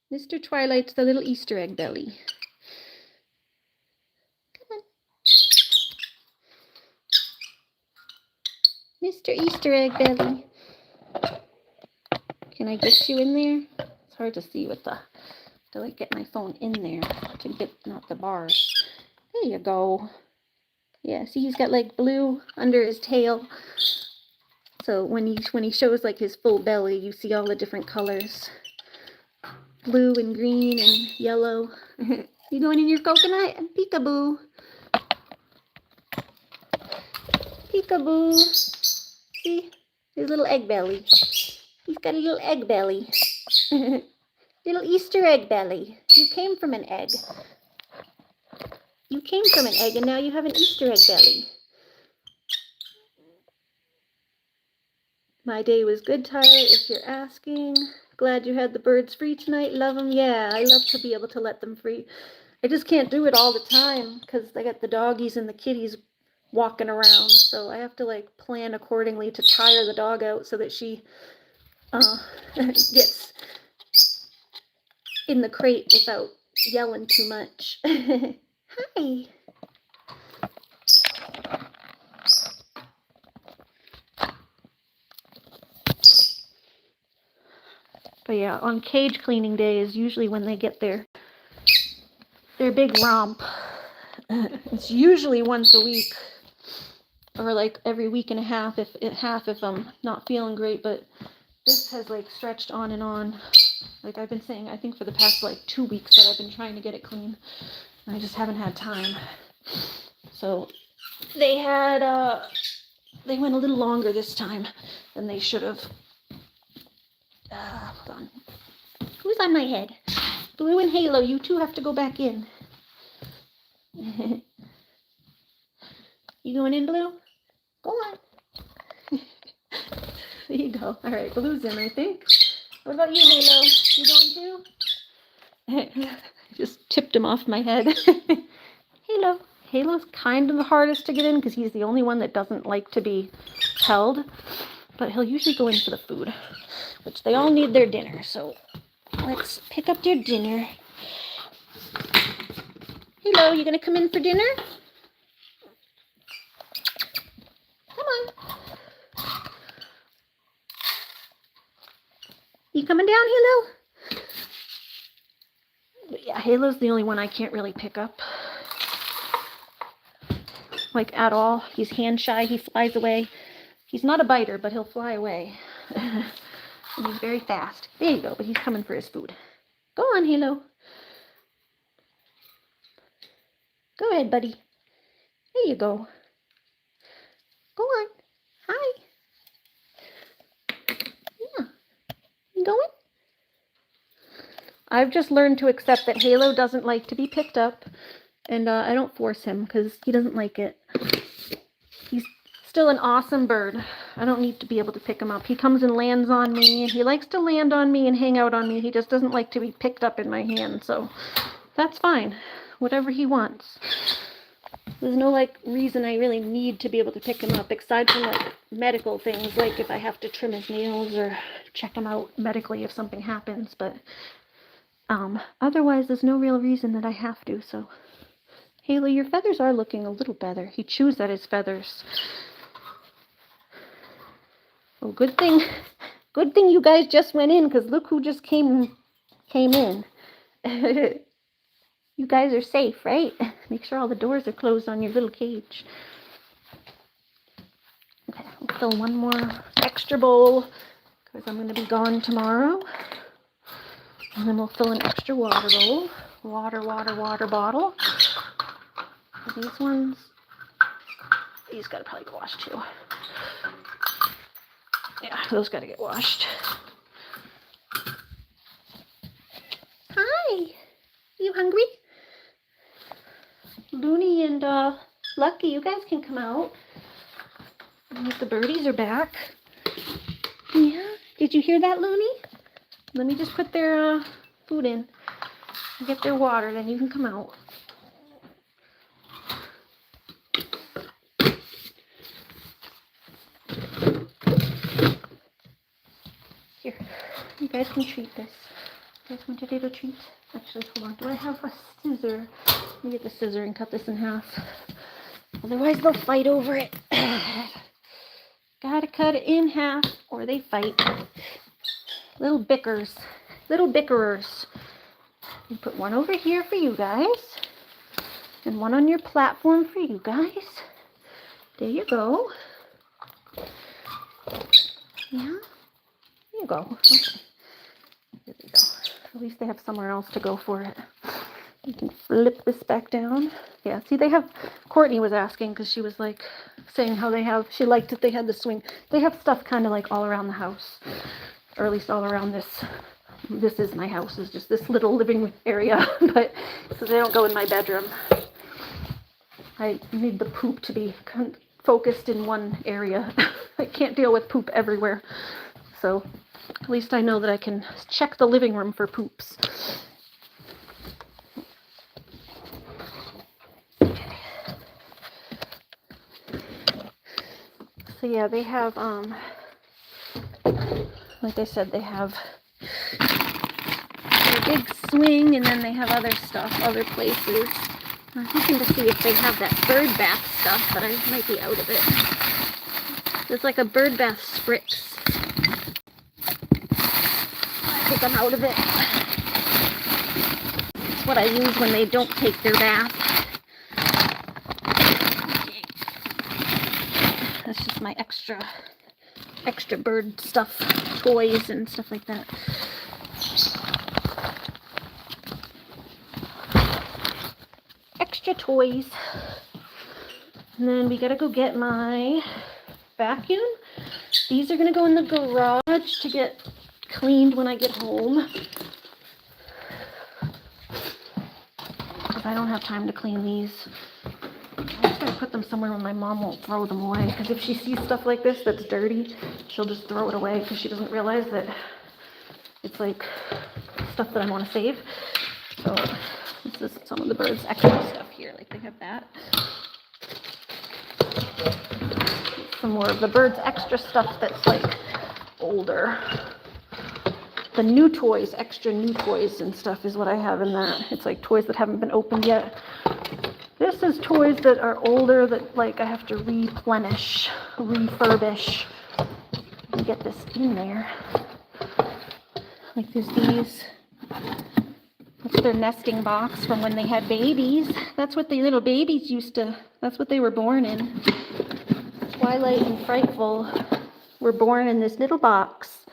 here. Mr. Twilight's the little Easter egg belly. Come on. Mr. Easter egg belly. Can I get you in there? It's hard to see with the... to get my phone in there to get not the bars. There you go. Yeah, see he's got blue under his tail. So when he shows his full belly, you see all the different colors. Blue and green and yellow. You going in your coconut? Peekaboo. Peekaboo. See? His little egg belly. He's got a little egg belly. Little Easter egg belly. You came from an egg. You came from an egg and now you have an Easter egg belly. My day was good, Tyler, if you're asking. Glad you had the birds free tonight. Love them. Yeah, I love to be able to let them free. I just can't do it all the time because I got the doggies and the kitties walking around, so I have to like plan accordingly to tire the dog out so that she gets in the crate without yelling too much. Hi. But yeah, on cage cleaning day is usually when they get their big romp. It's usually once a week, or like every week and a half if I'm not feeling great. But this has like stretched on and on. Like I've been saying, I think for the past like 2 weeks that I've been trying to get it clean. I just haven't had time. So they went a little longer this time than they should have. Hold on. Who's on my head? Blue and Halo, you two have to go back in. You going in, Blue? Go on. There you go. All right, Blue's in, I think. What about you, Halo? You going too? Just tipped him off my head. Halo. Halo's kind of the hardest to get in because he's the only one that doesn't like to be held. But he'll usually go in for the food, which they all need their dinner. So let's pick up their dinner. Halo, you gonna come in for dinner? Come on. You coming down, Halo? But yeah, Halo's the only one I can't really pick up. Like at all. He's hand shy, he flies away. He's not a biter, but he'll fly away. And he's very fast. There you go, but he's coming for his food. Go on, Halo. Go ahead, buddy. There you go. Go on. Hi. Yeah. You going? I've just learned to accept that Halo doesn't like to be picked up, and I don't force him because he doesn't like it. He's still an awesome bird. I don't need to be able to pick him up. He comes and lands on me, and he likes to land on me and hang out on me. He just doesn't like to be picked up in my hand, so that's fine. Whatever he wants. There's no like reason I really need to be able to pick him up, aside from like medical things, like if I have to trim his nails or check him out medically if something happens, but otherwise there's no real reason that I have to. So Haley, your feathers are looking a little better. He chews at his feathers. Well, good thing you guys just went in, because look who just came in. You guys are safe, right? Make sure all the doors are closed on your little cage. Okay, we'll fill one more extra bowl because I'm going to be gone tomorrow. And then we'll fill an extra water bowl. Water bottle. These ones, these got to probably get washed too. Yeah, those got to get washed. Hi, you hungry? Looney and Lucky, you guys can come out. The birdies are back. Yeah, did you hear that, Looney? Let me just put their food in and get their water, then you can come out. Here, you guys can treat this. You guys want a little treat? Actually, hold on. Do I have a scissor? Let me get the scissor and cut this in half. Otherwise, they'll fight over it. Gotta cut it in half or they fight. Little bickers. Little bickerers. You put one over here for you guys. And one on your platform for you guys. There you go. Yeah. There you go. Okay. There we go. At least they have somewhere else to go for it. You can flip this back down. Yeah, see, they have, Courtney was asking because she was like saying how she liked that they had the swing. They have stuff kind of like all around the house, or at least all around this. This is my house, is just this little living area, but so they don't go in my bedroom. I need the poop to be focused in one area. I can't deal with poop everywhere. So at least I know that I can check the living room for poops. So yeah, they have, like I said, they have a big swing, and then they have other stuff, other places. I'm looking to see if they have that bird bath stuff, but I might be out of it. There's like a bird bath spritz. I think I'm out of it. It's what I use when they don't take their bath. That's just my extra bird stuff, toys and stuff like that. Extra toys. And then we gotta go get my vacuum. These are gonna go in the garage to get cleaned when I get home. Because I don't have time to clean these. I'm just gonna put them somewhere where my mom won't throw them away. Because if she sees stuff like this that's dirty, she'll just throw it away because she doesn't realize that it's like stuff that I want to save. So this is some of the birds' extra stuff here. Like they have that. Some more of the birds' extra stuff that's like older. The new toys, extra new toys and stuff is what I have in that. It's like toys that haven't been opened yet. This is toys that are older that like I have to replenish, refurbish, and get this in there. Like there's these. That's their nesting box from when they had babies. That's what the little babies used to, that's what they were born in. Twilight and Frightful were born in this little box.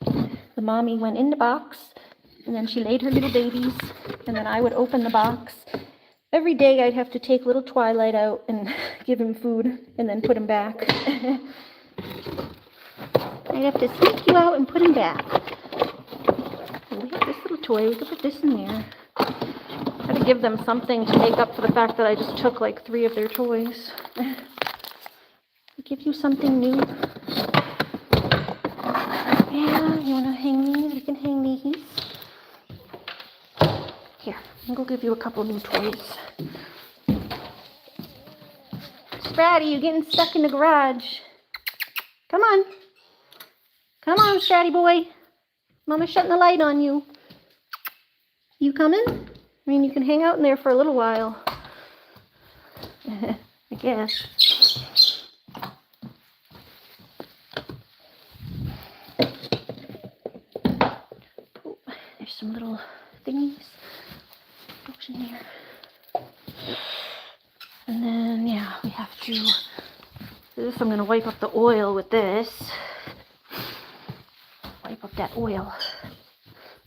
The mommy went in the box, and then she laid her little babies, and then I would open the box. Every day I'd have to take little Twilight out and give him food, and then put him back. I'd have to sneak you out and put him back. We have this little toy, we could put this in there. Got to give them something to make up for the fact that I just took like 3 of their toys. Give you something new. Yeah, you want to hang these? You can hang these. Here, I'm going to give you a couple new toys. Spratty, you're getting stuck in the garage. Come on. Come on, Spratty boy. Mama's shutting the light on you. You coming? I mean, you can hang out in there for a little while. I guess. Oh, there's some little thingies. In here. And then, yeah, we have to, this I'm going to wipe up the oil with this. Wipe up that oil.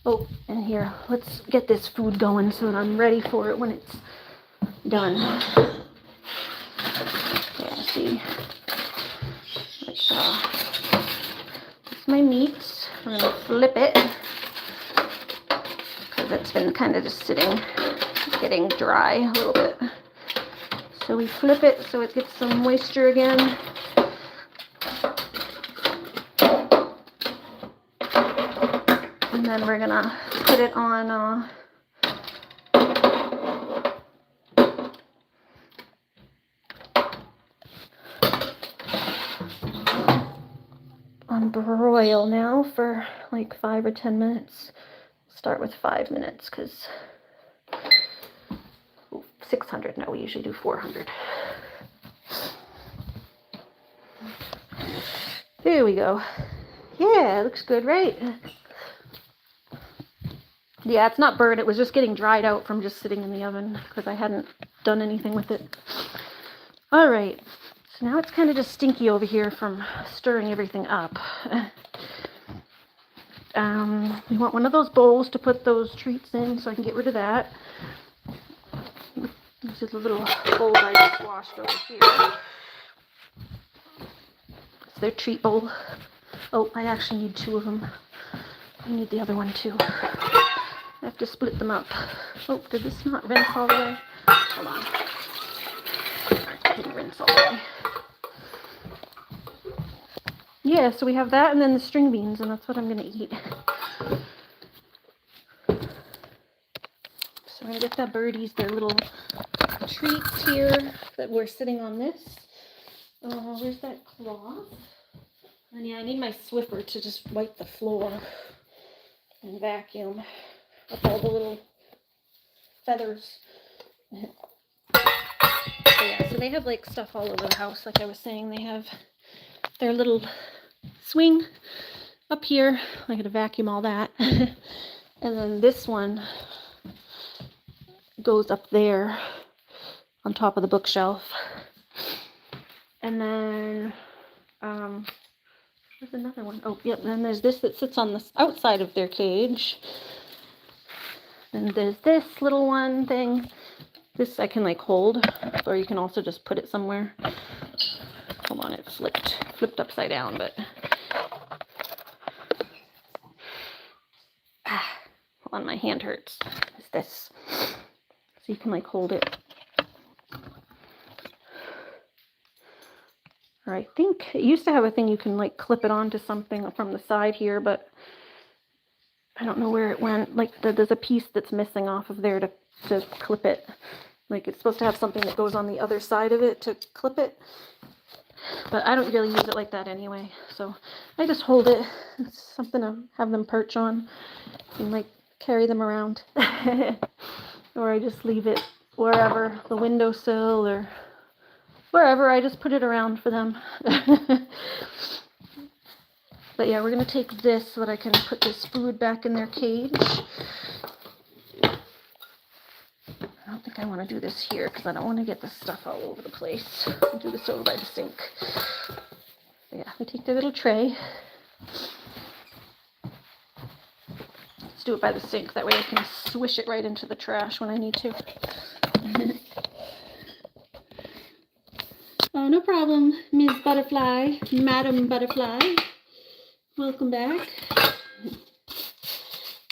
Oh, and here, let's get this food going so that I'm ready for it when it's done. Yeah, see. Let's, it's my meat. I'm going to flip it. Because it's been kind of just sitting, getting dry a little bit. So we flip it so it gets some moisture again. And then we're gonna put it on broil now for like 5 or 10 minutes. Start with 5 minutes because 600. No, we usually do 400. There we go. Yeah, it looks good, right? Yeah, it's not burnt. It was just getting dried out from just sitting in the oven because I hadn't done anything with it. All right. So now it's kind of just stinky over here from stirring everything up. We want one of those bowls to put those treats in so I can get rid of that. These are the little bowls I just washed over here. It's their treat bowl. Oh, I actually need 2 of them. I need the other one too. I have to split them up. Oh, did this not rinse all the way? Hold on. It didn't rinse all the way. Yeah, so we have that and then the string beans, and that's what I'm going to eat. So I'm going to get the birdies their little treats here that were sitting on this. Oh, where's that cloth? And yeah, I need my Swiffer to just wipe the floor and vacuum up all the little feathers. So yeah, so they have like stuff all over the house. Like I was saying, they have their little swing up here. I gotta vacuum all that. And then this one goes up there on top of the bookshelf. And then there's another one. Oh, yep. And there's this that sits on the outside of their cage. And there's this little one thing. This I can like hold, or you can also just put it somewhere. Hold on, it flipped upside down, but hold on, my hand hurts. It's this, so you can like hold it. Or I think it used to have a thing you can like clip it onto something from the side here, but I don't know where it went. Like there's a piece that's missing off of there to clip it. Like it's supposed to have something that goes on the other side of it to clip it. But I don't really use it like that anyway. So I just hold it. It's something to have them perch on and like carry them around. Or I just leave it wherever, the windowsill or wherever. I just put it around for them. But yeah, we're going to take this so that I can put this food back in their cage. I don't think I want to do this here because I don't want to get the stuff all over the place. I'll do this over by the sink. But yeah, we take the little tray. Let's do it by the sink. That way I can swish it right into the trash when I need to. Oh, no problem, Ms. Butterfly, Madam Butterfly. Welcome back.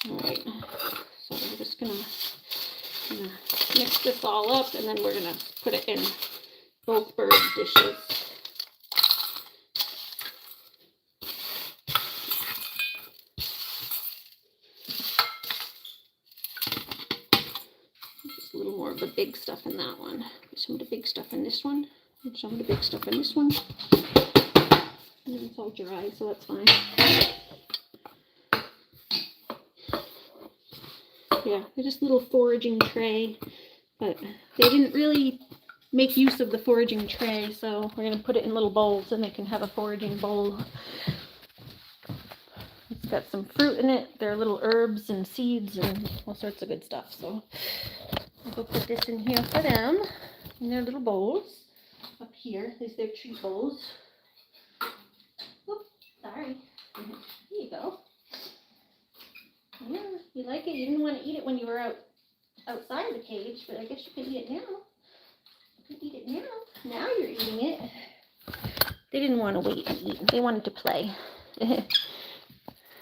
Alright, so we're just gonna mix this all up and then we're gonna put it in both bird dishes. Just a little more of the big stuff in that one. Some of the big stuff in this one. And some of the big stuff in this one. And then it's all dry, so that's fine. Yeah, they're just a little foraging tray, but they didn't really make use of the foraging tray, so we're going to put it in little bowls and they can have a foraging bowl. It's got some fruit in it. There are little herbs and seeds and all sorts of good stuff, so I'll go put this in here for them in their little bowls. Up here is their treat bowls. Oops, sorry. There you go. Yeah, you like it. You didn't want to eat it when you were outside the cage, but I guess you can eat it now. You can eat it now. Now you're eating it. They didn't want to wait and eat. They wanted to play.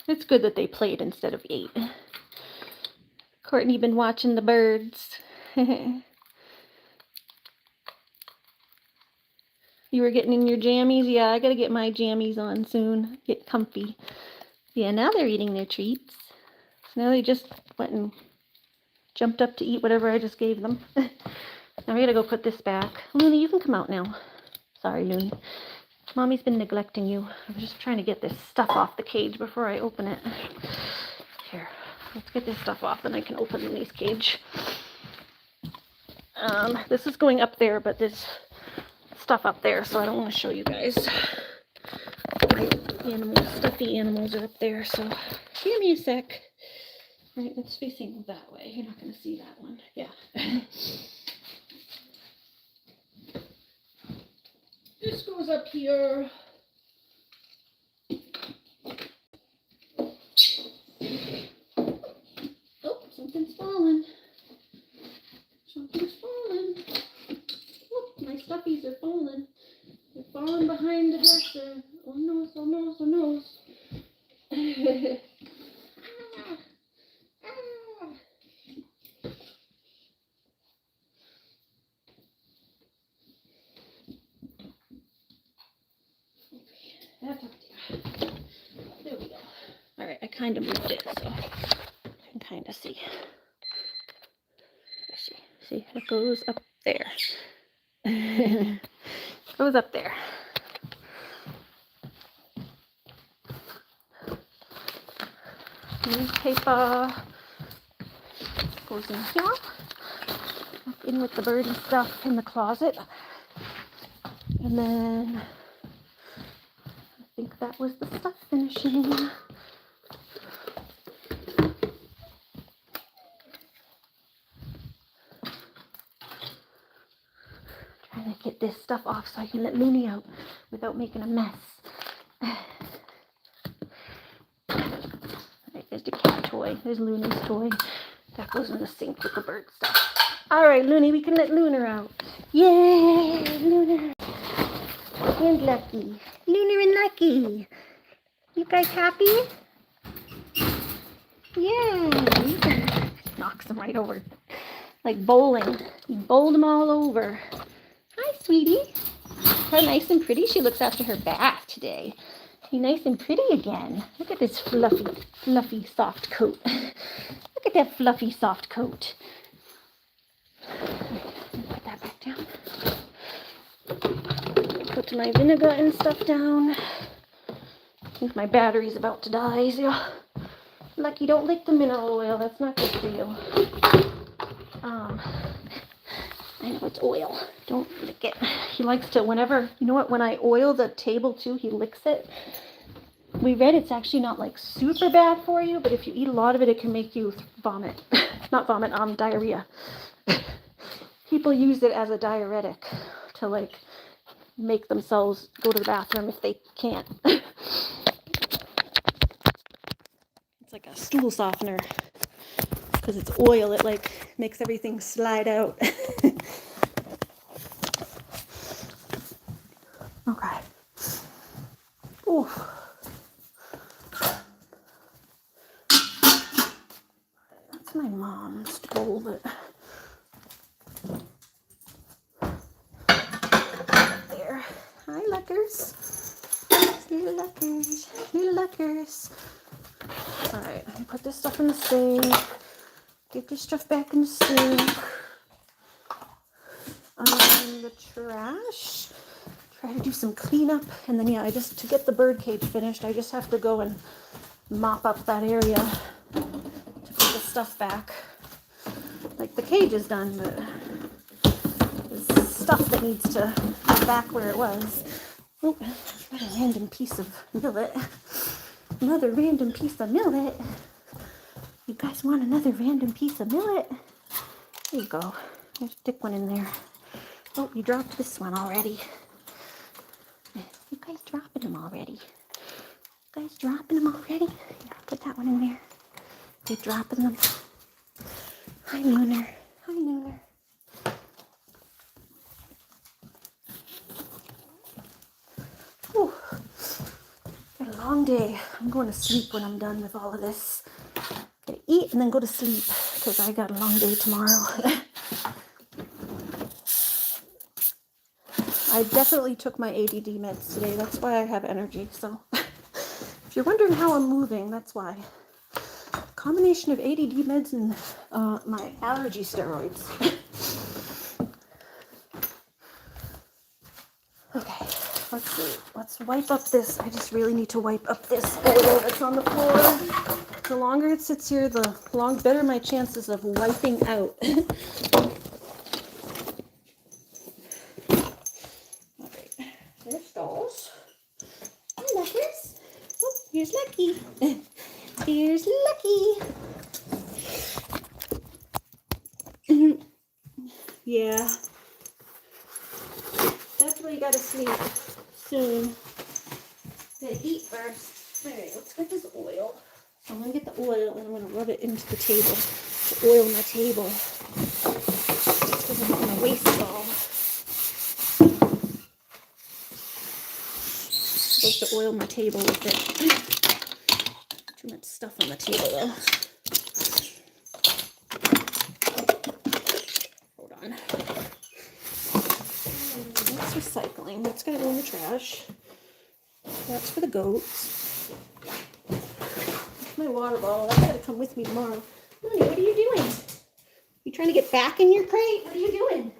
It's good that they played instead of ate. Courtney been watching the birds. You were getting in your jammies? Yeah, I gotta get my jammies on soon. Get comfy. Yeah, now they're eating their treats. So now they just went and jumped up to eat whatever I just gave them. Now we gotta go put this back. Looney, you can come out now. Sorry, Looney. Mommy's been neglecting you. I'm just trying to get this stuff off the cage before I open it. Here, let's get this stuff off and I can open Looney's cage. This is going up there, but there's stuff up there, so I don't want to show you guys. My animals, stuffy animals are up there, so give me a sec. All right, it's facing that way. You're not going to see that one. Yeah. This goes up here. Oh, something's falling. Something's falling. Oh, my stuffies are falling. They're falling behind the dresser. Oh no, oh no, oh no. That's up there. There we go. Alright, I kind of moved it so I can kind of see. See, it goes up there. Goes up there. Newspaper goes in here. Up in with the birdie stuff in the closet. And then I think that was the stuff finishing. Trying to get this stuff off so I can let Looney out without making a mess. Alright, there's the cat toy. There's Looney's toy. That goes in the sink with the bird stuff. Alright, Looney, we can let Lunar out. Yay! Lunar! And Lucky. Lunar and Lucky. You guys happy? Yeah. Knocks them right over. Like bowling. You bowled them all over. Hi, sweetie. How nice and pretty she looks after her bath today. She's nice and pretty again. Look at this fluffy, soft coat. Look at that fluffy, soft coat. Put that back down. Put my vinegar and stuff down. I think my battery's about to die, so Lucky, don't lick the mineral oil. That's not good for you. I know it's oil. Don't lick it. He likes to, whenever, you know what, when I oil the table too, he licks it. We read it's actually not like super bad for you, but if you eat a lot of it, it can make you vomit. Not vomit, diarrhea. People use it as a diuretic to like make themselves go to the bathroom if they can't. It's like a stool softener. Because it's oil, it like makes everything slide out. Okay. Ooh. That's my mom's bowl, but there. Hi, Luckers. Little Luckers. Little Luckers. Alright, let me put this stuff in the sink. Get this stuff back in the sink. The trash. Try to do some cleanup. And then, yeah, to get the bird cage finished, I just have to go and mop up that area to put the stuff back. Like, the cage is done, but there's stuff that needs to go back where it was. Oh, got a random piece of millet. Another random piece of millet. You guys want another random piece of millet? There you go. There's a thick one in there. Oh, you dropped this one already. You guys dropping them already? You guys dropping them already? Here, put that one in there. You're dropping them. Hi, Lunar. Hi, Lunar. Whew. Got a long day. I'm going to sleep when I'm done with all of this. Gotta eat and then go to sleep because I got a long day tomorrow. I definitely took my ADD meds today. That's why I have energy. So if you're wondering how I'm moving, that's why. Combination of ADD meds and my allergy steroids. Okay, let's see. Let's wipe up this. I just really need to wipe up this oil that's on the floor. The longer it sits here, the better my chances of wiping out. Alright, there's those. Hi, Luckers. Oh, here's Lucky. Here's Lucky. Yeah. Definitely gotta sleep soon. Gotta eat first. Alright, let's get this oil. So I'm gonna get the oil and I'm gonna rub it into the table to oil my table. Just because I'm not gonna waste it all. I'm supposed to oil my table with it. Too much stuff on the table though. Hold on. That's recycling. That's gotta go in the trash. That's for the goats. My water bottle. That's gotta come with me tomorrow. Lily, what are you doing? You trying to get back in your crate? What are you doing?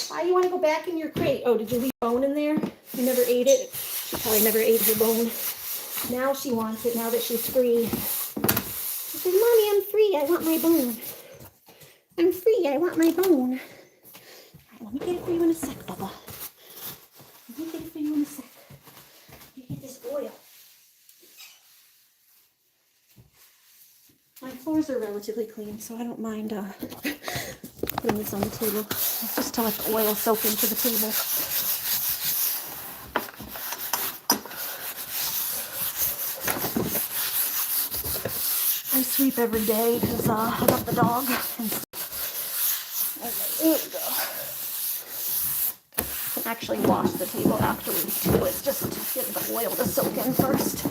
Why do you want to go back in your crate? Oh, did you leave bone in there? You never ate it? She probably never ate her bone. Now she wants it, now that she's free. free, I want my bone. I'm free, I want my bone. All right, let me get it for you in a sec, Bubba. Let me get it for you in a sec. Let me get this oil. My floors are relatively clean, so I don't mind putting this on the table. Just to let the oil soak into the table. I sweep every day because I got the dog. And okay, there we go. I can actually wash the table afterwards too. It's just getting the oil to soak in first.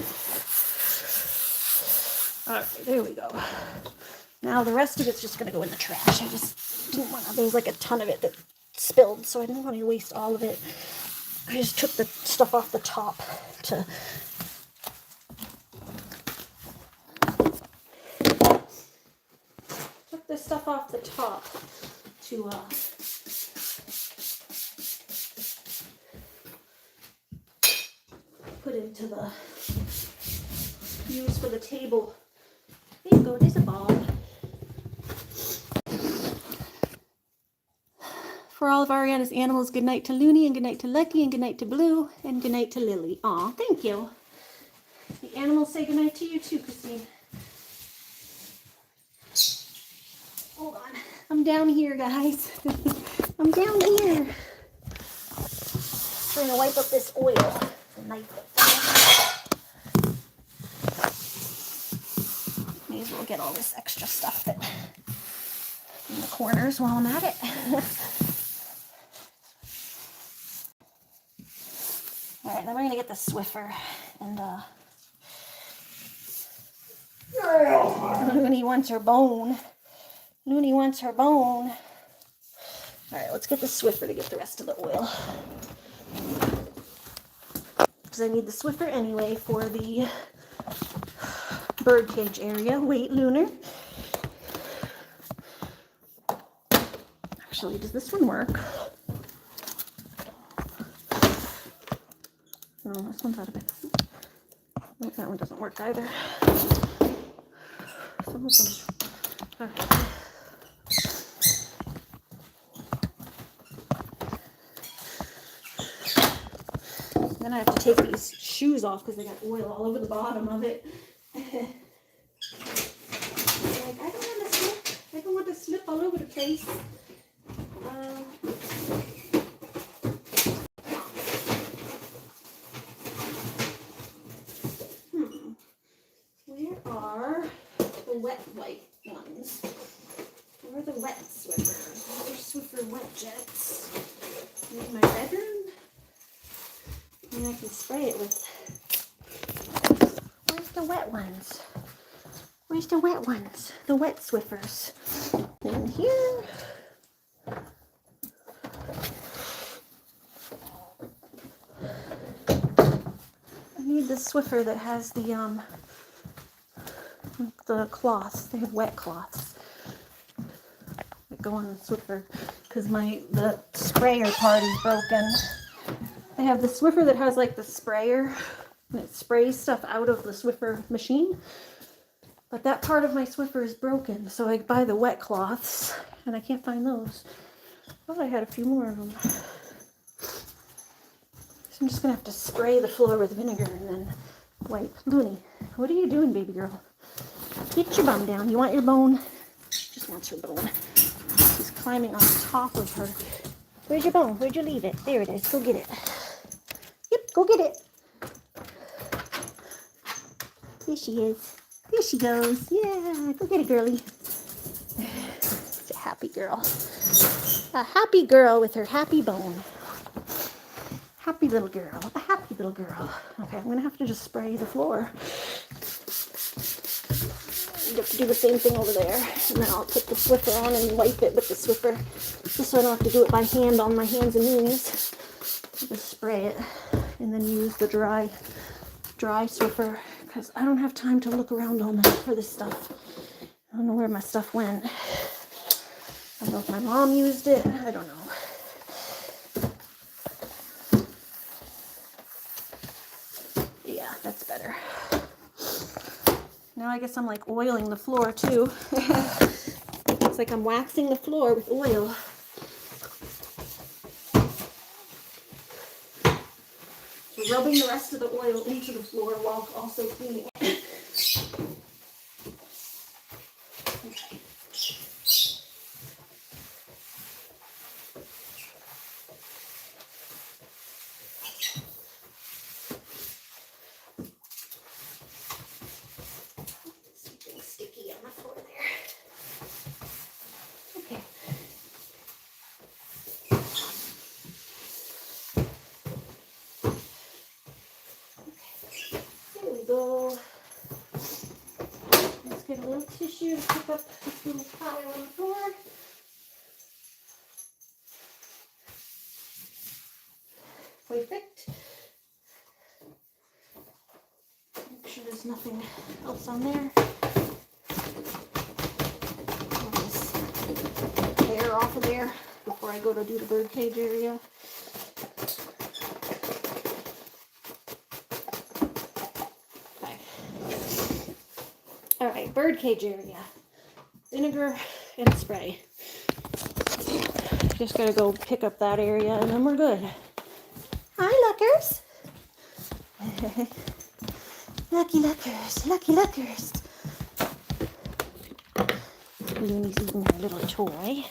Alright, there we go. Now the rest of it's just going to go in the trash. I just didn't want to, there was like a ton of it that spilled, so I didn't want to waste all of it. I just took the stuff off the top to put into the use for the table. There you go, there's a ball. For all of Ariana's animals, good night to Looney, and good night to Lucky, and good night to Blue, and good night to Lily. Aw, thank you. The animals say good night to you too, Christine. Hold on. I'm down here, guys. I'm down here. I'm gonna wipe up this oil. Knife it. May as well get all this extra stuff that in the corners while I'm at it. Alright, then we're gonna get the Swiffer and Looney wants her bone. Looney wants her bone. Alright, let's get the Swiffer to get the rest of the oil. Because I need the Swiffer anyway for the bird cage area. Wait, Lunar. Actually, does this one work? No, this one's out of it. No, that one doesn't work either. Some of them. Okay. Then I have to take these shoes off because they got oil all over the bottom of it. Like, I don't want to slip. I don't want to slip all over the place. Where are the wet white ones? Where are the wet Swiffers? Where are Swiffer wet jets? In my bedroom? And I can spray it with. Where's the wet ones? Where's the wet ones? The wet Swiffers. In here. I need the Swiffer that has the cloths. They have wet cloths that go on the Swiffer because the sprayer part is broken. I have the Swiffer that has like the sprayer and it sprays stuff out of the Swiffer machine. But that part of my Swiffer is broken, so I buy the wet cloths and I can't find those. I thought I had a few more of them. So I'm just gonna have to spray the floor with vinegar and then wipe. Looney, what are you doing, baby girl? Get your bum down. You want your bone? She just wants her bone. She's climbing on top of her. Where's your bone? Where'd you leave it? There it is. Go get it. Yep, go get it. There she is. There she goes. Yeah, go get it, girlie. It's a happy girl. A happy girl with her happy bone. Happy little girl. A happy little girl. Okay, I'm going to have to just spray the floor. You have to do the same thing over there. And then I'll put the Swiffer on and wipe it with the Swiffer. Just so I don't have to do it by hand on my hands and knees. Just spray it. And then use the dry Swiffer. Because I don't have time to look around all night for this stuff. I don't know where my stuff went. I don't know if my mom used it. I don't know. Yeah, that's better. Now Now I guess I'm like oiling the floor too. It's like I'm waxing the floor with oil. So rubbing the rest of the oil into the floor while also cleaning it. Okay. Something sticky on the floor there. Okay. There we go. Let's get a little tissue to pick up this little pile on the floor. Perfect. Make sure there's nothing else on there. Get this hair off of there before I go to do the bird cage area. Okay. All right, bird cage area. Vinegar and spray. Just gotta go pick up that area and then we're good. Hi, Luckers. Lucky Luckers, Lucky Luckers. Looney's eating her little toy.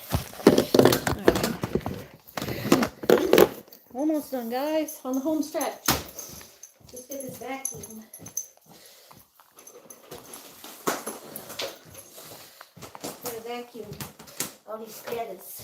Alright. Almost done, guys. On the home stretch. Just get this vacuum. Get a vacuum. All these feathers.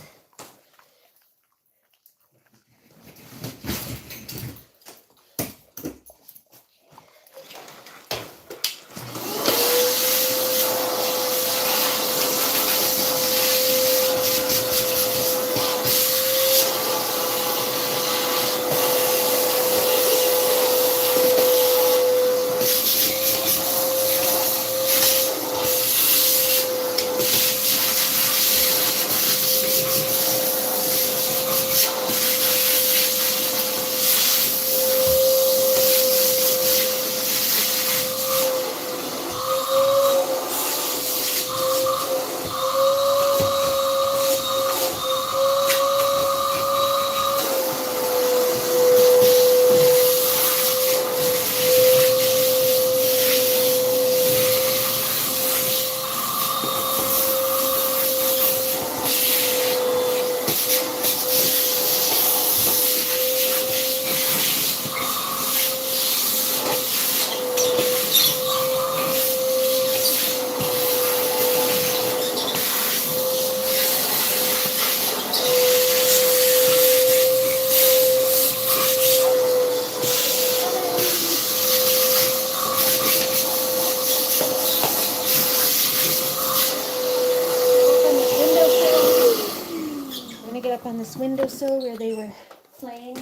On this windowsill where they were playing.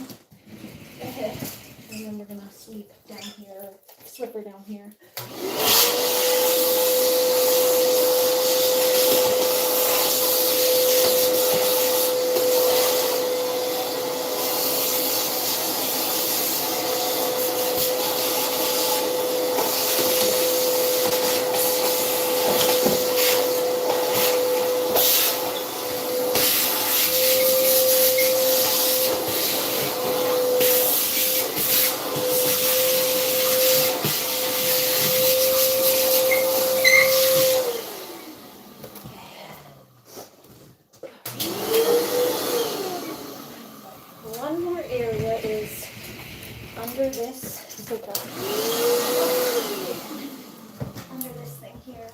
And then we're gonna sweep down here, slipper down here. One more area is under this. It's like under this thing here.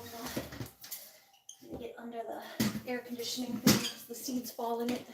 I'm gonna get under the air conditioning thing because the seeds fall in it.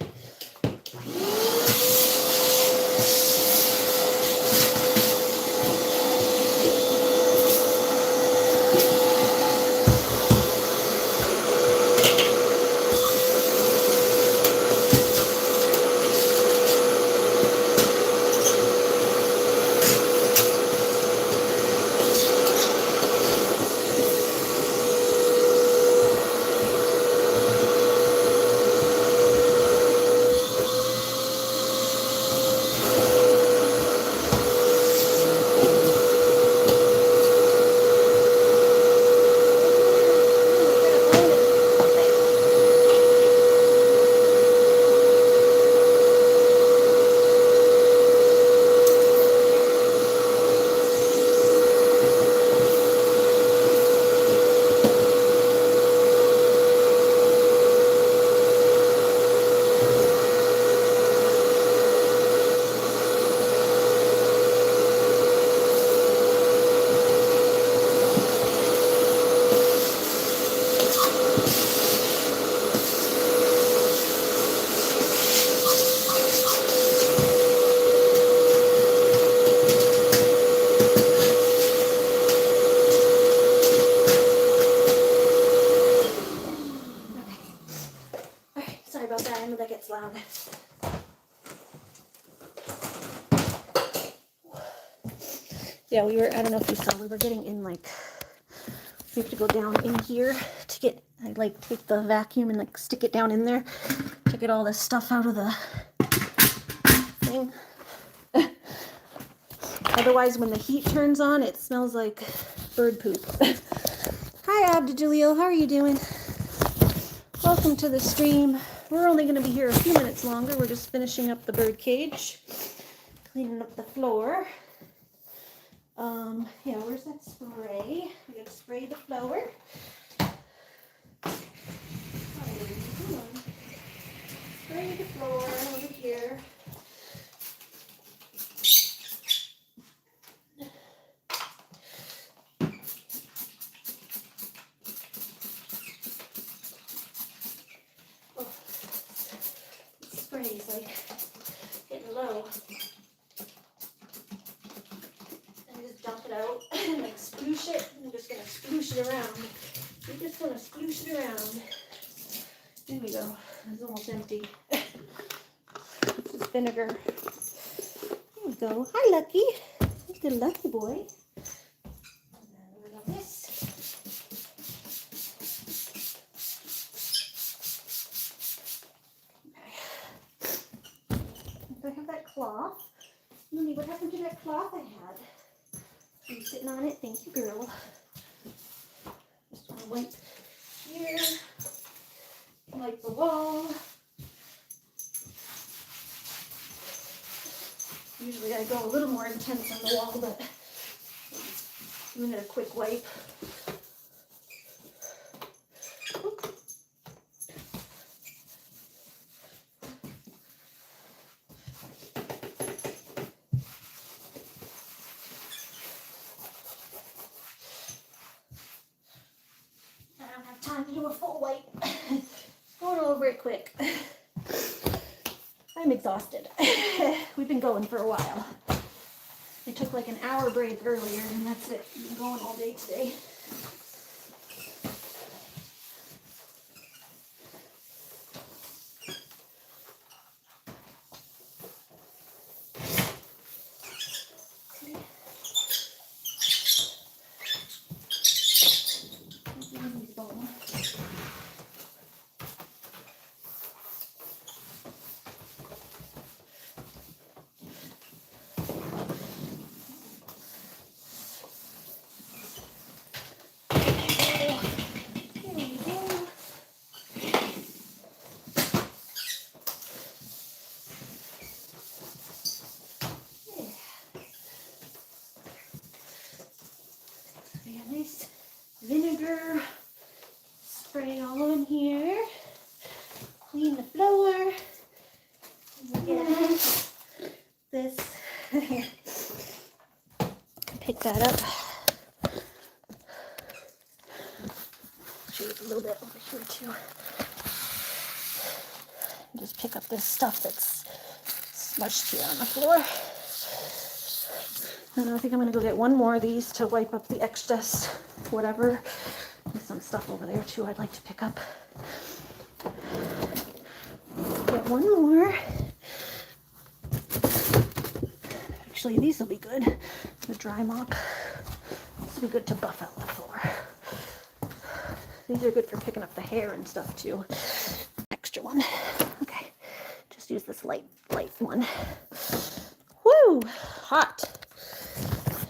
about that. I know that gets loud. Yeah, I don't know if you saw, we were getting in like, we have to go down in here to get, I like take the vacuum and like stick it down in there to get all this stuff out of the thing. Otherwise, when the heat turns on, it smells like bird poop. Hi, Abdulio. How are you doing? Welcome to the stream. We're only going to be here a few minutes longer. We're just finishing up the bird cage, cleaning up the floor. Yeah, where's that spray? We gotta spray the floor. Spray the floor over here. Oh, the spray is like getting low. Dump it out and like sploosh it. I'm just gonna sploosh it around. We're just gonna sploosh it around. There we go. It's almost empty. This is vinegar. There we go. Hi, Lucky. He's a lucky boy. And then we got this. Okay. Do I have that cloth? Mommy, what happened to that cloth I had? Are you sitting on it? Thank you, girl. Just want to wipe here, wipe the wall. Usually I go a little more intense on the wall, but doing it a quick wipe. Time to do a full wipe. Going over it quick. I'm exhausted. We've been going for a while. I took like an hour break earlier and that's it. We've been going all day today. Nice vinegar, spray all in here, clean the floor, and again, this, pick that up, show you a little bit over here too, and just pick up this stuff that's smudged here on the floor. And I think I'm going to go get one more of these to wipe up the excess, whatever. There's some stuff over there too I'd like to pick up. Get one more. Actually, these will be good. The dry mop. This will be good to buff out the floor. These are good for picking up the hair and stuff too. Extra one. Okay. Just use this light one. Woo! Hot.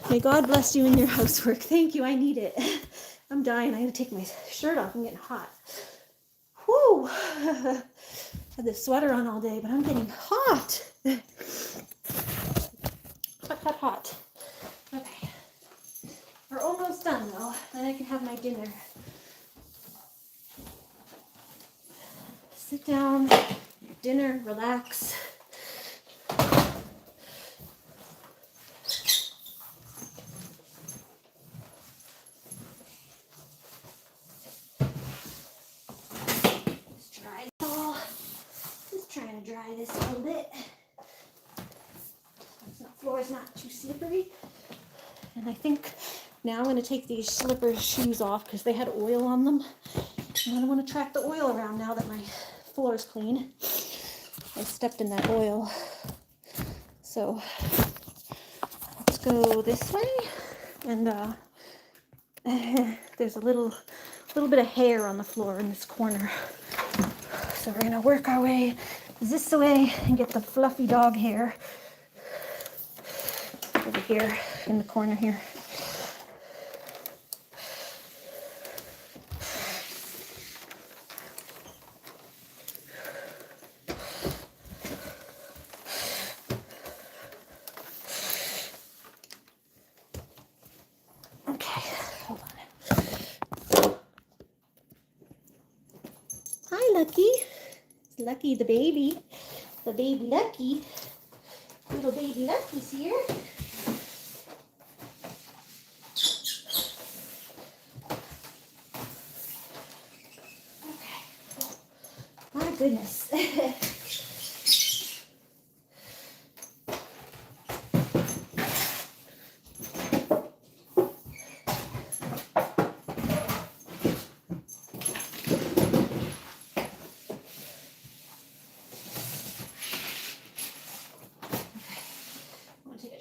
May God bless you in your housework. Thank you. I need it. I'm dying. I gotta take my shirt off. I'm getting hot. Whoo! Had this sweater on all day, but I'm getting hot. Hot. Okay. We're almost done though. Then I can have my dinner. Sit down, dinner, relax. Dry this a little bit. So the floor is not too slippery. And I think now I'm going to take these shoes off because they had oil on them. And I don't want to track the oil around now that my floor's clean. I stepped in that oil. So let's go this way. And there's a little bit of hair on the floor in this corner. So we're gonna work our way this way and get the fluffy dog hair over here in the corner here. Okay, hold on. Hi, Lucky. Lucky the baby. The baby Lucky. Little baby Lucky's here. Okay. My goodness.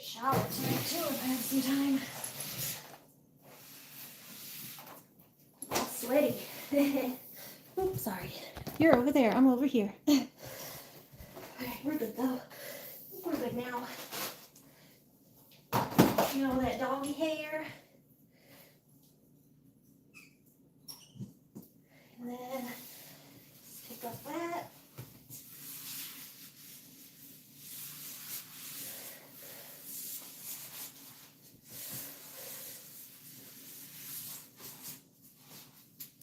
Shower tonight too if I have some time. All sweaty. Oops, sorry. You're over there. I'm over here. Alright, we're good though. We're good now. You know that doggy hair. And then let's pick up that.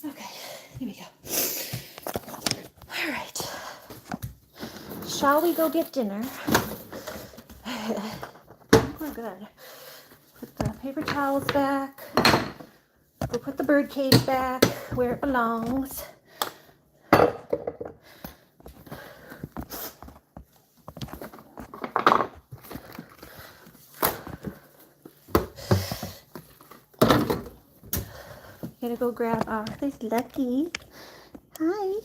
Okay, here we go. All right. Shall we go get dinner? We're good. Put the paper towels back. We'll put the bird cage back where it belongs. Gonna go grab our, there's Lucky. Hi.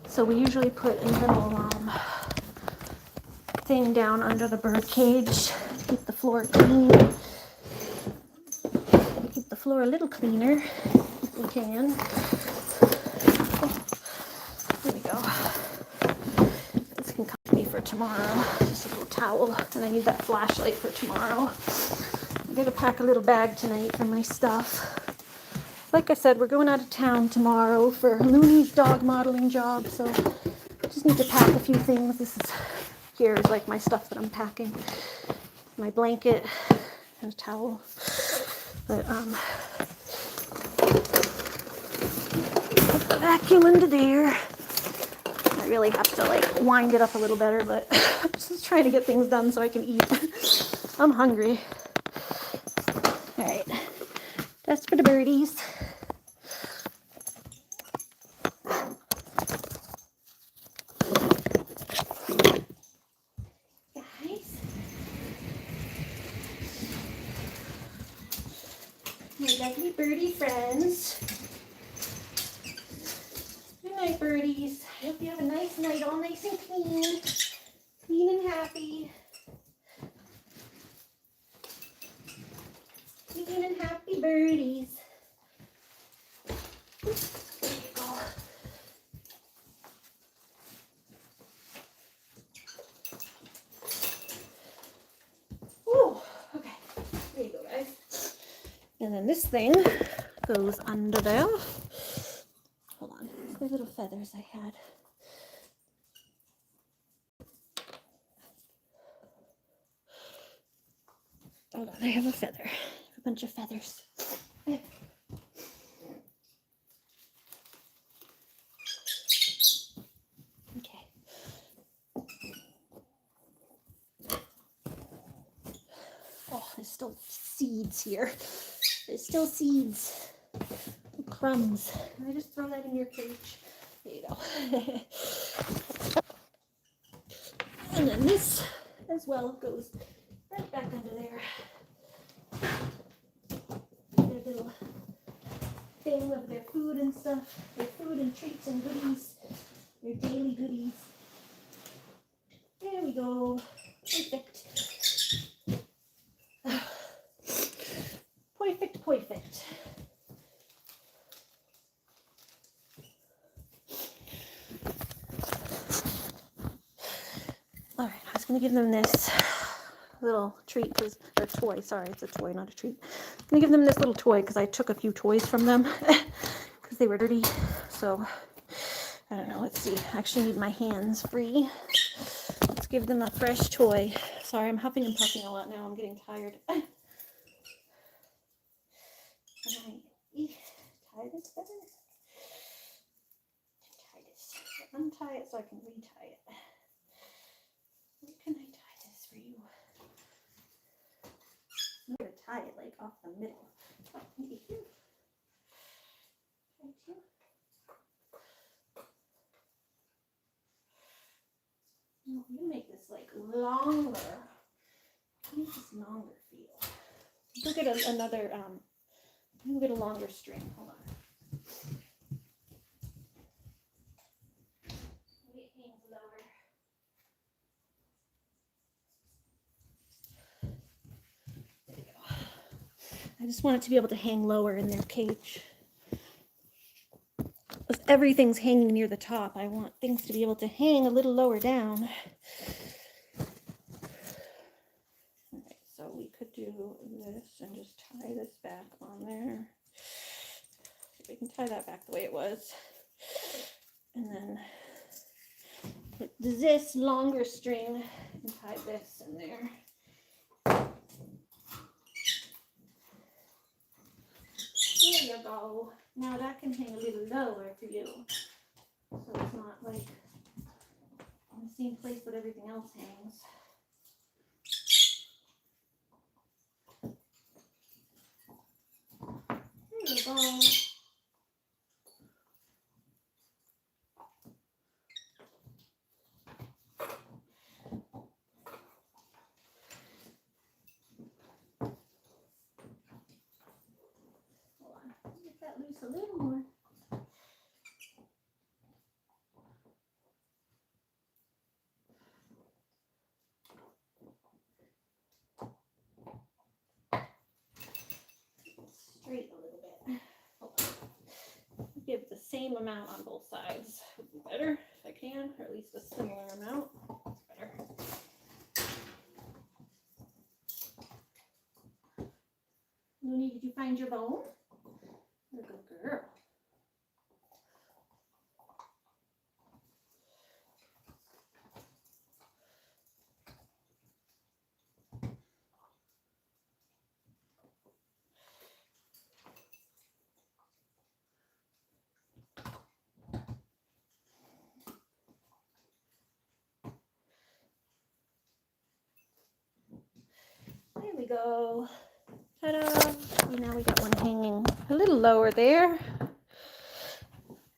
So we usually put a little thing down under the bird cage to keep the floor clean. Keep the floor a little cleaner if we can. Oh, there we go. This can come to me for tomorrow. Just a little towel. And I need that flashlight for tomorrow. I'm gonna pack a little bag tonight for my stuff. Like I said, we're going out of town tomorrow for Looney's dog modeling job, so just need to pack a few things. Here's like my stuff that I'm packing. My blanket and a towel. But put the vacuum into there. I really have to like wind it up a little better, but I'm just trying to get things done so I can eat. I'm hungry. All right, that's for the birdies. My lovely birdie friends. Good night, birdies. I hope you have a nice night, all nice and clean. Clean and happy. Clean and happy birdies. There you go. Oh, okay. There you go, guys. And then this thing goes under there. Hold on. The little feathers I had. Hold on, I have a feather. A bunch of feathers. Okay. Oh, there's still seeds here. There's still seeds. Crumbs. Can I just throw that in your cage? There you go. And then this as well goes right back under there. Their little thing of their food and stuff. Their food and treats and goodies. gonna give them this little treat, or toy. Sorry, it's a toy, not a treat. I'm gonna give them this little toy because I took a few toys from them because they were dirty. So I don't know. Let's see. I actually need my hands free. Let's give them a fresh toy. Sorry, I'm huffing and puffing a lot now. I'm getting tired. Can I tie this better? Tie this. Untie it so I can retie it. Where can I tie this for you? I'm going to tie it like off the middle. Oh, maybe here. Right here. No, I'm going to make this like longer. Make this longer feel. Look at another, we'll get a longer string. Hold on. It hangs lower. There you go. I just want it to be able to hang lower in their cage. If everything's hanging near the top, I want things to be able to hang a little lower down. Alright, so we could do this and just tie this back on there. We can tie that back the way it was. And then put this longer string and tie this in there. There you go. Now that can hang a little lower for you. So it's not like in the same place that everything else hangs. There you go. Get that loose a little more. Straight a little bit. Hold on. Give the same amount on both sides. Would be better if I can, or at least a similar amount. That's better. Looney, did you find your bone? You're a good girl. There we go. Ta-da! And now we got one hanging a little lower there.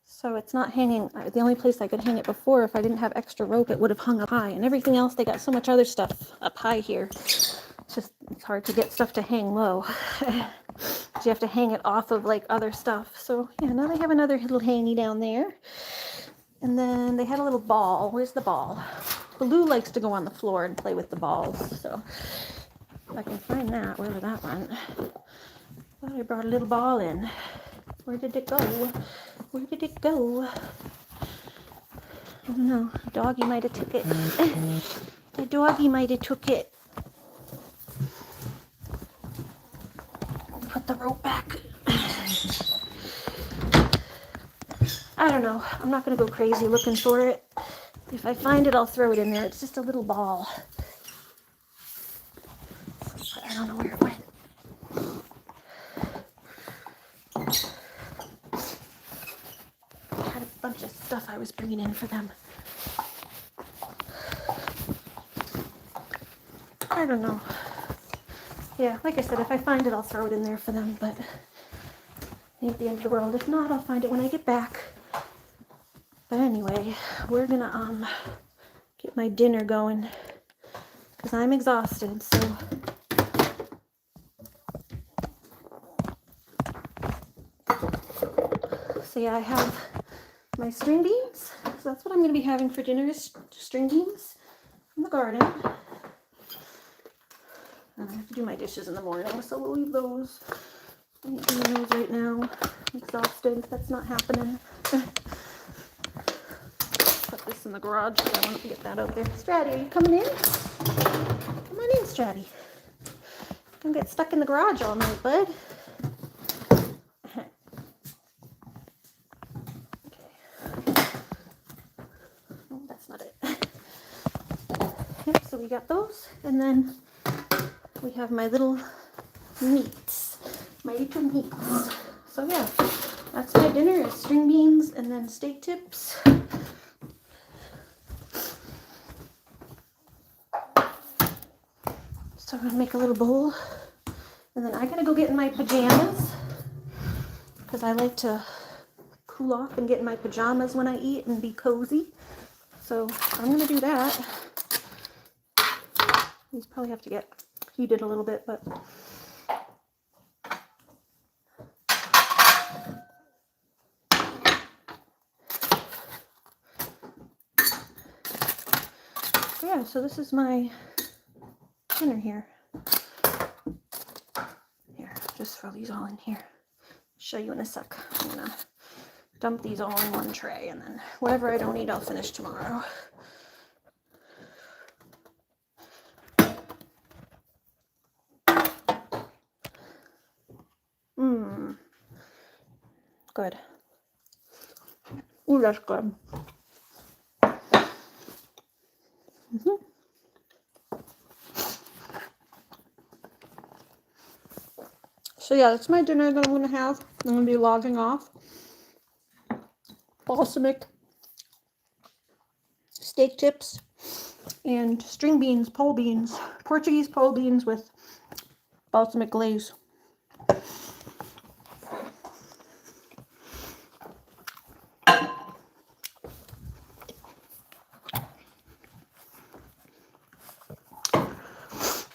So it's not hanging, the only place I could hang it before, if I didn't have extra rope, it would have hung up high. And everything else, they got so much other stuff up high here. It's hard to get stuff to hang low. You have to hang it off of like other stuff. So yeah, now they have another little hangy down there. And then they had a little ball. Where's the ball? Baloo likes to go on the floor and play with the balls. So if I can find that, wherever that went. Thought I brought a little ball in. Where did it go? Where did it go? I don't know. The doggy might have took it. The doggy might have took it. Put the rope back. I don't know. I'm not going to go crazy looking for it. If I find it, I'll throw it in there. It's just a little ball. I don't know where it went. I had a bunch of stuff I was bringing in for them. I don't know. Yeah, like I said, if I find it, I'll throw it in there for them, but it ain't the end of the world. If not, I'll find it when I get back. But anyway, we're gonna get my dinner going because I'm exhausted, so yeah, I have my string beans. So that's what I'm gonna be having for dinner is string beans from the garden. I have to do my dishes in the morning, so we'll leave those. I'm doing those right now. I'm exhausted. That's not happening. Put this in in the garage, so I wanted to get that out there. Stratty, are you coming in? Come on in, Stratty. Don't get stuck in the garage all night, bud. Oh, that's not it. Yep, so we got those, and then we have my little meats. My little meats. So yeah, that's my dinner, is string beans and then steak tips. So I'm gonna make a little bowl, and then I gotta go get in my pajamas because I like to cool off and get in my pajamas when I eat and be cozy. So I'm gonna do that. These probably have to get heated a little bit, but yeah, so this is my dinner here. Here, just throw these all in here. Show you in a sec. I'm gonna dump these all in one tray, and then whatever I don't eat, I'll finish tomorrow. Good. Ooh, that's good. So yeah, that's my dinner that I'm gonna have. I'm gonna be logging off. Balsamic steak tips and string beans, pole beans, Portuguese pole beans with balsamic glaze.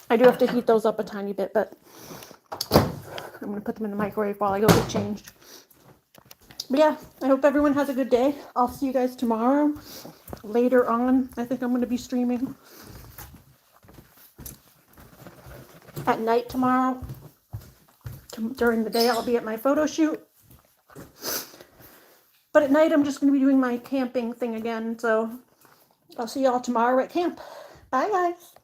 I do have to heat those up a tiny bit, but I'm going to put them in the microwave while I go get changed. But yeah, I hope everyone has a good day. I'll see you guys tomorrow. Later on, I think I'm going to be streaming at night tomorrow. During the day, I'll be at my photo shoot. But at night, I'm just going to be doing my camping thing again. So I'll see y'all tomorrow at camp. Bye, guys.